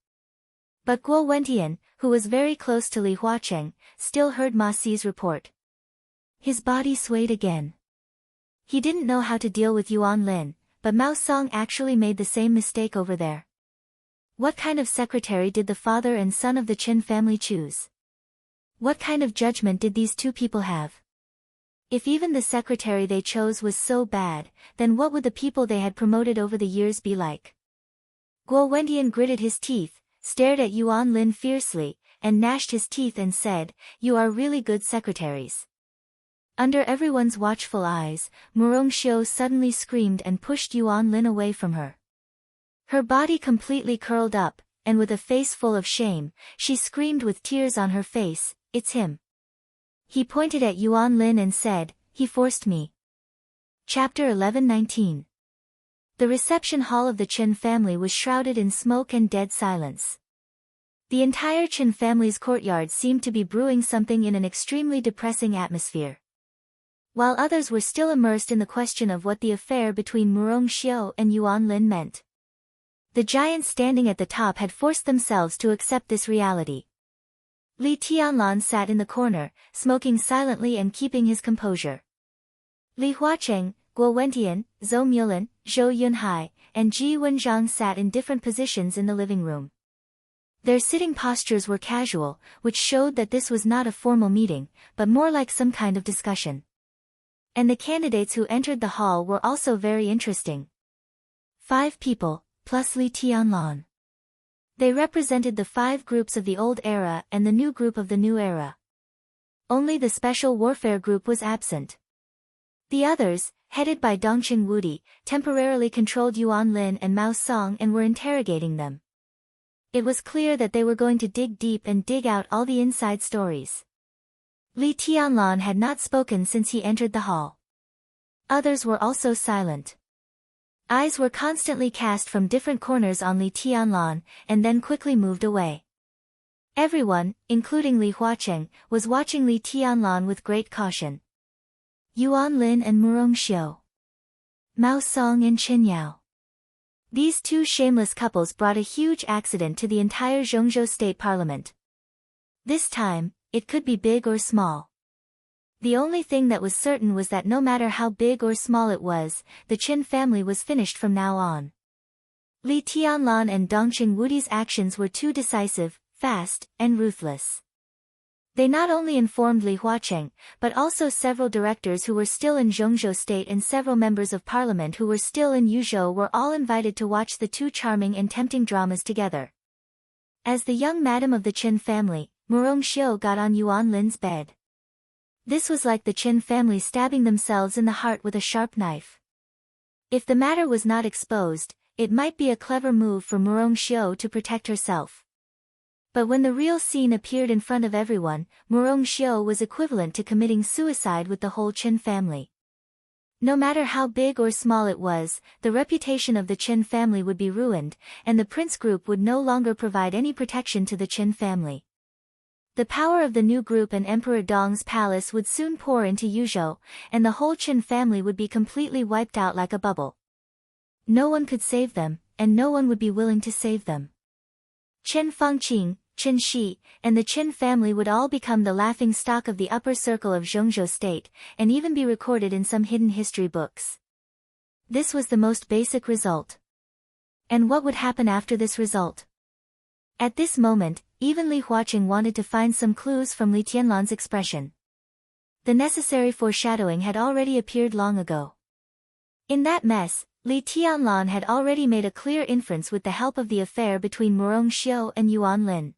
But Guo Wentian, who was very close to Li Huaqing, still heard Ma Si's report. His body swayed again. He didn't know how to deal with Yuan Lin, but Mao Song actually made the same mistake over there. What kind of secretary did the father and son of the Qin family choose? What kind of judgment did these two people have? If even the secretary they chose was so bad, then what would the people they had promoted over the years be like? Guo Wentian gritted his teeth, stared at Yuan Lin fiercely, and gnashed his teeth and said, "You are really good secretaries." Under everyone's watchful eyes, Murong Xiu suddenly screamed and pushed Yuan Lin away from her. Her body completely curled up, and with a face full of shame, she screamed with tears on her face, "It's him." He pointed at Yuan Lin and said, "He forced me." Chapter 11:19. The reception hall of the Qin family was shrouded in smoke and dead silence. The entire Qin family's courtyard seemed to be brewing something in an extremely depressing atmosphere. While others were still immersed in the question of what the affair between Murong Xiu and Yuan Lin meant. The giants standing at the top had forced themselves to accept this reality. Li Tianlan sat in the corner, smoking silently and keeping his composure. Li Huaqing, Guo Wentian, Zhou Mulin, Zhou Yunhai, and Ji Wenzhang sat in different positions in the living room. Their sitting postures were casual, which showed that this was not a formal meeting, but more like some kind of discussion. And the candidates who entered the hall were also very interesting. 5 people, plus Li Tianlan. They represented the 5 groups of the old era and the new group of the new era. Only the special warfare group was absent. The others, headed by Dongqing Wudi, temporarily controlled Yuan Lin and Mao Song and were interrogating them. It was clear that they were going to dig deep and dig out all the inside stories. Li Tianlan had not spoken since he entered the hall. Others were also silent. Eyes were constantly cast from different corners on Li Tianlan, and then quickly moved away. Everyone, including Li Huacheng, was watching Li Tianlan with great caution. Yuan Lin and Murong Xiu. Mao Song and Chen Yao. These two shameless couples brought a huge accident to the entire Zhongzhou state parliament. This time, it could be big or small. The only thing that was certain was that no matter how big or small it was, the Qin family was finished from now on. Li Tianlan and Dongqing Wudi's actions were too decisive, fast, and ruthless. They not only informed Li Huacheng, but also several directors who were still in Zhongzhou state and several members of parliament who were still in Yuzhou were all invited to watch the two charming and tempting dramas together. As the young madam of the Qin family, Murong Xiu got on Yuan Lin's bed. This was like the Qin family stabbing themselves in the heart with a sharp knife. If the matter was not exposed, it might be a clever move for Murong Xiu to protect herself. But when the real scene appeared in front of everyone, Murong Xiu was equivalent to committing suicide with the whole Qin family. No matter how big or small it was, the reputation of the Qin family would be ruined, and the prince group would no longer provide any protection to the Qin family. The power of the new group and Emperor Dong's palace would soon pour into Yuzhou, and the whole Qin family would be completely wiped out like a bubble. No one could save them, and no one would be willing to save them. Chen Fangqing, Qin Shi, and the Qin family would all become the laughing stock of the upper circle of Zhongzhou state, and even be recorded in some hidden history books. This was the most basic result. And what would happen after this result? At this moment, even Li Huacheng wanted to find some clues from Li Tianlan's expression. The necessary foreshadowing had already appeared long ago. In that mess, Li Tianlan had already made a clear inference with the help of the affair between Murong Xiu and Yuan Lin.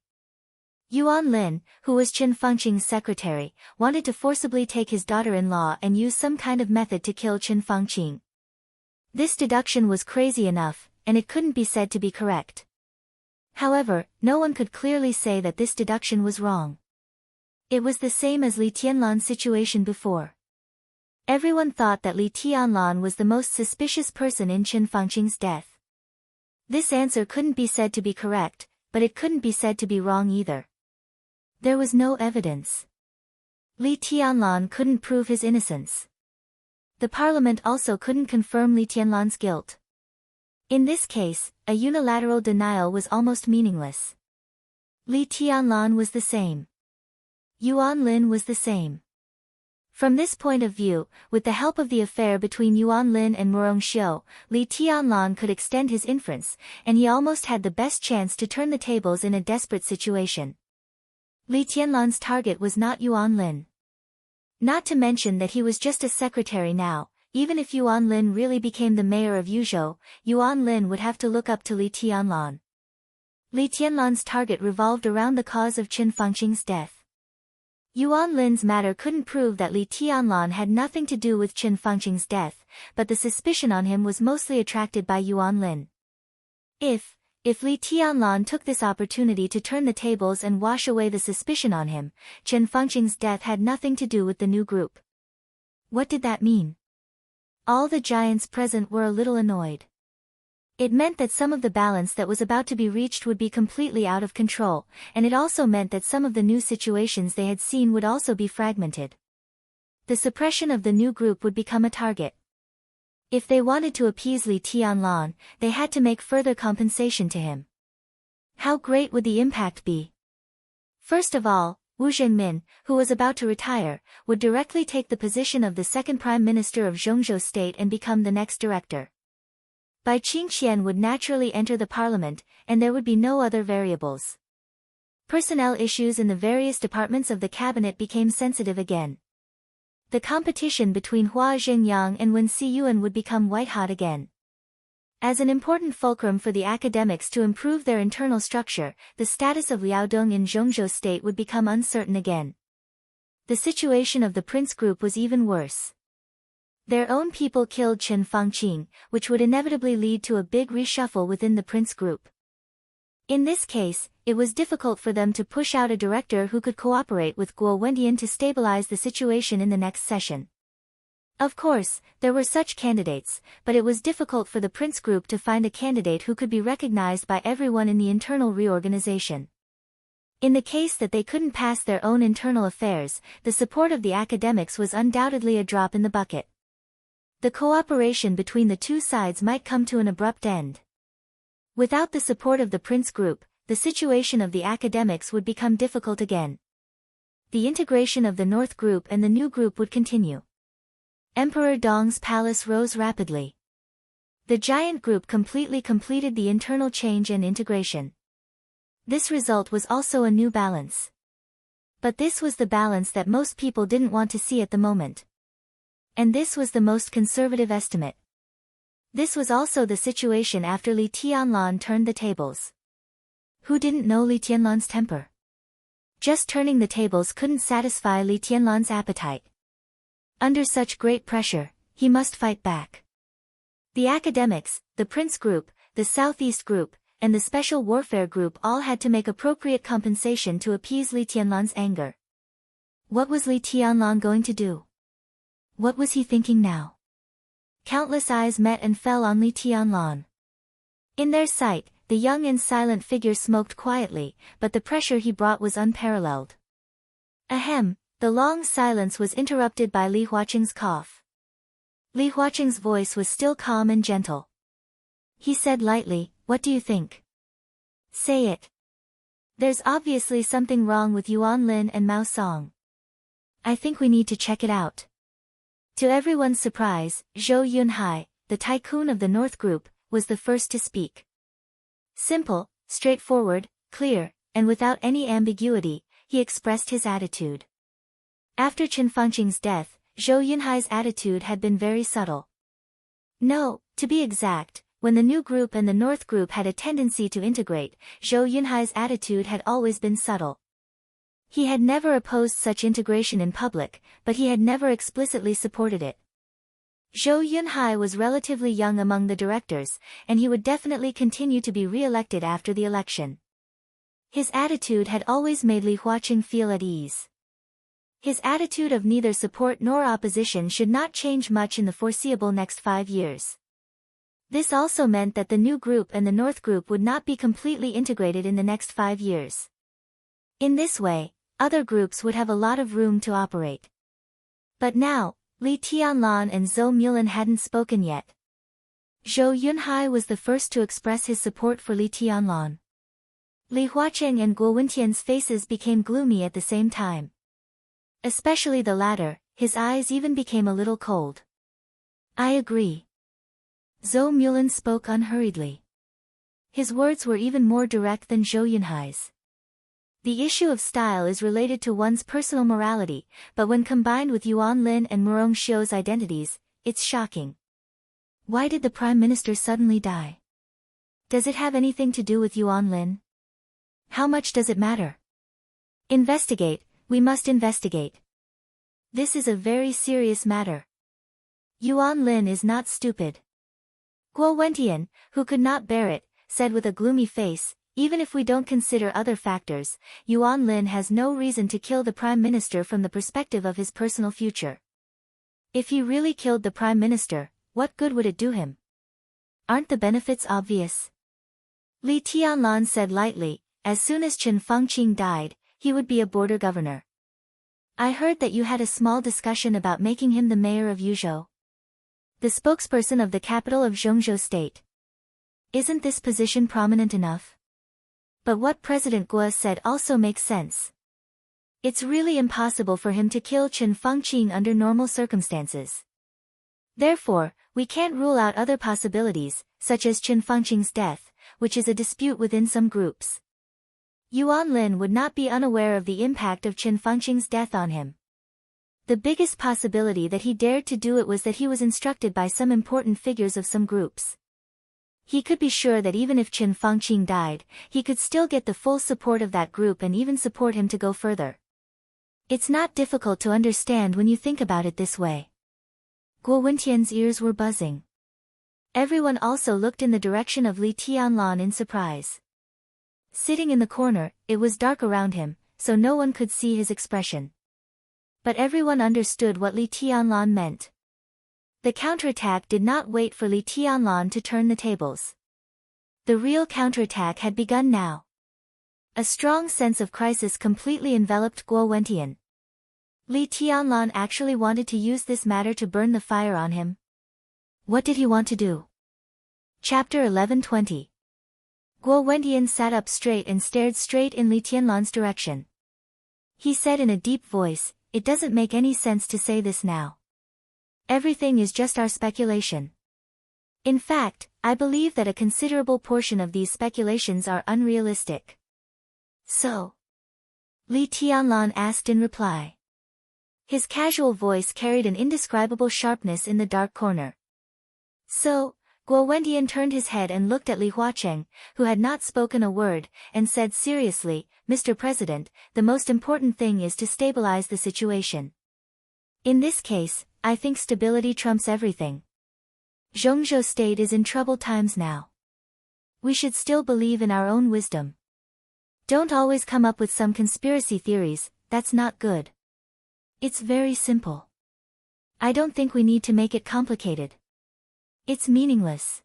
Yuan Lin, who was Qin Fangqing's secretary, wanted to forcibly take his daughter-in-law and use some kind of method to kill Qin Fangqing. This deduction was crazy enough, and it couldn't be said to be correct. However, no one could clearly say that this deduction was wrong. It was the same as Li Tianlan's situation before. Everyone thought that Li Tianlan was the most suspicious person in Qin Fangqing's death. This answer couldn't be said to be correct, but it couldn't be said to be wrong either. There was no evidence. Li Tianlan couldn't prove his innocence. The parliament also couldn't confirm Li Tianlan's guilt. In this case, a unilateral denial was almost meaningless. Li Tianlan was the same. Yuan Lin was the same. From this point of view, with the help of the affair between Yuan Lin and Murong Xiu, Li Tianlan could extend his inference, and he almost had the best chance to turn the tables in a desperate situation. Li Tianlan's target was not Yuan Lin. Not to mention that he was just a secretary now. Even if Yuan Lin really became the mayor of Yuzhou, Yuan Lin would have to look up to Li Tianlan. Li Tianlan's target revolved around the cause of Qin Fangqing's death. Yuan Lin's matter couldn't prove that Li Tianlan had nothing to do with Qin Fangqing's death, but the suspicion on him was mostly attracted by Yuan Lin. If Li Tianlan took this opportunity to turn the tables and wash away the suspicion on him, Qin Fangqing's death had nothing to do with the new group. What did that mean? All the giants present were a little annoyed. It meant that some of the balance that was about to be reached would be completely out of control, and it also meant that some of the new situations they had seen would also be fragmented. The suppression of the new group would become a target. If they wanted to appease Li Tianlan, they had to make further compensation to him. How great would the impact be? First of all, Wu Zhengmin, who was about to retire, would directly take the position of the second prime minister of Zhongzhou state and become the next director. Bai Qingqian would naturally enter the parliament, and there would be no other variables. Personnel issues in the various departments of the cabinet became sensitive again. The competition between Hua Xingyang and Wen Siyuan would become white-hot again. As an important fulcrum for the academics to improve their internal structure, the status of Liaodong in Zhongzhou state would become uncertain again. The situation of the prince group was even worse. Their own people killed Qin Fangqing, which would inevitably lead to a big reshuffle within the prince group. In this case, it was difficult for them to push out a director who could cooperate with Guo Wendian to stabilize the situation in the next session. Of course, there were such candidates, but it was difficult for the prince group to find a candidate who could be recognized by everyone in the internal reorganization. In the case that they couldn't pass their own internal affairs, the support of the academics was undoubtedly a drop in the bucket. The cooperation between the two sides might come to an abrupt end. Without the support of the Prince Group, the situation of the academics would become difficult again. The integration of the North Group and the new group would continue. Emperor Dong's palace rose rapidly. The giant group completely completed the internal change and integration. This result was also a new balance. But this was the balance that most people didn't want to see at the moment. And this was the most conservative estimate. This was also the situation after Li Tianlan turned the tables. Who didn't know Li Tianlan's temper? Just turning the tables couldn't satisfy Li Tianlan's appetite. Under such great pressure, he must fight back. The academics, the Prince Group, the Southeast Group, and the Special Warfare Group all had to make appropriate compensation to appease Li Tianlan's anger. What was Li Tianlan going to do? What was he thinking now? Countless eyes met and fell on Li Tianlan. In their sight, the young and silent figure smoked quietly, but the pressure he brought was unparalleled. Ahem, the long silence was interrupted by Li Huaqing's cough. Li Huaqing's voice was still calm and gentle. He said lightly, "What do you think?" "Say it." "There's obviously something wrong with Yuan Lin and Mao Song. I think we need to check it out." To everyone's surprise, Zhou Yunhai, the tycoon of the North Group, was the first to speak. Simple, straightforward, clear, and without any ambiguity, he expressed his attitude. After Chen Fengqing's death, Zhou Yunhai's attitude had been very subtle. No, to be exact, when the new group and the North Group had a tendency to integrate, Zhou Yunhai's attitude had always been subtle. He had never opposed such integration in public, but he had never explicitly supported it. Zhou Yunhai was relatively young among the directors, and he would definitely continue to be re-elected after the election. His attitude had always made Li Huaqing feel at ease. His attitude of neither support nor opposition should not change much in the foreseeable next 5 years. This also meant that the new group and the North Group would not be completely integrated in the next 5 years. In this way, other groups would have a lot of room to operate. But now, Li Tianlan and Zhou Mulin hadn't spoken yet. Zhou Yunhai was the first to express his support for Li Tianlan. Li Huaqing and Guo Wentian's faces became gloomy at the same time. Especially the latter, his eyes even became a little cold. "I agree." Zhou Mulin spoke unhurriedly. His words were even more direct than Zhou Yunhai's. The issue of style is related to one's personal morality, but when combined with Yuan Lin and Murong Xiu's identities, it's shocking. Why did the Prime Minister suddenly die? Does it have anything to do with Yuan Lin? How much does it matter? Investigate, we must investigate. This is a very serious matter. Yuan Lin is not stupid. Guo Wentian, who could not bear it, said with a gloomy face, "Even if we don't consider other factors, Yuan Lin has no reason to kill the Prime Minister from the perspective of his personal future. If he really killed the Prime Minister, what good would it do him? Aren't the benefits obvious?" Li Tianlan said lightly, "As soon as Chen Fengqing died, he would be a border governor. I heard that you had a small discussion about making him the mayor of Yuzhou, the spokesperson of the capital of Zhongzhou State. Isn't this position prominent enough? But what President Guo said also makes sense. It's really impossible for him to kill Chen Fengqing under normal circumstances. Therefore, we can't rule out other possibilities, such as Chen Fengqing's death, which is a dispute within some groups. Yuan Lin would not be unaware of the impact of Chen Fengqing's death on him. The biggest possibility that he dared to do it was that he was instructed by some important figures of some groups. He could be sure that even if Chen Fengqing died, he could still get the full support of that group and even support him to go further. It's not difficult to understand when you think about it this way. Guo Wentian's ears were buzzing. Everyone also looked in the direction of Li Tianlan in surprise. Sitting in the corner, it was dark around him, so no one could see his expression. But everyone understood what Li Tianlan meant. The counterattack did not wait for Li Tianlan to turn the tables. The real counterattack had begun now. A strong sense of crisis completely enveloped Guo Wentian. Li Tianlan actually wanted to use this matter to burn the fire on him. What did he want to do? Chapter 11:20. Guo Wentian sat up straight and stared straight in Li Tianlan's direction. He said in a deep voice, "It doesn't make any sense to say this now. Everything is just our speculation. In fact, I believe that a considerable portion of these speculations are unrealistic." So? Li Tianlan asked in reply. His casual voice carried an indescribable sharpness in the dark corner. So, Guo Wentian turned his head and looked at Li Huacheng, who had not spoken a word, and said seriously, "Mr. President, the most important thing is to stabilize the situation. In this case, I think stability trumps everything. Zhongzhou state is in troubled times now. We should still believe in our own wisdom. Don't always come up with some conspiracy theories, that's not good. It's very simple. I don't think we need to make it complicated. It's meaningless."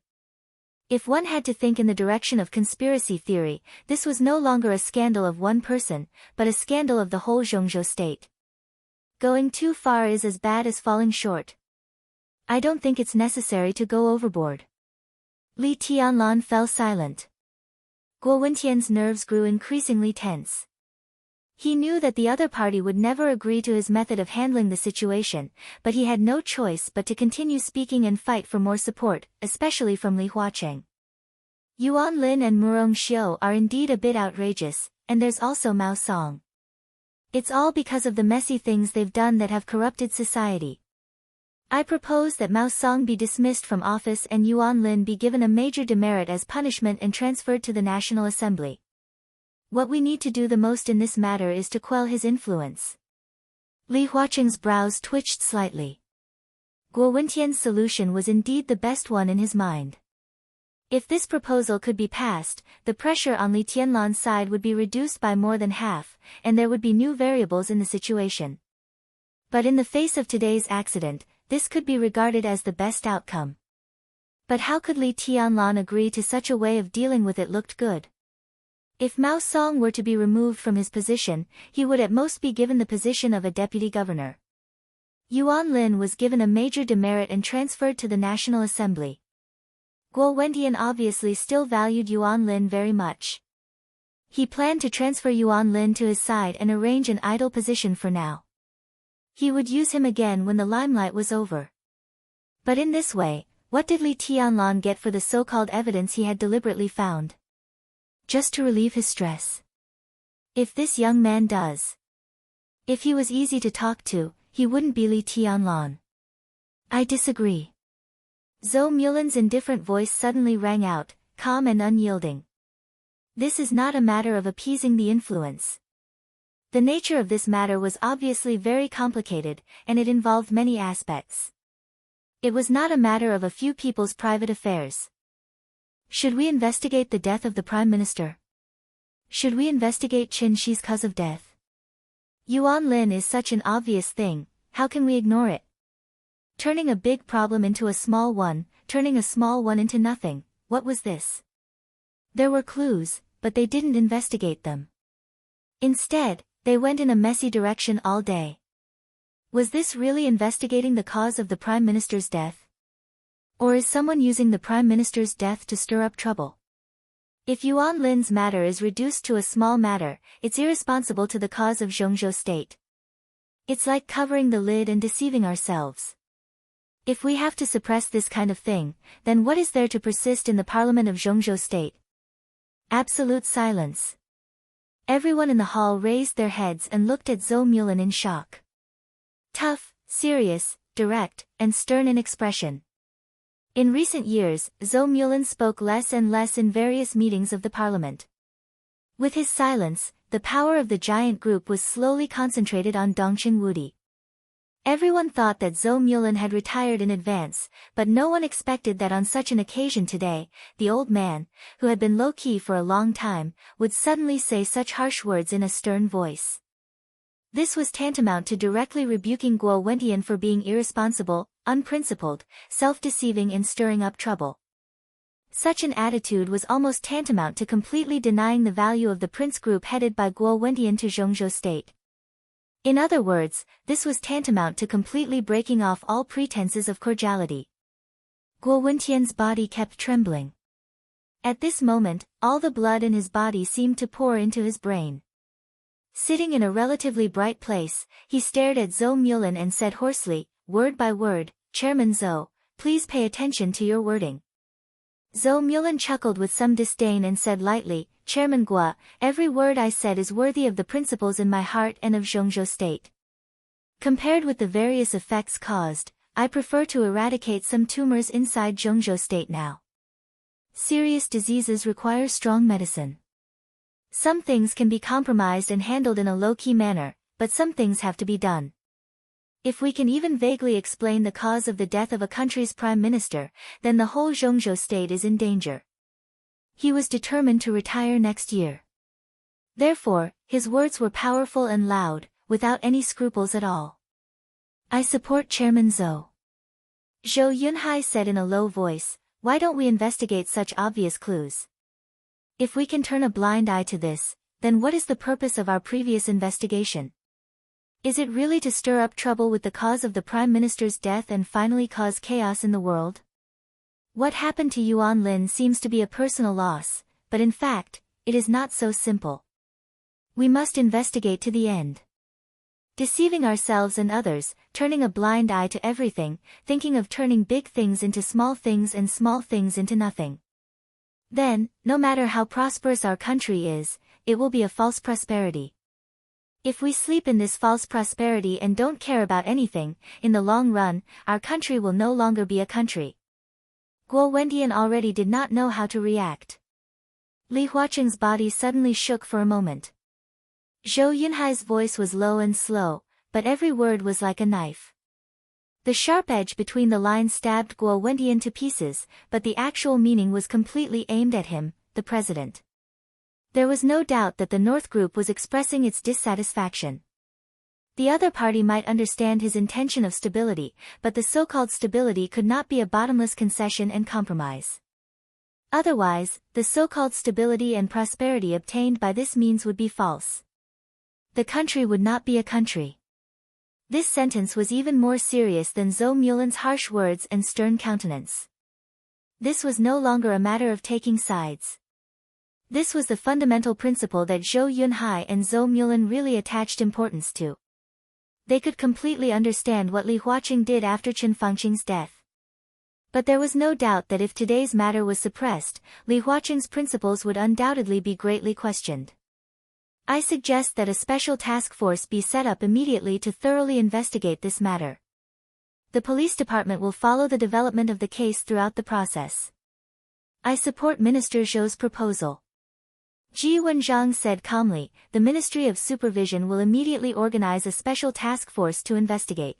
If one had to think in the direction of conspiracy theory, this was no longer a scandal of one person, but a scandal of the whole Zhongzhou state. Going too far is as bad as falling short. I don't think it's necessary to go overboard. Li Tianlan fell silent. Guo Wentian's nerves grew increasingly tense. He knew that the other party would never agree to his method of handling the situation, but he had no choice but to continue speaking and fight for more support, especially from Li Huacheng. Yuan Lin and Murong Xiu are indeed a bit outrageous, and there's also Mao Song. It's all because of the messy things they've done that have corrupted society. I propose that Mao Song be dismissed from office and Yuan Lin be given a major demerit as punishment and transferred to the National Assembly. What we need to do the most in this matter is to quell his influence." Li Huacheng's brows twitched slightly. Guo Wentian's solution was indeed the best one in his mind. If this proposal could be passed, the pressure on Li Tianlan's side would be reduced by more than half, and there would be new variables in the situation. But in the face of today's accident, this could be regarded as the best outcome. But how could Li Tianlan agree to such a way of dealing with it looked good? If Mao Song were to be removed from his position, he would at most be given the position of a deputy governor. Yuan Lin was given a major demerit and transferred to the National Assembly. Guo Wentian obviously still valued Yuan Lin very much. He planned to transfer Yuan Lin to his side and arrange an idle position for now. He would use him again when the limelight was over. But in this way, what did Li Tianlan get for the so-called evidence he had deliberately found? Just to relieve his stress. If this young man does. If he was easy to talk to, he wouldn't be Li Tianlan. I disagree. Zhou Mulan's indifferent voice suddenly rang out, calm and unyielding. This is not a matter of appeasing the influence. The nature of this matter was obviously very complicated, and it involved many aspects. It was not a matter of a few people's private affairs. Should we investigate the death of the Prime Minister? Should we investigate Qin Shi's cause of death? Yuan Lin is such an obvious thing, how can we ignore it? Turning a big problem into a small one, turning a small one into nothing, what was this? There were clues, but they didn't investigate them. Instead, they went in a messy direction all day. Was this really investigating the cause of the Prime Minister's death? Or is someone using the Prime Minister's death to stir up trouble? If Yuan Lin's matter is reduced to a small matter, it's irresponsible to the cause of Zhongzhou state. It's like covering the lid and deceiving ourselves. If we have to suppress this kind of thing, then what is there to persist in the parliament of Zhongzhou state? Absolute silence. Everyone in the hall raised their heads and looked at Zhou Mulan in shock. Tough, serious, direct, and stern in expression. In recent years, Zhou Mulan spoke less and less in various meetings of the parliament. With his silence, the power of the giant group was slowly concentrated on Dongqing Wudi. Everyone thought that Zhou Mulan had retired in advance, but no one expected that on such an occasion today, the old man, who had been low-key for a long time, would suddenly say such harsh words in a stern voice. This was tantamount to directly rebuking Guo Wentian for being irresponsible, unprincipled, self-deceiving and stirring up trouble. Such an attitude was almost tantamount to completely denying the value of the prince group headed by Guo Wentian to Zhongzhou state. In other words, this was tantamount to completely breaking off all pretenses of cordiality. Guo Wentian's body kept trembling. At this moment, all the blood in his body seemed to pour into his brain. Sitting in a relatively bright place, he stared at Zhou Mulin and said hoarsely, word by word, "Chairman Zhou, please pay attention to your wording." Zhou Mulin chuckled with some disdain and said lightly, "Chairman Guo, every word I said is worthy of the principles in my heart and of Zhongzhou state. Compared with the various effects caused, I prefer to eradicate some tumors inside Zhongzhou state now. Serious diseases require strong medicine. Some things can be compromised and handled in a low-key manner, but some things have to be done. If we can even vaguely explain the cause of the death of a country's prime minister, then the whole Zhongzhou state is in danger." He was determined to retire next year. Therefore, his words were powerful and loud, without any scruples at all. "I support Chairman Zhou." Zhou Yunhai said in a low voice, "Why don't we investigate such obvious clues? If we can turn a blind eye to this, then what is the purpose of our previous investigation? Is it really to stir up trouble with the cause of the Prime Minister's death and finally cause chaos in the world? What happened to Yuan Lin seems to be a personal loss, but in fact, it is not so simple. We must investigate to the end. Deceiving ourselves and others, turning a blind eye to everything, thinking of turning big things into small things and small things into nothing. Then, no matter how prosperous our country is, it will be a false prosperity. If we sleep in this false prosperity and don't care about anything, in the long run, our country will no longer be a country." Guo Wentian already did not know how to react. Li Huaqing's body suddenly shook for a moment. Zhou Yunhai's voice was low and slow, but every word was like a knife. The sharp edge between the lines stabbed Guo Wentian to pieces, but the actual meaning was completely aimed at him, the president. There was no doubt that the North Group was expressing its dissatisfaction. The other party might understand his intention of stability, but the so-called stability could not be a bottomless concession and compromise. Otherwise, the so-called stability and prosperity obtained by this means would be false. The country would not be a country. This sentence was even more serious than Zhou Mulin's harsh words and stern countenance. This was no longer a matter of taking sides. This was the fundamental principle that Zhou Yunhai and Zhou Mulin really attached importance to. They could completely understand what Li Huaqing did after Chen Fangqing's death. But there was no doubt that if today's matter was suppressed, Li Huaqing's principles would undoubtedly be greatly questioned. I suggest that a special task force be set up immediately to thoroughly investigate this matter. The police department will follow the development of the case throughout the process. I support Minister Zhou's proposal. Ji Wenzhang said calmly, the Ministry of Supervision will immediately organize a special task force to investigate.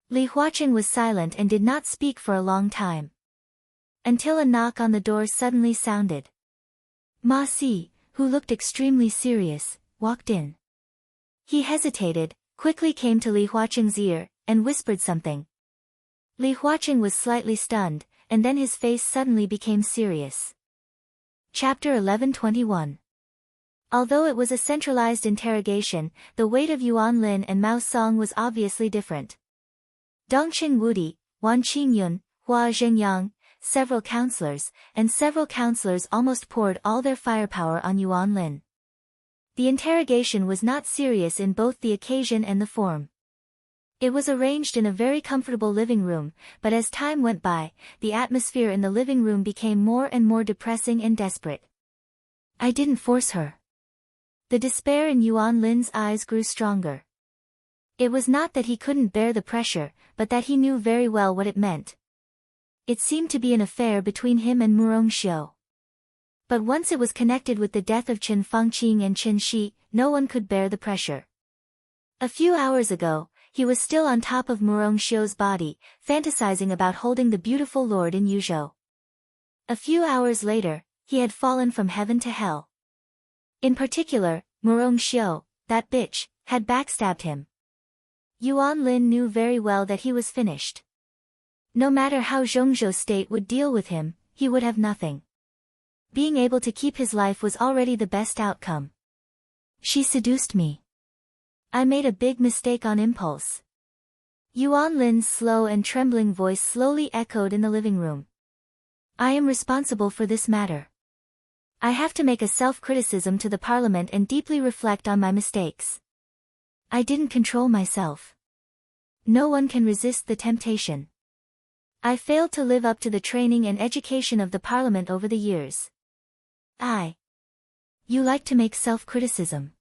Li Huaqing was silent and did not speak for a long time. Until a knock on the door suddenly sounded. Ma Si, who looked extremely serious, walked in. He hesitated, quickly came to Li Huaqing's ear, and whispered something. Li Huaqing was slightly stunned, and then his face suddenly became serious. Chapter 1121. Although it was a centralized interrogation, the weight of Yuan Lin and Mao Song was obviously different. Dongqing Wudi, Wan Qingyun, Hua Zhengyang, several counselors almost poured all their firepower on Yuan Lin. The interrogation was not serious in both the occasion and the form. It was arranged in a very comfortable living room, but as time went by, the atmosphere in the living room became more and more depressing and desperate. I didn't force her. The despair in Yuan Lin's eyes grew stronger. It was not that he couldn't bear the pressure, but that he knew very well what it meant. It seemed to be an affair between him and Murong Xiu. But once it was connected with the death of Chen Fangqing and Chen Shi, no one could bear the pressure. A few hours ago, he was still on top of Murong Xiu's body, fantasizing about holding the beautiful lord in Yuzhou. A few hours later, he had fallen from heaven to hell. In particular, Murong Xiu, that bitch, had backstabbed him. Yuan Lin knew very well that he was finished. No matter how Zhongzhou state would deal with him, he would have nothing. Being able to keep his life was already the best outcome. She seduced me. I made a big mistake on impulse. Yuan Lin's slow and trembling voice slowly echoed in the living room. I am responsible for this matter. I have to make a self-criticism to the parliament and deeply reflect on my mistakes. I didn't control myself. No one can resist the temptation. I failed to live up to the training and education of the parliament over the years. You like to make self-criticism.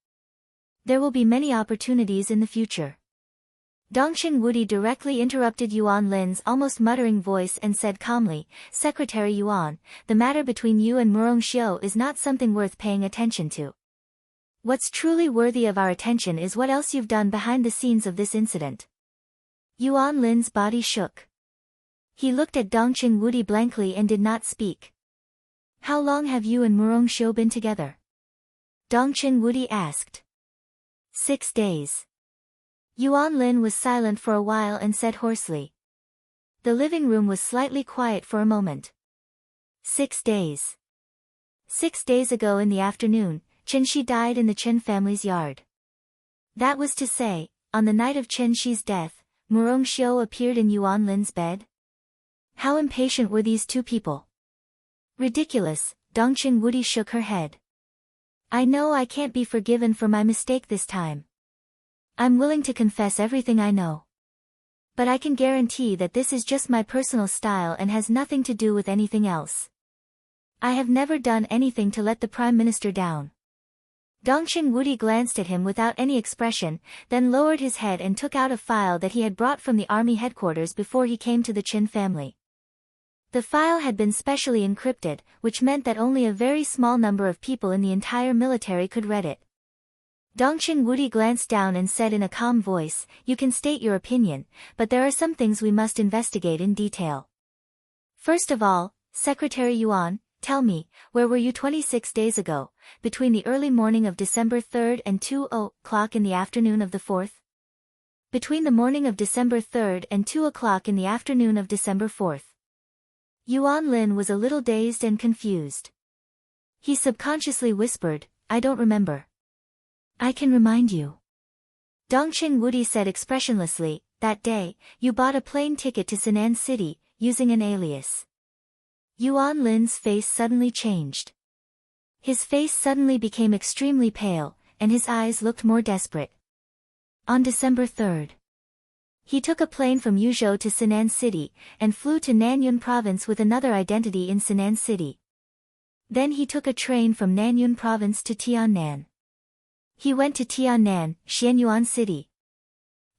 There will be many opportunities in the future. Dongxing Wudi directly interrupted Yuan Lin's almost muttering voice and said calmly, Secretary Yuan, the matter between you and Murong Xiu is not something worth paying attention to. What's truly worthy of our attention is what else you've done behind the scenes of this incident. Yuan Lin's body shook. He looked at Dongxing Wudi blankly and did not speak. How long have you and Murong Xiu been together? Dongxing Wudi asked. 6 days. Yuan Lin was silent for a while and said hoarsely. The living room was slightly quiet for a moment. 6 days. 6 days ago in the afternoon, Chen Shi died in the Chen family's yard. That was to say, on the night of Chen Shi's death, Murong Xiu appeared in Yuan Lin's bed? How impatient were these two people? Ridiculous, Dongxing Wudi shook her head. I know I can't be forgiven for my mistake this time. I'm willing to confess everything I know. But I can guarantee that this is just my personal style and has nothing to do with anything else. I have never done anything to let the Prime Minister down. Dongxing Wudi glanced at him without any expression, then lowered his head and took out a file that he had brought from the army headquarters before he came to the Qin family. The file had been specially encrypted, which meant that only a very small number of people in the entire military could read it. Dongxing Wudi glanced down and said in a calm voice, You can state your opinion, but there are some things we must investigate in detail. First of all, Secretary Yuan, tell me, where were you 26 days ago, between the early morning of December 3rd and 2:00 in the afternoon of the 4th? Between the morning of December 3rd and 2:00 in the afternoon of December 4th. Yuan Lin was a little dazed and confused. He subconsciously whispered, I don't remember. I can remind you. Dongxing Wudi said expressionlessly, that day, you bought a plane ticket to Sinan City, using an alias. Yuan Lin's face suddenly changed. His face suddenly became extremely pale, and his eyes looked more desperate. On December 3rd. He took a plane from Yuzhou to Sinan City, and flew to Nanyun Province with another identity in Sinan City. Then he took a train from Nanyun Province to Tiannan. He went to Tiannan, Xianyuan City.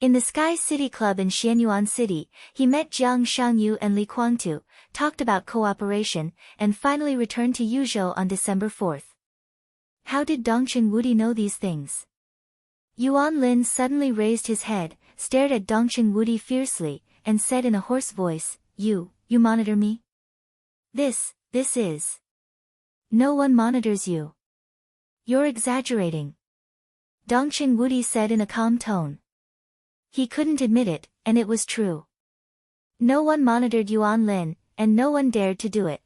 In the Sky City Club in Xianyuan City, he met Jiang Shangyu and Li Guangtu, talked about cooperation, and finally returned to Yuzhou on December 4th. How did Dongxing Wudi know these things? Yuan Lin suddenly raised his head, stared at Dongxing Wudi fiercely, and said in a hoarse voice, You monitor me? This is. No one monitors you. You're exaggerating. Dongxing Wudi said in a calm tone. He couldn't admit it, and it was true. No one monitored Yuan Lin, and no one dared to do it.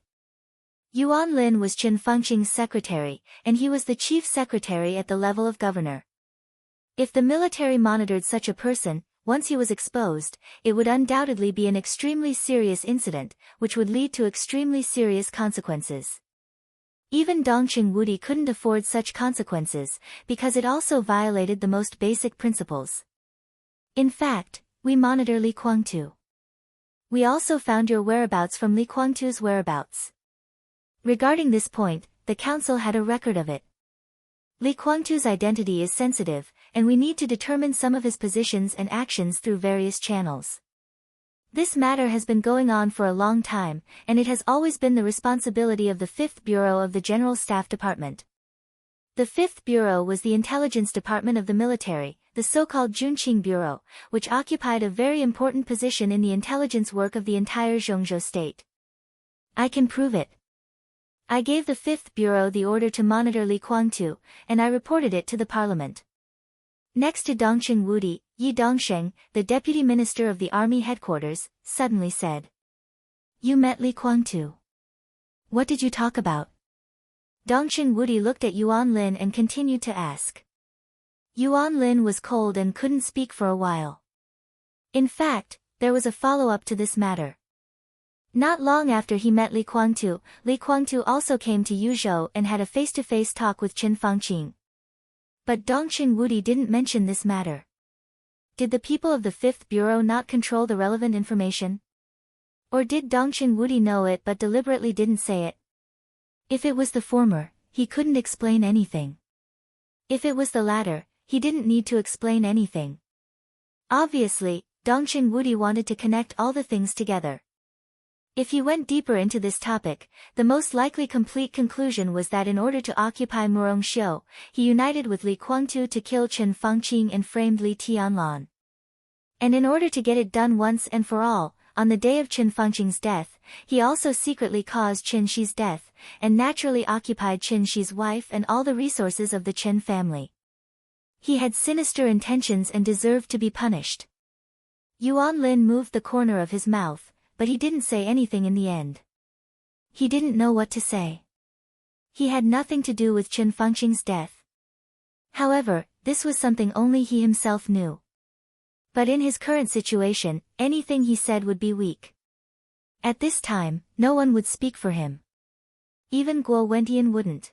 Yuan Lin was Chen Fengqing's secretary, and he was the chief secretary at the level of governor. If the military monitored such a person, once he was exposed, it would undoubtedly be an extremely serious incident, which would lead to extremely serious consequences. Even Dongxing Wudi couldn't afford such consequences, because it also violated the most basic principles. In fact, we monitor Li Guangtu. We also found your whereabouts from Li Guangtu's whereabouts. Regarding this point, the council had a record of it. Li Guangtu's identity is sensitive, and we need to determine some of his positions and actions through various channels. This matter has been going on for a long time, and it has always been the responsibility of the 5th Bureau of the General Staff Department. The 5th Bureau was the intelligence department of the military, the so-called Junqing Bureau, which occupied a very important position in the intelligence work of the entire Zhongzhou state. I can prove it. I gave the 5th Bureau the order to monitor Li Guangtu, and I reported it to the parliament. Next to Dongxing Wudi, Yi Dongsheng, the deputy minister of the army headquarters, suddenly said. You met Li Guangtu. What did you talk about? Dongchen Wudi looked at Yuan Lin and continued to ask. Yuan Lin was cold and couldn't speak for a while. In fact, there was a follow-up to this matter. Not long after he met Li Guangtu also came to Yuzhou and had a face-to-face talk with Qin Fangqing. But Dongchen Wudi didn't mention this matter. Did the people of the 5th Bureau not control the relevant information? Or did Dongchen Wudi know it but deliberately didn't say it? If it was the former, he couldn't explain anything. If it was the latter, he didn't need to explain anything. Obviously, Dongchen Wudi wanted to connect all the things together. If he went deeper into this topic, the most likely complete conclusion was that in order to occupy Murongxiu, he united with Li Guangtu to kill Qin Fangqing and framed Li Tianlan. And in order to get it done once and for all, on the day of Qin Fangqing's death, he also secretly caused Qin Shi's death, and naturally occupied Qin Shi's wife and all the resources of the Qin family. He had sinister intentions and deserved to be punished. Yuan Lin moved the corner of his mouth, but he didn't say anything in the end. He didn't know what to say. He had nothing to do with Qin Fangqing's death. However, this was something only he himself knew. But in his current situation, anything he said would be weak. At this time, no one would speak for him. Even Guo Wentian wouldn't.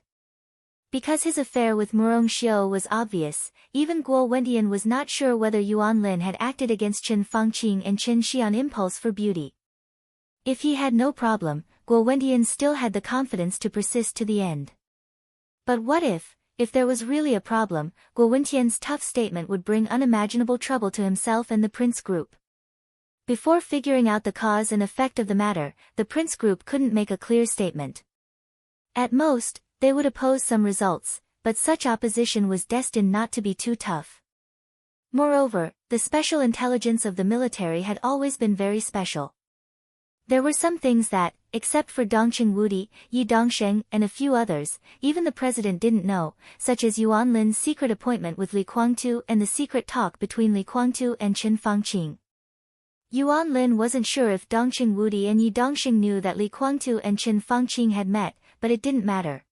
Because his affair with Murongxiu was obvious, even Guo Wentian was not sure whether Yuan Lin had acted against Qin Fangqing and Qin Shi on impulse for beauty. If he had no problem, Guo Wentian still had the confidence to persist to the end. But what if there was really a problem, Guo Wentian's tough statement would bring unimaginable trouble to himself and the Prince Group. Before figuring out the cause and effect of the matter, the Prince Group couldn't make a clear statement. At most, they would oppose some results, but such opposition was destined not to be too tough. Moreover, the special intelligence of the military had always been very special. There were some things that, except for Dongchen Wudi, Yi Dongsheng, and a few others, even the president didn't know, such as Yuan Lin's secret appointment with Li Guangtu and the secret talk between Li Guangtu and Qin Fangqing. Yuan Lin wasn't sure if Dongchen Wudi and Yi Dongsheng knew that Li Guangtu and Qin Fangqing had met, but it didn't matter.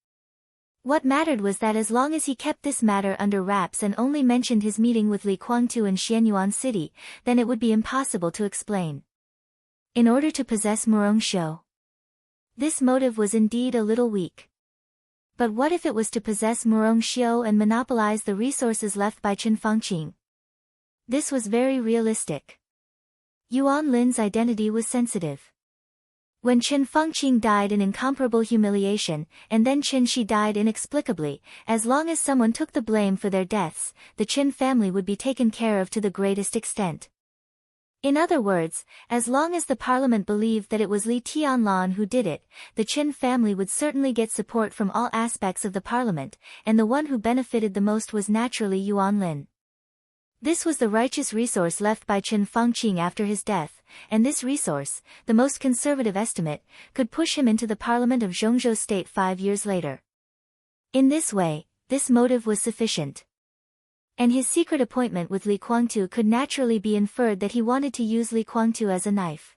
What mattered was that as long as he kept this matter under wraps and only mentioned his meeting with Li Guangtu in Xianyuan City, then it would be impossible to explain. In order to possess Murongxiu. This motive was indeed a little weak. But what if it was to possess Murongxiu and monopolize the resources left by Qin Fangqing? This was very realistic. Yuan Lin's identity was sensitive. When Qin Fangqing died in incomparable humiliation, and then Qin Shi died inexplicably, as long as someone took the blame for their deaths, the Qin family would be taken care of to the greatest extent. In other words, as long as the parliament believed that it was Li Tianlan who did it, the Qin family would certainly get support from all aspects of the parliament, and the one who benefited the most was naturally Yuan Lin. This was the righteous resource left by Qin Fangqing after his death, and this resource, the most conservative estimate, could push him into the parliament of Zhongzhou state 5 years later. In this way, this motive was sufficient. And his secret appointment with Li Guangtu could naturally be inferred that he wanted to use Li Guangtu as a knife.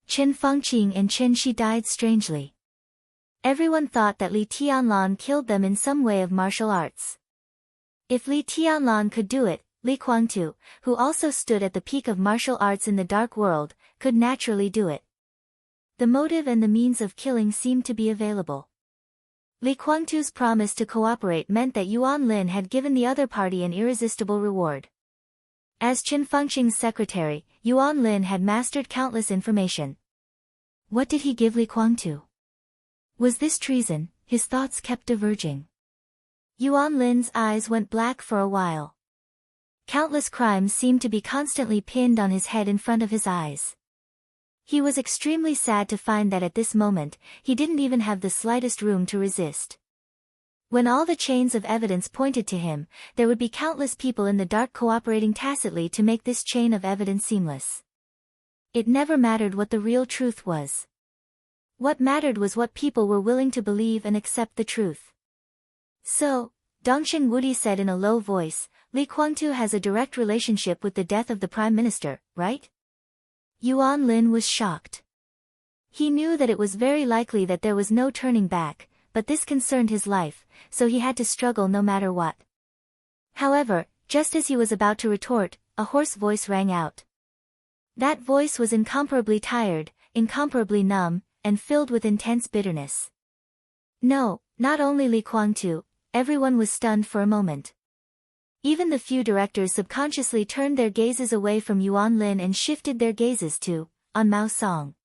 Qin Fangqing and Qin Shi died strangely. Everyone thought that Li Tianlan killed them in some way of martial arts. If Li Tianlan could do it, Li Guangtu, who also stood at the peak of martial arts in the dark world, could naturally do it. The motive and the means of killing seemed to be available. Li Guangtu's promise to cooperate meant that Yuan Lin had given the other party an irresistible reward. As Qin Fangqing's secretary, Yuan Lin had mastered countless information. What did he give Li Guangtu? Was this treason? His thoughts kept diverging. Yuan Lin's eyes went black for a while. Countless crimes seemed to be constantly pinned on his head in front of his eyes. He was extremely sad to find that at this moment, he didn't even have the slightest room to resist. When all the chains of evidence pointed to him, there would be countless people in the dark cooperating tacitly to make this chain of evidence seamless. It never mattered what the real truth was. What mattered was what people were willing to believe and accept the truth. So, Dongchen Wudi said in a low voice, Li Guangtu has a direct relationship with the death of the Prime Minister, right? Yuan Lin was shocked. He knew that it was very likely that there was no turning back, but this concerned his life, so he had to struggle no matter what. However, just as he was about to retort, a hoarse voice rang out. That voice was incomparably tired, incomparably numb, and filled with intense bitterness. No, not only Li Kuangtu, everyone was stunned for a moment. Even the few directors subconsciously turned their gazes away from Yuan Lin and shifted their gazes to, on Mao Song.